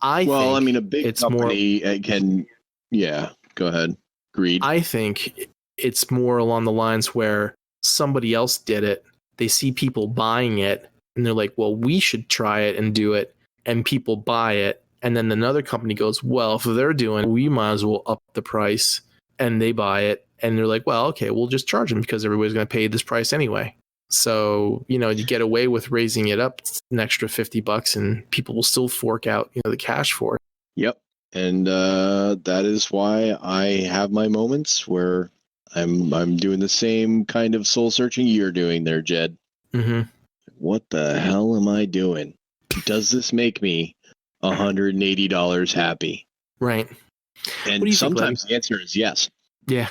I think a big company can. Yeah. Go ahead. Agreed. I think it's more along the lines where somebody else did it. They see people buying it, and they're like, well, we should try it and do it. And people buy it. And then another company goes, well, if they're doing it, we might as well up the price. And they buy it. And they're like, well, okay, we'll just charge them because everybody's going to pay this price anyway. So, you get away with raising it up an extra $50 and people will still fork out, the cash for it. Yep. And that is why I have my moments where I'm doing the same kind of soul searching you're doing there, Jed. Mm-hmm. What the hell am I doing? Does this make me $180 happy? Right. And sometimes the answer is yes. Yeah.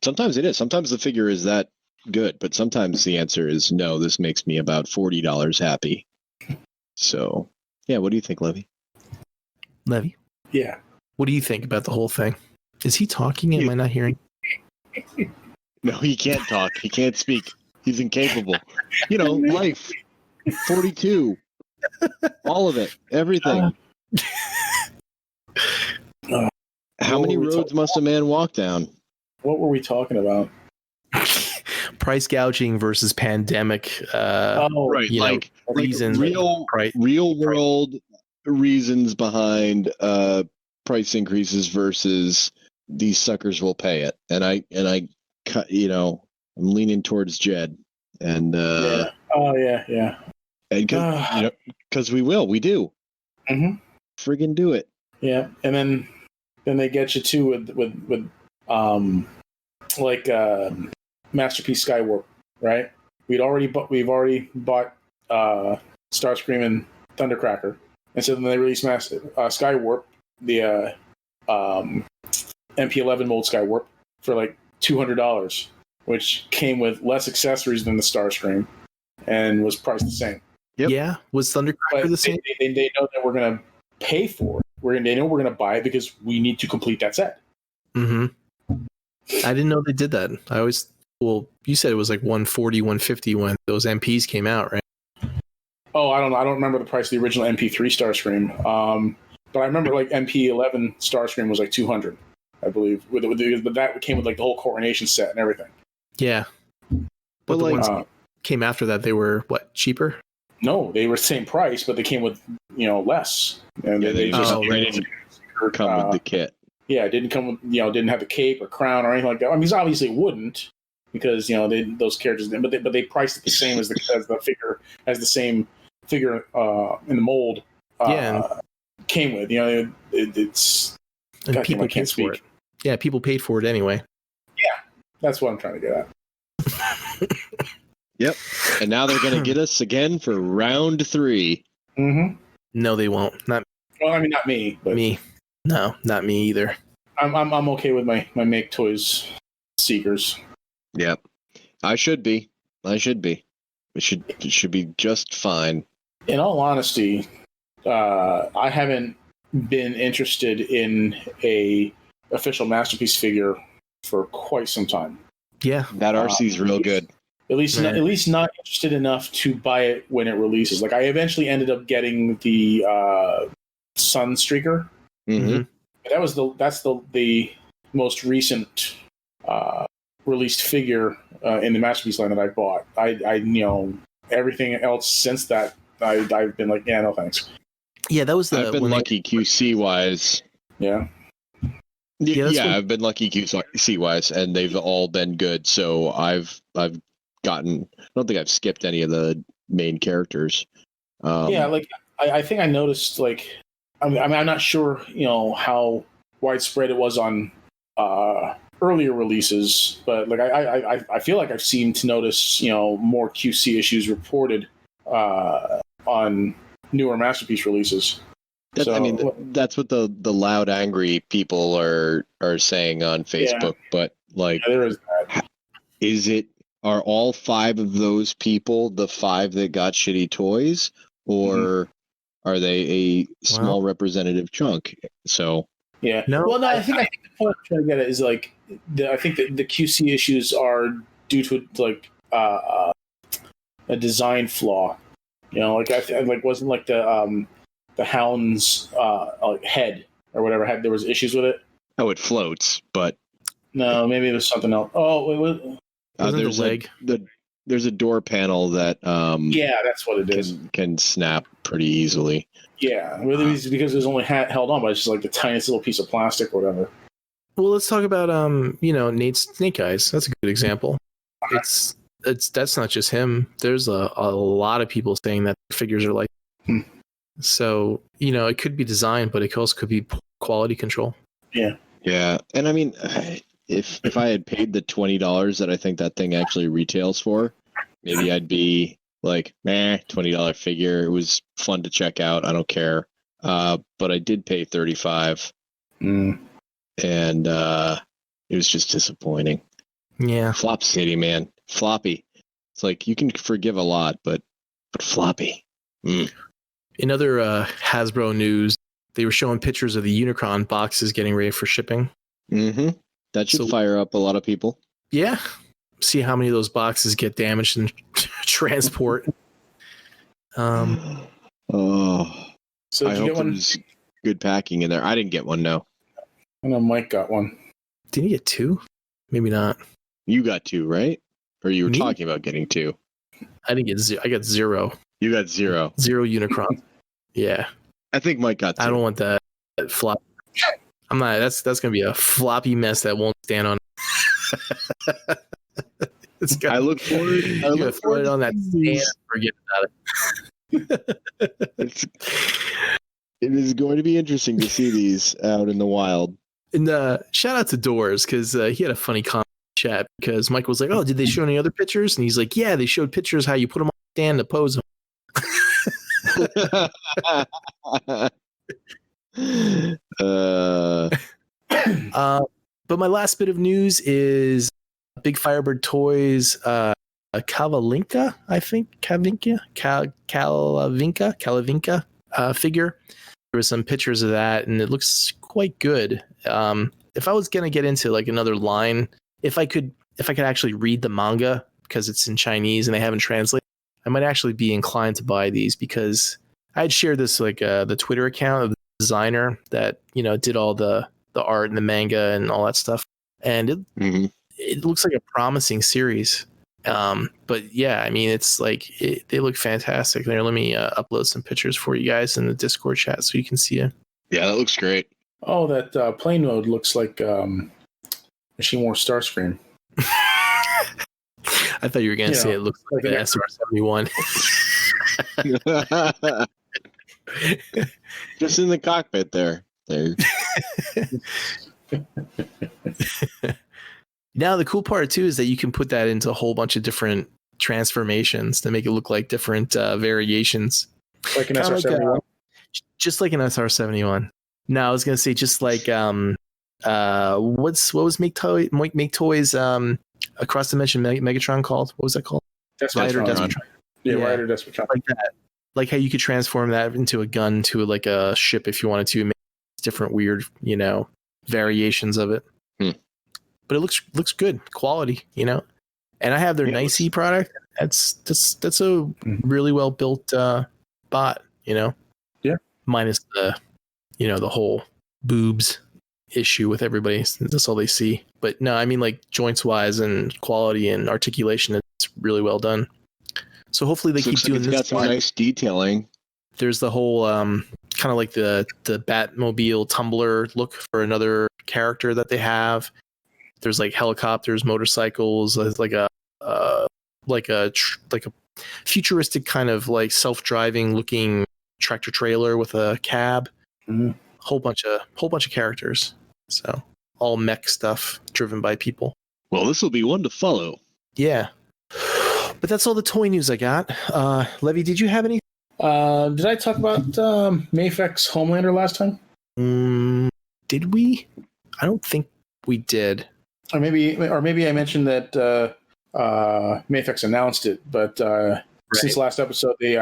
Sometimes it is. Sometimes the figure is that good, but sometimes the answer is no, this makes me about $40 happy. So, yeah, what do you think, Levy? Levy? Yeah. What do you think about the whole thing? Is he talking? Am I not hearing? No, he can't talk. He can't speak. He's incapable. Life. 42. All of it. Everything. How many roads must a man walk down? What were we talking about? Price gouging versus pandemic. Right. Reasons. Real world reasons behind price increases versus these suckers will pay it. And I I'm leaning towards Jed. And yeah. Oh yeah. And because we do. Mm-hmm. Friggin' do it. Yeah, and then they get you too with Masterpiece Skywarp, right? We've already bought Starscream and Thundercracker, and so then they released Skywarp, the MP11 mold Skywarp, for like $200, which came with less accessories than the Starscream, and was priced the same. Yep. Yeah, was Thundercracker the same? They know that we're going to pay for it. They know we're going to buy it because we need to complete that set. Mm-hmm. I didn't know they did that. You said it was like 140, 150 when those MPs came out, right? Oh, I don't know. I don't remember the price of the original MP3 Starscream. But I remember like MP11 Starscream was like 200, I believe. But that came with like the whole coronation set and everything. Yeah. But the ones came after that, they were what, cheaper? No, they were the same price, but they came with less. And they just didn't come with the kit. Yeah, it didn't come with didn't have the cape or crown or anything like that. I mean, obviously it wouldn't, because those characters didn't. But they priced it the same as the figure, as the same figure in the mold. Came with it's. And God, people I can't paid for it. Yeah, people paid for it anyway. Yeah, that's what I'm trying to get at. Yep. And now they're going to get us again for round 3. Mm-hmm. No, they won't. Not me, but me. No, not me either. I'm okay with my Make Toys Seekers. Yep. I should be. It should be just fine. In all honesty, I haven't been interested in a official Masterpiece figure for quite some time. Yeah. That RC's real good. At least not interested enough to buy it when it releases. Like I eventually ended up getting the Sunstreaker. Mm-hmm. That's the most recent released figure in the Masterpiece line that I bought. I everything else since that, I've been like, yeah, no thanks. Yeah, that was the. I've been lucky QC wise. Yeah. Yeah, I've been lucky QC wise, and they've all been good. So I've gotten. I don't think I've skipped any of the main characters. Like I think I noticed, like, I mean, I'm not sure, how widespread it was on earlier releases, but like I feel like I've seemed to notice, more QC issues reported on newer Masterpiece releases. That's what the loud, angry people are saying on Facebook. Yeah. But like, there is that. Are all 5 of those people the 5 that got shitty toys, or are they a small representative chunk? So yeah, I think the point I'm trying to get at is like, I think that the QC issues are due to like a design flaw. Like wasn't like the Hound's like head or whatever there was issues with it. Oh, it floats, but no, maybe it was something else. Oh, wait, there's the leg. There's a door panel that that's what it is. Can snap pretty easily. Yeah, because it was only held on by just like the tiniest little piece of plastic or whatever. Well, let's talk about Nate's Snake Eyes. That's a good example. That's not just him. There's a lot of people saying that figures are like. So it could be design, but it also could be quality control. Yeah, and I mean, if I had paid the $20 that I think that thing actually retails for, maybe I'd be like, $20 figure. It was fun to check out. I don't care. But I did pay $35, and it was just disappointing. Yeah, Flop City, man, floppy. It's like you can forgive a lot, but floppy. In other Hasbro news, they were showing pictures of the Unicron boxes getting ready for shipping. Mm-hmm. That should fire up a lot of people. Yeah. See how many of those boxes get damaged in transport. So I hope there's good packing in there. I didn't get one, no. I know Mike got one. Did he get 2? Maybe not. You got 2, right? Or you were talking about getting 2? I didn't get 0. I got 0. You got 0. 0 Unicron. Yeah. I think Mike got 2. I don't want that flop. I'm not. That's gonna be a floppy mess that won't stand on. I look forward. To throw it on that stand and forget about it. It is going to be interesting to see these out in the wild. And shout out to Doors, because he had a funny comment in chat, because Mike was like, "Oh, did they show any other pictures?" And he's like, "Yeah, they showed pictures how you put them on the stand to pose them." But my last bit of news is Big Firebird Toys Kalavinka, I think. Kalavinka figure. There were some pictures of that, and it looks quite good. If I was gonna get into like another line, if I could actually read the manga, because it's in Chinese and they haven't translated, I might actually be inclined to buy these, because I had shared this like the Twitter account of the designer that did all the art and the manga and all that stuff, and it looks like a promising series. But yeah, I mean, it's like they look fantastic. There, let me upload some pictures for you guys in the Discord chat so you can see it. Yeah, that looks great. Oh, that plane mode looks like Machine War Starscream. I thought you were going to say it looks like the SR-71. Just in the cockpit there. Now, the cool part, too, is that you can put that into a whole bunch of different transformations to make it look like different variations. Like an SR-71? Just like an SR-71. No, I was going to say just like, what was Make Toys Across Dimension Megatron called? What was that called? Despotron. Yeah, Rider Despotron. Like that. Like how you could transform that into a gun to like a ship if you wanted to, make different weird, variations of it. But it looks good, quality, And I have their Nicey product. That's a really well built bot, Yeah. Minus the, the whole boobs issue with everybody. That's all they see. But no, I mean like joints wise and quality and articulation, it's really well done. So hopefully they keep doing it's this. got some nice detailing. There's the whole kind of like the Batmobile tumbler look for another character that they have. There's like helicopters, motorcycles. There's like a futuristic kind of like self-driving looking tractor trailer with a cab. Mm-hmm. Whole bunch of characters. So all mech stuff driven by people. Well, this will be one to follow. Yeah. But that's all the toy news I got. Levy, did you have any? Did I talk about Mafex Homelander last time? Did we? I don't think we did. Or maybe I mentioned that Mafex announced it, but since last episode, they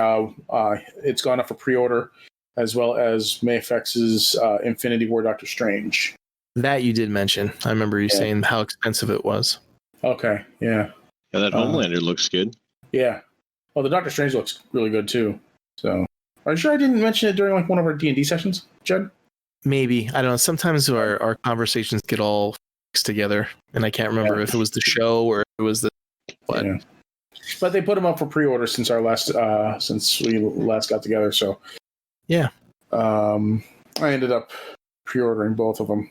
it's gone up for pre-order, as well as Mafex's Infinity War Doctor Strange. That you did mention. I remember you saying how expensive it was. Okay, yeah. Yeah, that Homelander looks good. Yeah. Well, the Doctor Strange looks really good too. So, are you sure I didn't mention it during like one of our D&D sessions, Jed? Maybe. I don't know. Sometimes our conversations get all mixed together, and I can't remember if it was the show or if it was the what. Yeah. But they put them up for pre-order since we last got together. So, yeah. I ended up pre-ordering both of them.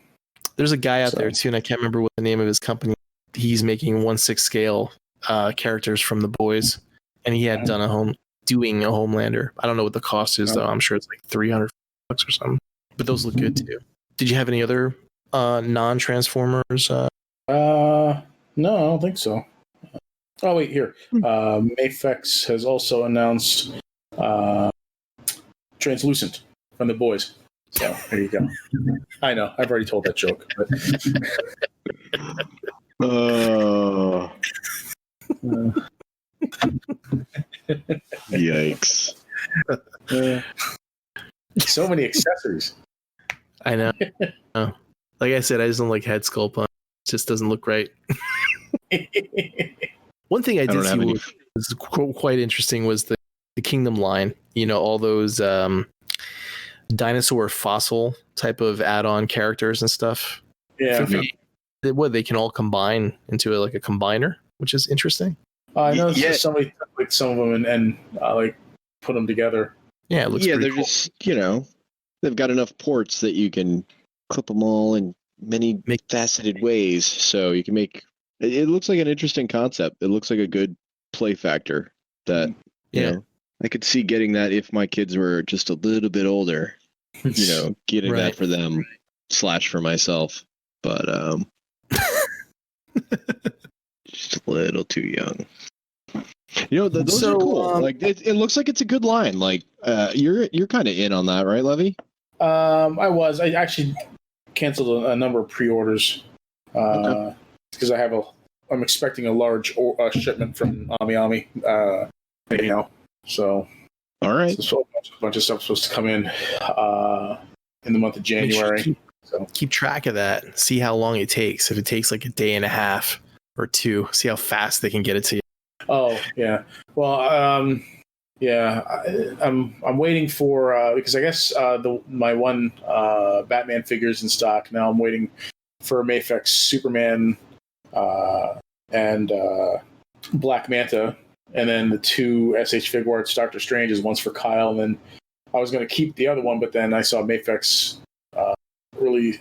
There's a guy out there too, and I can't remember what the name of his company. He's making 1/6 scale characters from the boys, and he had doing a Homelander. I don't know what the cost is though. I'm sure it's like $300 or something. But those look good too. Did you have any other non-Transformers? No, I don't think so. Oh wait, here. Mafex has also announced Translucent from the boys. So there you go. I know, I've already told that joke. But Yikes. So many accessories. I know. Like I said, I just don't like head sculpt on. It just doesn't look right. One thing I did see was quite interesting was the Kingdom line. You know, all those dinosaur fossil type of add-on characters and stuff. Yeah. They can all combine into a combiner, which is interesting. I know somebody took like some of them and like put them together. Yeah, it looks they're cool. just, they've got enough ports that you can clip them all in many faceted ways. So you can make it looks like an interesting concept. It looks like a good play factor that, I could see getting that if my kids were just a little bit older, getting that for them / for myself. But just a little too young. Those are cool. Like it looks like it's a good line. Like you're kind of in on that, right, Levy? I actually canceled a number of pre-orders because I'm expecting a large shipment from Ami. So all right, so a bunch of stuff supposed to come in the month of January. Keep track of that. See how long it takes. If it takes like a day and a half or two, see how fast they can get it to you. Oh yeah. Well, I'm waiting for because I guess my one Batman figures in stock now. I'm waiting for Mafex Superman and Black Manta, and then the two SH Figuarts Doctor Strange one's for Kyle, and then I was going to keep the other one, but then I saw Mafex really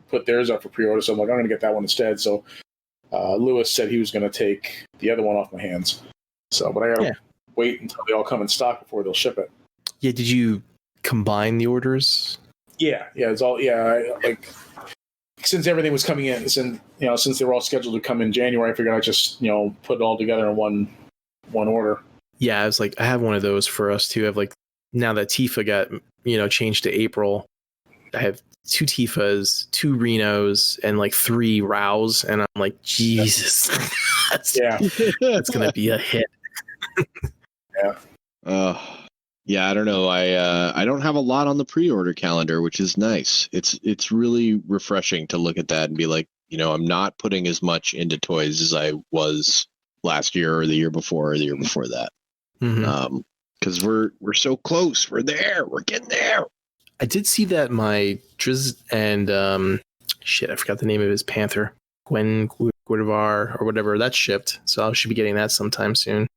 put theirs up for pre-order, so I'm like, I'm going to get that one instead. So Lewis said he was going to take the other one off my hands. So, but I got to wait until they all come in stock before they'll ship it. Yeah, did you combine the orders? Yeah, it's all since everything was coming in, since they were all scheduled to come in January, I figured I'd just put it all together in one order. Yeah, I was like, I have one of those for us too. I have like now that Tifa got changed to April, I have 2 Tifas, 2 Renos, and like 3 Rows, and I'm like, Jesus, that's gonna be a hit. Yeah, I don't know. I don't have a lot on the pre-order calendar, which is nice. It's really refreshing to look at that and be like, I'm not putting as much into toys as I was last year or the year before or the year before that. Mm-hmm. Because we're so close. We're there. We're getting there. I did see that my Driz and shit, I forgot the name of his panther. Guinevere or whatever. That's shipped, so I should be getting that sometime soon.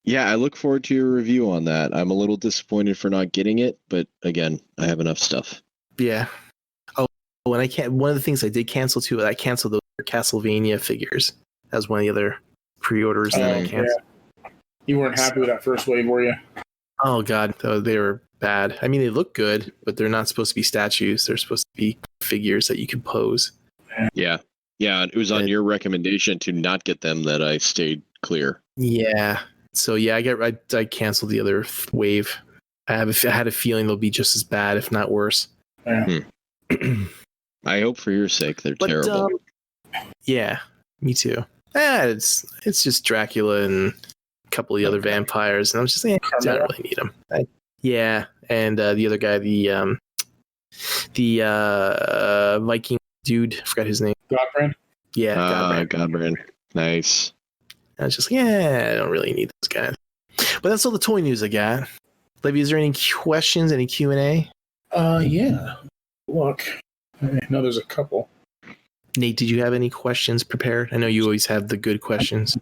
Yeah, I look forward to your review on that. I'm a little disappointed for not getting it, but again, I have enough stuff. Yeah. Oh, and I can't. One of the things I did cancel too. I canceled those Castlevania figures. That was one of the other pre-orders that I canceled. Yeah. You weren't happy with that first wave, were you? Oh god, they were bad. I mean, they look good, but they're not supposed to be statues. They're supposed to be figures that you can pose. Yeah. It was on your recommendation to not get them that I stayed clear. Yeah. So yeah, I canceled the other wave. I had a feeling they'll be just as bad, if not worse. Yeah. I hope for your sake they're terrible. Yeah, me too. It's just Dracula and a couple of the other vampires, and I was just saying, I don't really need them. And the other guy, the Viking dude, I forgot his name. Godbrand? Yeah, Godbrand. Nice. I was just like, I don't really need those guys. But that's all the toy news I got. Levy, is there any questions, any Q&A? Yeah. Look, I know there's a couple. Nate, did you have any questions prepared? I know you always have the good questions.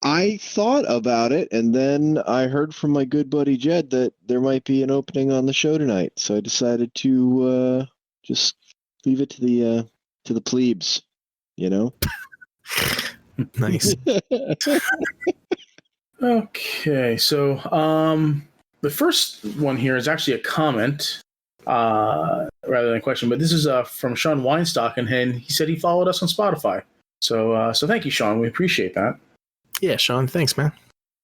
I thought about it, and then I heard from my good buddy Jed that there might be an opening on the show tonight, so I decided to just leave it to the plebes, you know. Nice. Okay, so the first one here is actually a comment rather than a question, but this is from Sean Weinstock, and he said he followed us on Spotify. So thank you, Sean. We appreciate that. Yeah, Sean, thanks, man.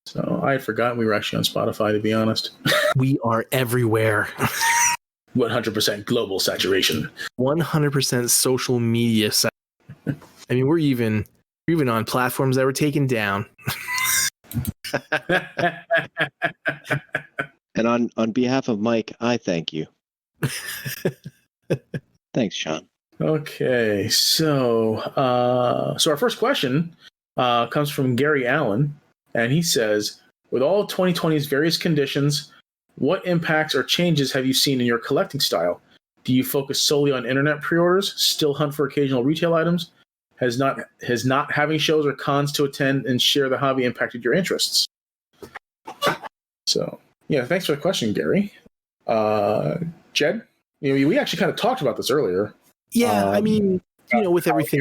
So I had forgotten we were actually on Spotify, to be honest. We are everywhere. 100% global saturation. 100% social media. I mean, we're even on platforms that were taken down. And on behalf of Mike, I thank you. Thanks, Sean. Okay, so our first question comes from Gary Allen, and he says, with all 2020's various conditions, what impacts or changes have you seen in your collecting style? Do you focus solely on internet pre-orders, still hunt for occasional retail items? Has not having shows or cons to attend and share the hobby impacted your interests? So, yeah, thanks for the question, Gary. Jed, we actually kind of talked about this earlier. Yeah, I mean, with everything,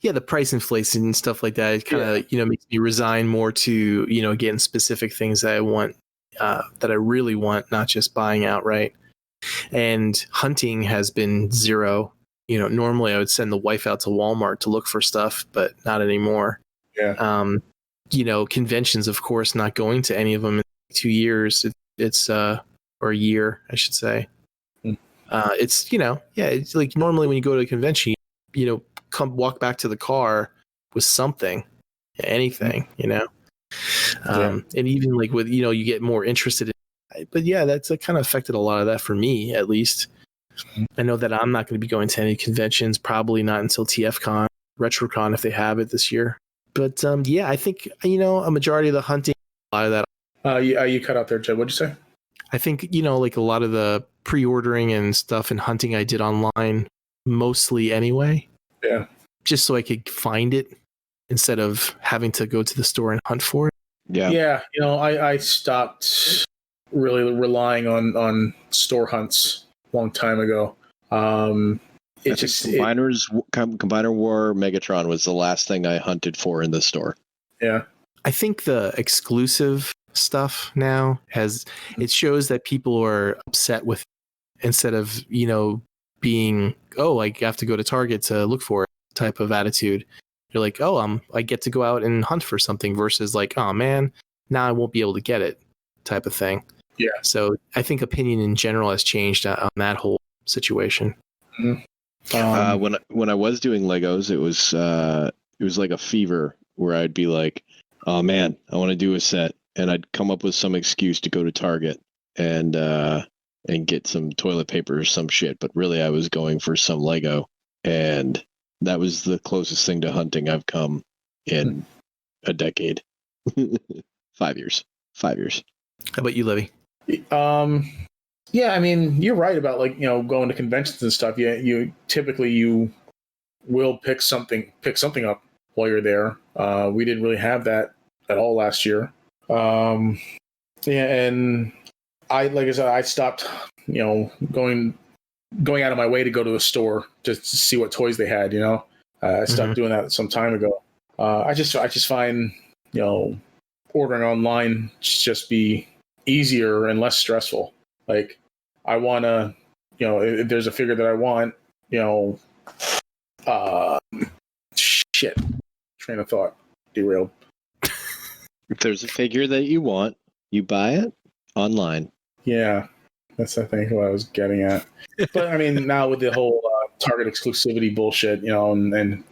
the price inflation and stuff like that, it kind of, makes me resign more to, getting specific things that I want, that I really want, not just buying outright. And hunting has been zero. Normally I would send the wife out to Walmart to look for stuff, but not anymore. Yeah. Conventions, of course, not going to any of them in 2 years. It's or a year, I should say. It's it's like normally when you go to a convention, come walk back to the car with something, anything, and even like with you get more interested in. But yeah, that kind of affected a lot of that for me, at least. I know that I'm not going to be going to any conventions, probably not until TFCon, RetroCon if they have it this year. But I think a majority of the hunting, a lot of that. You cut out there, Jed. What'd you say? I think like a lot of the pre-ordering and stuff and hunting I did online, mostly anyway. Yeah. Just so I could find it instead of having to go to the store and hunt for it. Yeah. Yeah. I stopped really relying on store hunts a long time ago. Combiner War Megatron was the last thing I hunted for in the store. Yeah. I think the exclusive stuff now it shows that people are upset with, instead of being I have to go to Target to look for it type of attitude. You're like, I get to go out and hunt for something, versus like, oh man, now I won't be able to get it type of thing. Yeah. So I think opinion in general has changed on that whole situation. Mm-hmm. When I was doing Legos, it was like a fever where I'd be like, oh man, I want to do a set, and I'd come up with some excuse to go to Target and get some toilet paper or some shit. But really, I was going for some Lego, and that was the closest thing to hunting I've come in a decade. 5 years. 5 years. How about you, Levy? Yeah, I mean, you're right about like going to conventions and stuff. Yeah, you typically you will pick something up while you're there. We didn't really have that at all last year. Yeah, and like I said, I stopped going out of my way to go to a store just to see what toys they had. I stopped doing that some time ago. I just find ordering online just be easier and less stressful. Like I want to, if there's a figure that I want, uh, shit, train of thought derailed. If there's a figure that you want, you buy it online. Yeah, that's I think what I was getting at. But I mean, now with the whole Target exclusivity bullshit, and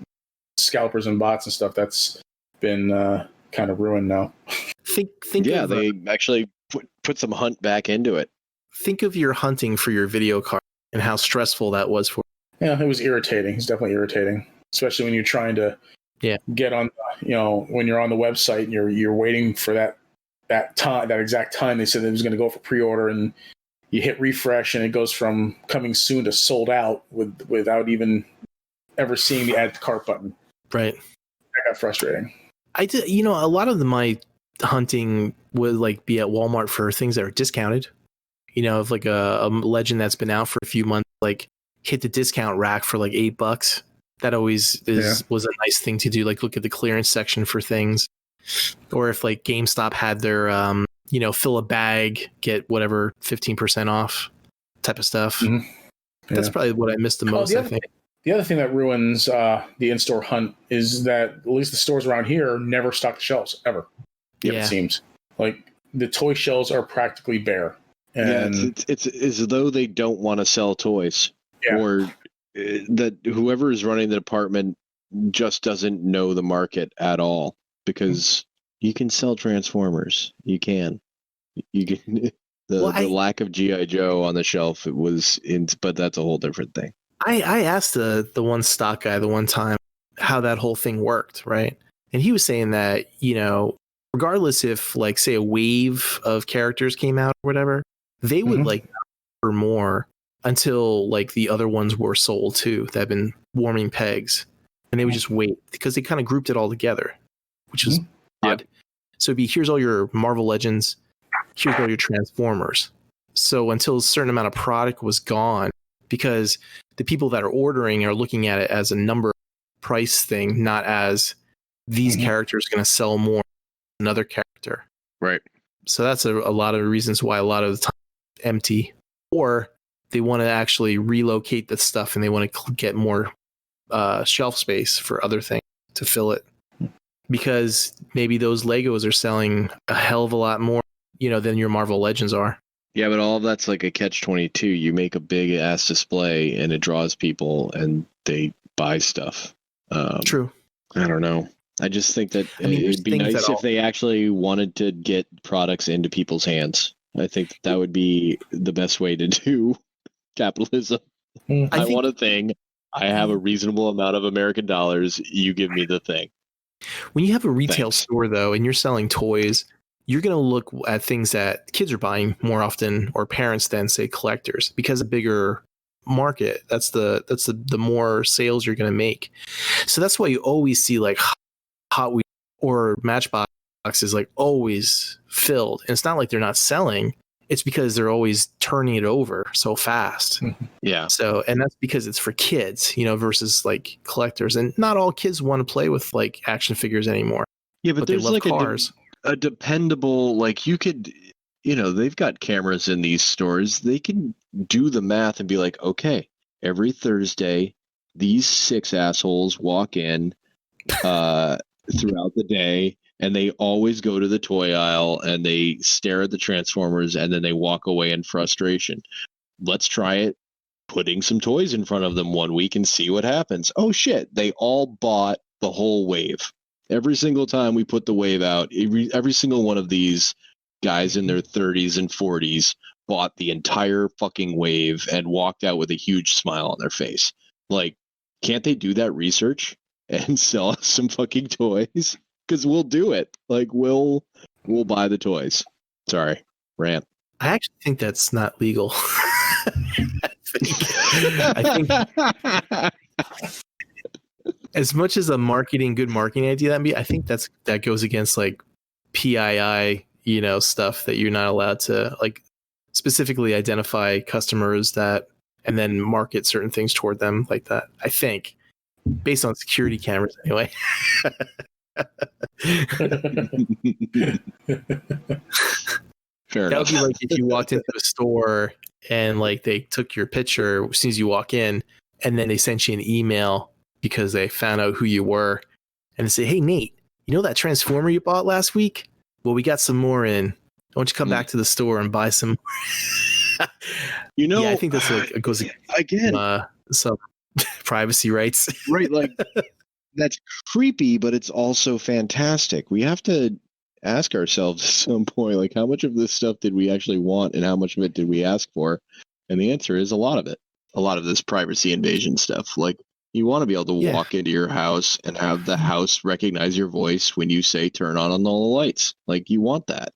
scalpers and bots and stuff, that's been kind of ruined now. Think Yeah, of, they actually put some hunt back into it. think of your hunting for your video card and how stressful that was for you. Yeah, it was irritating. It's definitely irritating, especially when you're trying to get on, when you're on the website and you're waiting for that exact time they said it was going to go for pre-order, and you hit refresh and it goes from coming soon to sold out without even ever seeing the add to cart button. Right. That got frustrating. I did, a lot of my hunting would like be at Walmart for things that are discounted. If like a legend that's been out for a few months, like hit the discount rack for like $8. That always was a nice thing to do. Like look at the clearance section for things, or if like GameStop had their fill a bag, get whatever 15% off type of stuff. Mm-hmm. Yeah. That's probably what I missed the most. I think. The other thing that ruins the in-store hunt is that at least the stores around here never stock the shelves ever. It seems like the toy shelves are practically bare. And it's as though they don't want to sell toys, or that whoever is running the department just doesn't know the market at all. Because you can sell Transformers, you can the lack of G.I. Joe on the shelf but that's a whole different thing. I asked the one stock guy the one time how that whole thing worked, right? And he was saying that, regardless if like say a wave of characters came out or whatever, they would like for more until like the other ones were sold too that had been warming pegs, and they would just wait because they kind of grouped it all together, which is odd. So it'd be here's all your Marvel Legends, here's all your Transformers. So until a certain amount of product was gone, because the people that are ordering are looking at it as a number price thing, not as these characters are going to sell more than another character. Right. So that's a lot of reasons why a lot of the time it's empty, or they want to actually relocate the stuff and they want to get more shelf space for other things to fill it, because maybe those Legos are selling a hell of a lot more, than your Marvel Legends are. Yeah, but all of that's like a catch-22. You make a big ass display and it draws people and they buy stuff. True. I don't know. I just think that it'd be nice if they actually wanted to get products into people's hands. I think that would be the best way to do capitalism. I want a thing. I have a reasonable amount of American dollars. You give me the thing. When you have a retail store, though, and you're selling toys, you're going to look at things that kids are buying more often, or parents than, say, collectors, because a bigger market, that's the more sales you're going to make. So that's why you always see like Hot Wheels or Matchbox is like always filled. And it's not like they're not selling. It's because they're always turning it over so fast. Yeah. So, and that's because it's for kids, versus like collectors. And not all kids want to play with like action figures anymore. Yeah, but there's like cars. A dependable, like you could, they've got cameras in these stores. They can do the math and be like, okay, every Thursday, these 6 assholes walk in throughout the day, and they always go to the toy aisle and they stare at the Transformers and then they walk away in frustration. Let's try it putting some toys in front of them one week and see what happens. Oh shit, they all bought the whole wave. Every single time we put the wave out, every single one of these guys in their 30s and 40s bought the entire fucking wave and walked out with a huge smile on their face. Like, can't they do that research and sell us some fucking toys? Because we'll do it. Like, we'll buy the toys. Sorry, rant. I actually think that's not legal. I think as much as a good marketing idea that be, I think that goes against like PII, stuff that you're not allowed to like specifically identify customers that and then market certain things toward them like that. I think based on security cameras anyway. Fair That enough. would be like if you walked into a store and like they took your picture as soon as you walk in, and then they sent you an email because they found out who you were, and they say, "Hey Nate, you know that transformer you bought last week? Well, we got some more in. Why don't you come back to the store and buy some?" Yeah, I think that's like it goes again some privacy rights, right? Like that's creepy, but it's also fantastic. We have to ask ourselves at some point, like, how much of this stuff did we actually want, and how much of it did we ask for? And the answer is a lot of it. A lot of this privacy invasion stuff. Like, you want to be able to walk into your house and have the house recognize your voice when you say turn on all the lights. Like, you want that.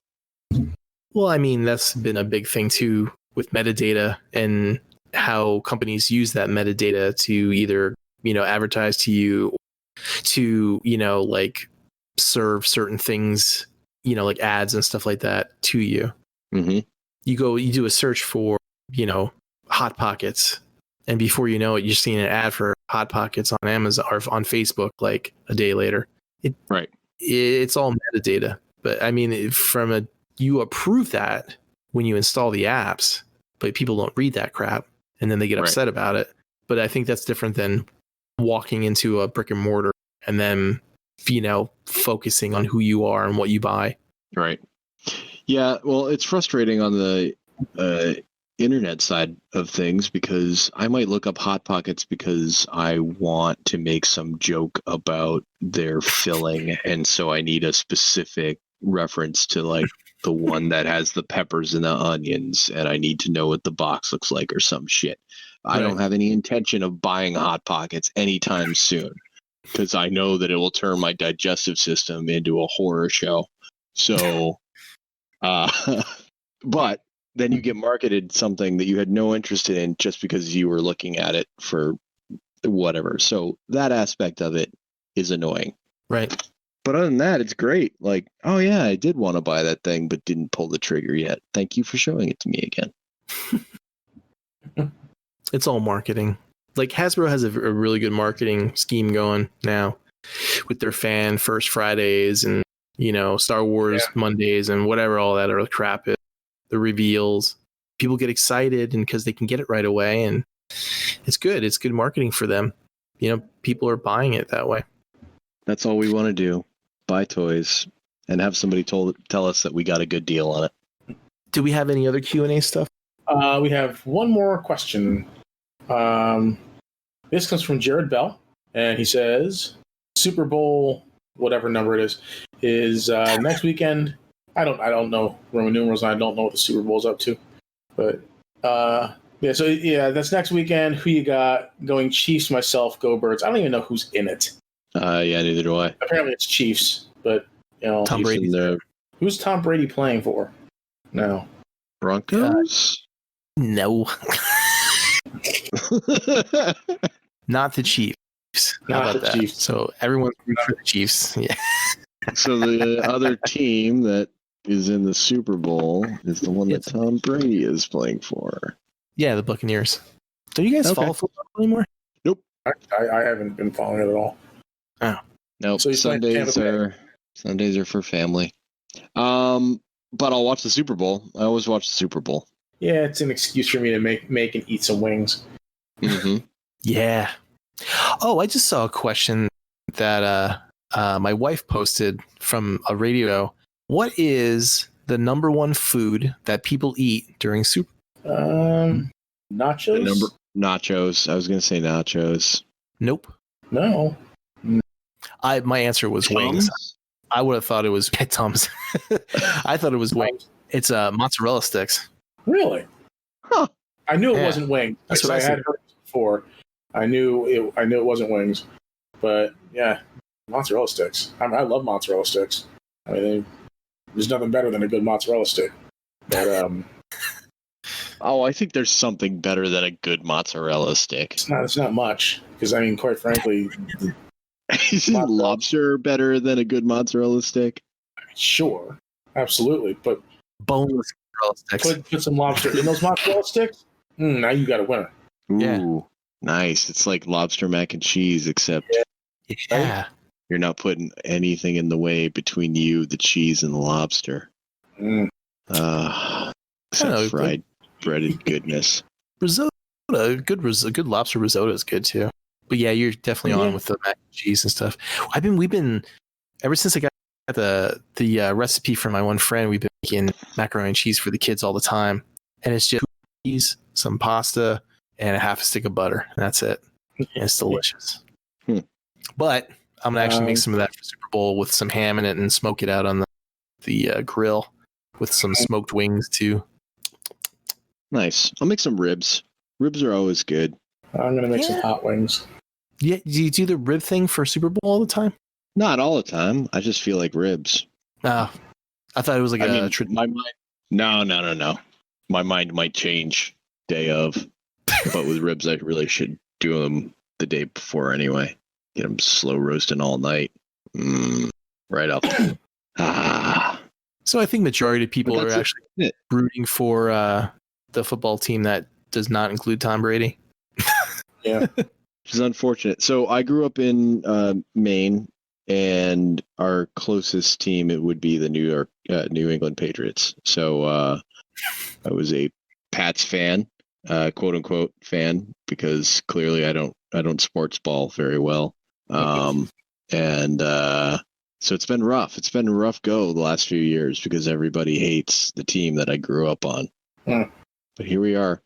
Well, I mean, that's been a big thing too with metadata and how companies use that metadata to either, advertise to you, to, like serve certain things, like ads and stuff like that to you. Mm-hmm. You do a search for, Hot Pockets, and before you know it, you're seeing an ad for Hot Pockets on Amazon or on Facebook like a day later. It's all metadata. But I mean, you approve that when you install the apps, but people don't read that crap and then they get upset about it. But I think that's different than walking into a brick and mortar and then, focusing on who you are and what you buy. Right. Yeah. Well, it's frustrating on the internet side of things because I might look up Hot Pockets because I want to make some joke about their filling. And so I need a specific reference to like the one that has the peppers and the onions, and I need to know what the box looks like or some shit. I don't have any intention of buying Hot Pockets anytime soon because I know that it will turn my digestive system into a horror show. So, but then you get marketed something that you had no interest in just because you were looking at it for whatever. So that aspect of it is annoying. Right. But other than that, it's great. Like, oh yeah, I did want to buy that thing, but didn't pull the trigger yet. Thank you for showing it to me again. It's all marketing. Like Hasbro has a really good marketing scheme going now with their fan First Fridays and, Star Wars Mondays and whatever all that other crap is. The reveals. People get excited and because they can get it right away, and it's good. It's good marketing for them. People are buying it that way. That's all we want to do. Buy toys and have somebody tell us that we got a good deal on it. Do we have any other Q&A stuff? We have one more question. This comes from Jared Bell, and he says, Super Bowl, whatever number it is next weekend. I don't know Roman numerals, and I don't know what the Super Bowl's up to. But, that's next weekend. Who you got? Going Chiefs, myself, go Birds. I don't even know who's in it. Yeah, neither do I. Apparently it's Chiefs, but, Tom Brady. Who's Tom Brady playing for? No. Broncos? No. Not the Chiefs. How about that? Chiefs. So everyone's rooting for the Chiefs. Yeah. So the other team that is in the Super Bowl is the one that Tom Brady is playing for. Yeah, the Buccaneers. Do you guys follow football anymore? Nope. I haven't been following it at all. Oh. Nope. So Sundays are for family. But I'll watch the Super Bowl. I always watch the Super Bowl. Yeah, it's an excuse for me to make and eat some wings. Mm-hmm. Yeah. Oh, I just saw a question that my wife posted from a radio. What is the number one food that people eat during Super? Nachos. Nachos. I was going to say nachos. Nope. No. My answer was wings. I would have thought it was Tums. I thought it was wings. It's mozzarella sticks. Really? Huh. I knew it wasn't wings. That's what I had heard before. I knew it wasn't wings. But yeah, mozzarella sticks. I love mozzarella sticks. I mean, there's nothing better than a good mozzarella stick. But Oh, I think there's something better than a good mozzarella stick. It's not much because I mean, quite frankly, Isn't lobster better than a good mozzarella stick? sure, absolutely, but Boneless mozzarella sticks. put some lobster in those mozzarella sticks. Now you got a winner. Ooh, Yeah. nice. It's like lobster mac and cheese, except Yeah. you're not putting anything in the way between you, the cheese, and the lobster. Mm. Except fried breaded goodness. Risotto, a good lobster risotto is good too. But yeah, you're definitely on with the mac and cheese and stuff. We've been ever since I got the recipe from my one friend. We've been making macaroni and cheese for the kids all the time, and it's just cheese, some pasta, and a half a stick of butter. And that's it. And it's delicious. But I'm gonna actually make some of that for Super Bowl with some ham in it and smoke it out on the grill with some smoked wings too. Nice. I'll make some ribs. Ribs are always good. I'm gonna make some hot wings. Yeah, do you do the rib thing for Super Bowl all the time? Not all the time. I just feel like ribs. I thought it was like my mind. No. My mind might change day of, but with ribs, I really should do them the day before anyway. Get them slow roasting all night. Right up. So I think majority of people are actually rooting for the football team that does not include Tom Brady. Yeah. Which is unfortunate. So I grew up in Maine, and our closest team it would be the New England Patriots. So I was a Pats fan, quote unquote fan, because clearly I don't sports ball very well. And so it's been rough. It's been a rough go the last few years because everybody hates the team that I grew up on. But here we are.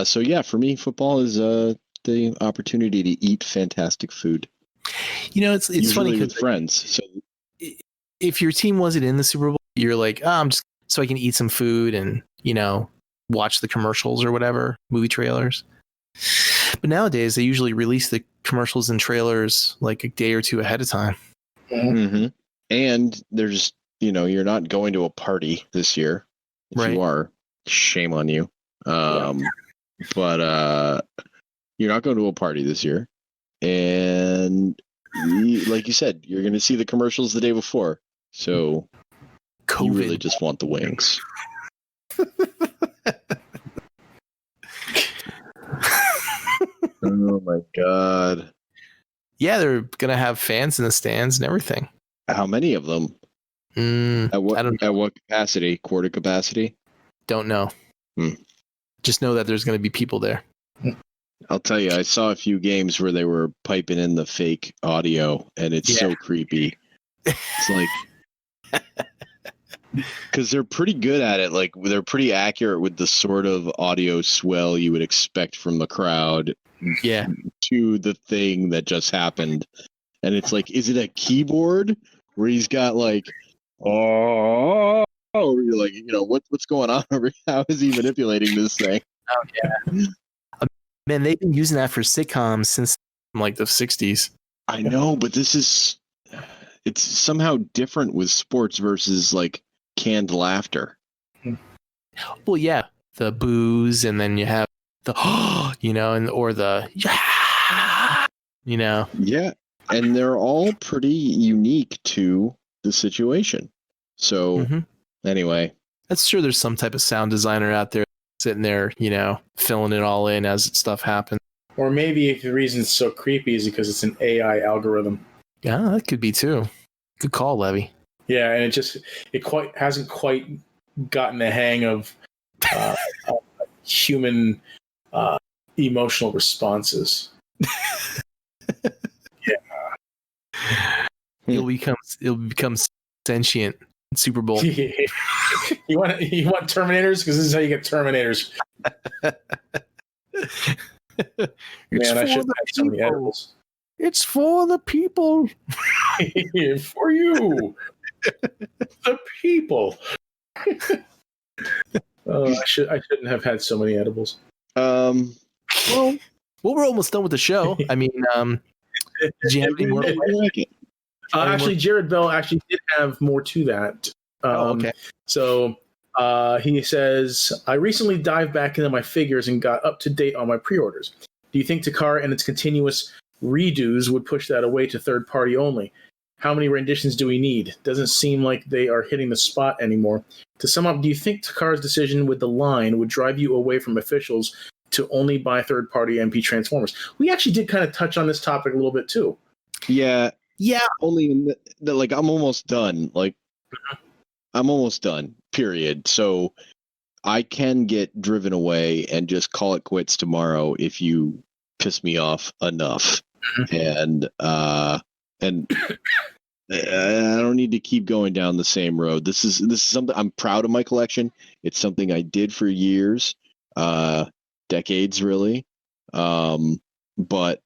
So yeah, for me, football is the opportunity to eat fantastic food. You know, it's Usually funny with friends. So if your team wasn't in the Super Bowl, you're like, I'm just so I can eat some food and watch the commercials or whatever, movie trailers. But nowadays, they usually release the commercials and trailers like a day or two ahead of time. Mm-hmm. And there's, you're not going to a party this year. If you are, shame on you. But you're not going to a party this year. And like you said, you're going to see the commercials the day before. So COVID. You really just want the wings. Oh my God. Yeah, they're going to have fans in the stands and everything. How many of them? I don't know. At what capacity? Quarter capacity? Don't know. Just know that there's going to be people there. I'll tell you, I saw a few games where they were piping in the fake audio, and it's so creepy. It's like, because they're pretty good at it. Like, they're pretty accurate with the sort of audio swell you would expect from the crowd. Yeah. To the thing that just happened. And it's like, is it a keyboard where he's got like, or you're like, what's going on over here? How is he manipulating this thing? Oh, yeah. Man, they've been using that for sitcoms since like the 60s. I know, but it's somehow different with sports versus like canned laughter. Well, yeah, the boos, and then you have the or the Yeah, and they're all pretty unique to the situation. So anyway, that's sure there's some type of sound designer out there sitting there, filling it all in as stuff happens. Or maybe if the reason it's so creepy is because it's an AI algorithm. Yeah, that could be too. Good call, Levy. Yeah, and it hasn't quite gotten the hang of human emotional responses. Yeah, It'll become sentient in Super Bowl. You want Terminators, because this is how you get Terminators. Man, I should have so many edibles. It's for the people. For you, the people. I shouldn't have had so many edibles. Well, we're almost done with the show. I mean, did you have any more? Actually, Jared Bell actually did have more to that. Okay. So He says, I recently dived back into my figures and got up to date on my pre-orders. Do you think Takara and its continuous redos would push that away to third party only? How many renditions do we need? Doesn't seem like they are hitting the spot anymore. To sum up, do you think Takara's decision with the line would drive you away from officials to only buy third party MP Transformers? We actually did kind of touch on this topic a little bit too. Yeah. Yeah. Only in like I'm almost done. Like I'm almost done. Period. So I can get driven away and just call it quits tomorrow if you piss me off enough. And I don't need to keep going down the same road. This is something I'm proud of my collection. It's something I did for years, decades really. But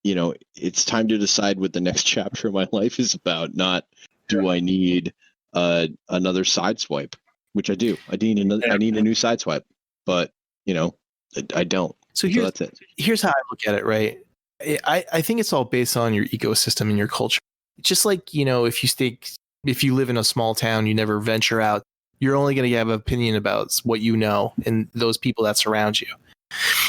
you know, it's time to decide what the next chapter of my life is about. Not do I need another sideswipe, which I do. I need a new sideswipe, but you know, I don't. So that's it. Here's how I look at it. Right. I think it's all based on your ecosystem and your culture. Just like, you know, if you live in a small town, you never venture out, you're only going to have an opinion about what you know and those people that surround you.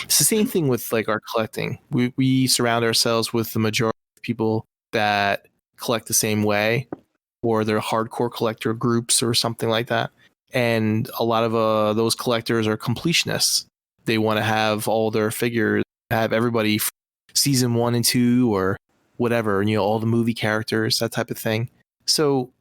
It's the same thing with like our collecting. We surround ourselves with the majority of people that collect the same way, or they're hardcore collector groups or something like that. And a lot of those collectors are completionists. They want to have all their figures, have everybody season 1 and 2 or whatever, you know, all the movie characters, that type of thing. So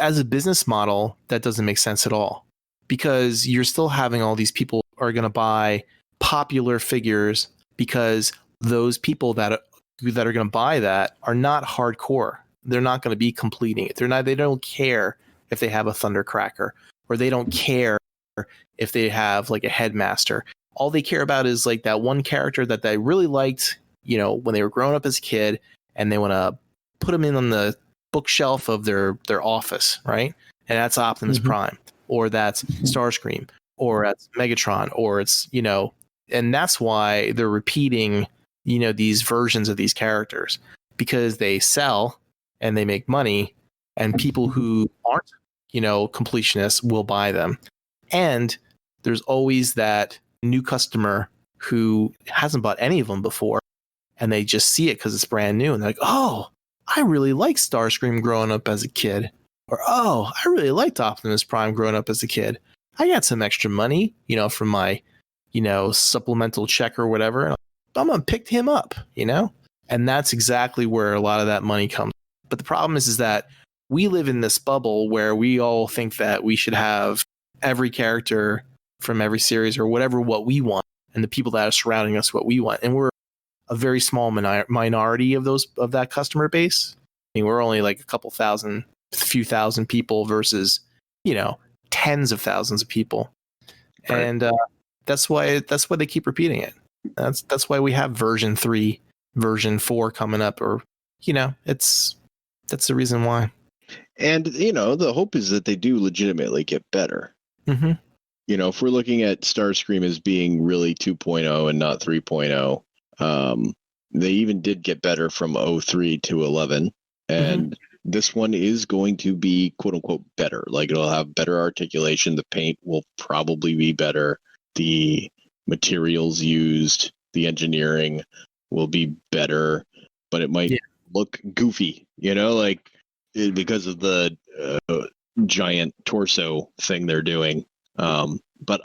as a business model, that doesn't make sense at all, because you're still having all these people are going to buy popular figures because those people that are going to buy that are not hardcore. They're not going to be completing it. They don't care if they have a Thundercracker, or they don't care if they have like a Headmaster. All they care about is like that one character that they really liked, you know, when they were growing up as a kid, and they want to put them in on the bookshelf of their office, right? And that's Optimus Prime, or that's Starscream, or that's Megatron, or it's, you know, and that's why they're repeating, you know, these versions of these characters, because they sell and they make money, and people who aren't, you know, completionists will buy them. And there's always that new customer who hasn't bought any of them before, and they just see it because it's brand new, and they're like, oh, I really liked Starscream growing up as a kid, or oh, I really liked Optimus Prime growing up as a kid. I got some extra money, you know, from my, you know, supplemental check or whatever. I'm gonna pick him up, you know, and that's exactly where a lot of that money comes. But the problem is that we live in this bubble where we all think that we should have every character from every series or whatever what we want, and the people that are surrounding us what we want, and we're a very small minority of that customer base. I mean, we're only like a few thousand people versus, you know, tens of thousands of people. Right. And that's why they keep repeating it. That's why we have version 3, version 4 coming up, or, you know, that's the reason why. And, you know, the hope is that they do legitimately get better. Mm-hmm. You know, if we're looking at Starscream as being really 2.0 and not 3.0, they even did get better from 03 to 11. And this one is going to be, quote unquote, better. Like, it'll have better articulation. The paint will probably be better. The materials used, the engineering will be better, but it might look goofy, you know, like because of the giant torso thing they're doing. But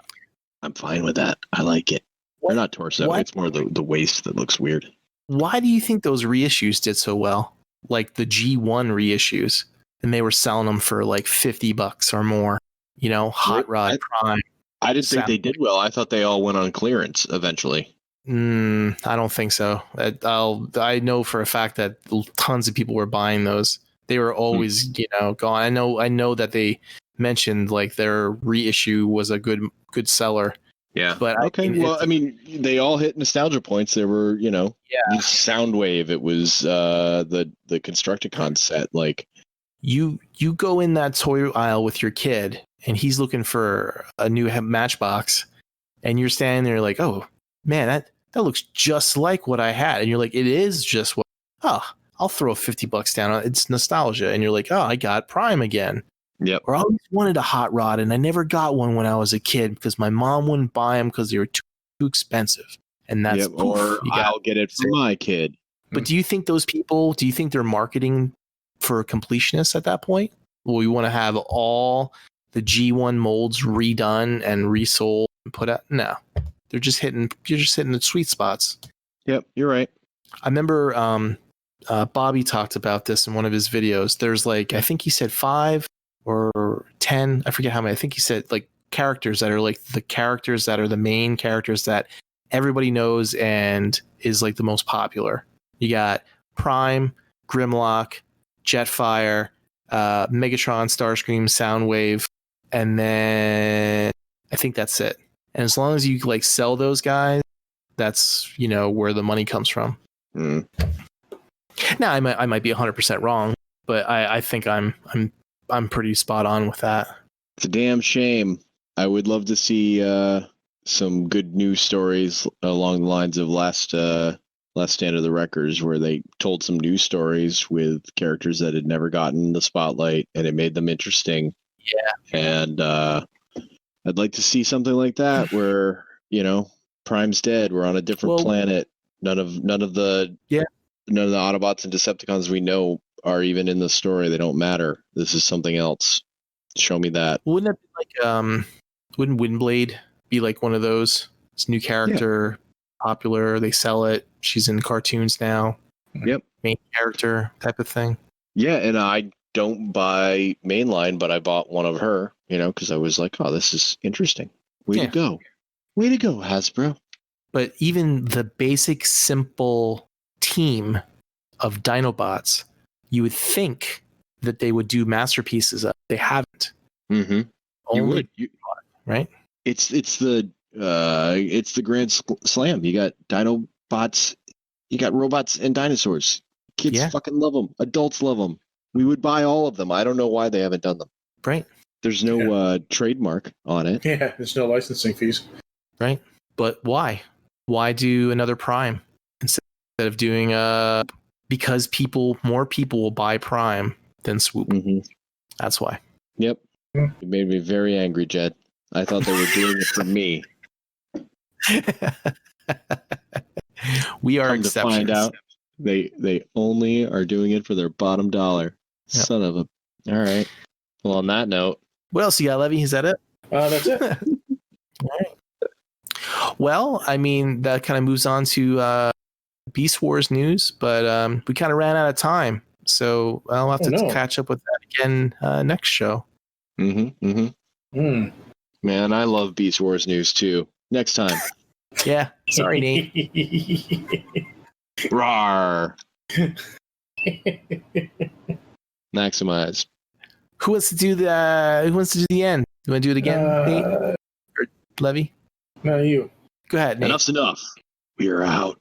I'm fine with that. I like it. Or not torso. It's more the waist that looks weird. Why do you think those reissues did so well? Like the G1 reissues, and they were selling them for like $50 or more. You know, Hot Rod Prime. I didn't think they did well. I thought they all went on clearance eventually. I don't think so. I know for a fact that tons of people were buying those. They were always, you know, gone. I know that they mentioned like their reissue was a good seller. Yeah. But I mean, they all hit nostalgia points. There were, you know, Soundwave. It was the Constructicon set. Like, you go in that toy aisle with your kid, and he's looking for a new Matchbox, and you're standing there like, oh man, that looks just like what I had, and you're like, it is just what. Oh, I'll throw $50 down on it. It's nostalgia, and you're like, oh, I got Prime again. Yep. Or I always wanted a hot rod, and I never got one when I was a kid because my mom wouldn't buy them because they were too expensive. And that's Yep. Or I'll get it for my kid. But do you think those people? Do you think they're marketing for completionists at that point? Well, we want to have all the G1 molds redone and resold and put out. No, they're just hitting. You're just hitting the sweet spots. Yep, you're right. I remember Bobby talked about this in one of his videos. There's like, I think he said 5 or 10. I forget how many. I think he said like characters that are like the characters that are the main characters that everybody knows and is like the most popular. You got Prime, Grimlock, Jetfire, Megatron, Starscream, Soundwave, and then I think that's it. And as long as you like sell those guys, that's, you know, where the money comes from. Mm. Now I might be 100% wrong, but I think I'm pretty spot on with that. It's a damn shame. I would love to see some good news stories along the lines of last Stand of the Wreckers, where they told some news stories with characters that had never gotten the spotlight, and it made them interesting. Yeah. And I'd like to see something like that, where, you know, Prime's dead. We're on a different planet. None of the Autobots and Decepticons we know are even in the story. They don't matter. This is something else. Show me that. Wouldn't it be like wouldn't Windblade be like one of those? It's new character, popular, they sell it. She's in cartoons now. Yep. Main character type of thing. Yeah, and I don't buy mainline, but I bought one of her, you know, because I was like, oh, this is interesting. Way to go. Way to go, Hasbro. But even the basic, simple team of Dinobots, you would think that they would do masterpieces of. They haven't. Mm-hmm. Only, right? It's the Grand Slam. You got Dinobots, you got robots and dinosaurs. Kids fucking love them. Adults love them. We would buy all of them. I don't know why they haven't done them. Right. There's no trademark on it. Yeah, there's no licensing fees. Right. But why? Why do another Prime instead of doing because more people will buy Prime than Swoop. Mm-hmm. That's why. Yep. You made me very angry, Jed. I thought they were doing it for me. We are Come exceptions. to find out, they only are doing it for their bottom dollar. Yep. Son of a. All right. Well, on that note. What else you got, Levy? Is that it? That's it. All right. Well, I mean, that kind of moves on to Beast Wars news, but we kind of ran out of time. So I'll have to catch up with that again next show. Mm-hmm. Mm-hmm. Mm. Man, I love Beast Wars news too. Next time. Yeah. Sorry, Nate. Rawr. Maximize. Who wants to do the end? You want to do it again, Nate? Or Levy? No, you. Go ahead, Nate. Enough's enough. We're out.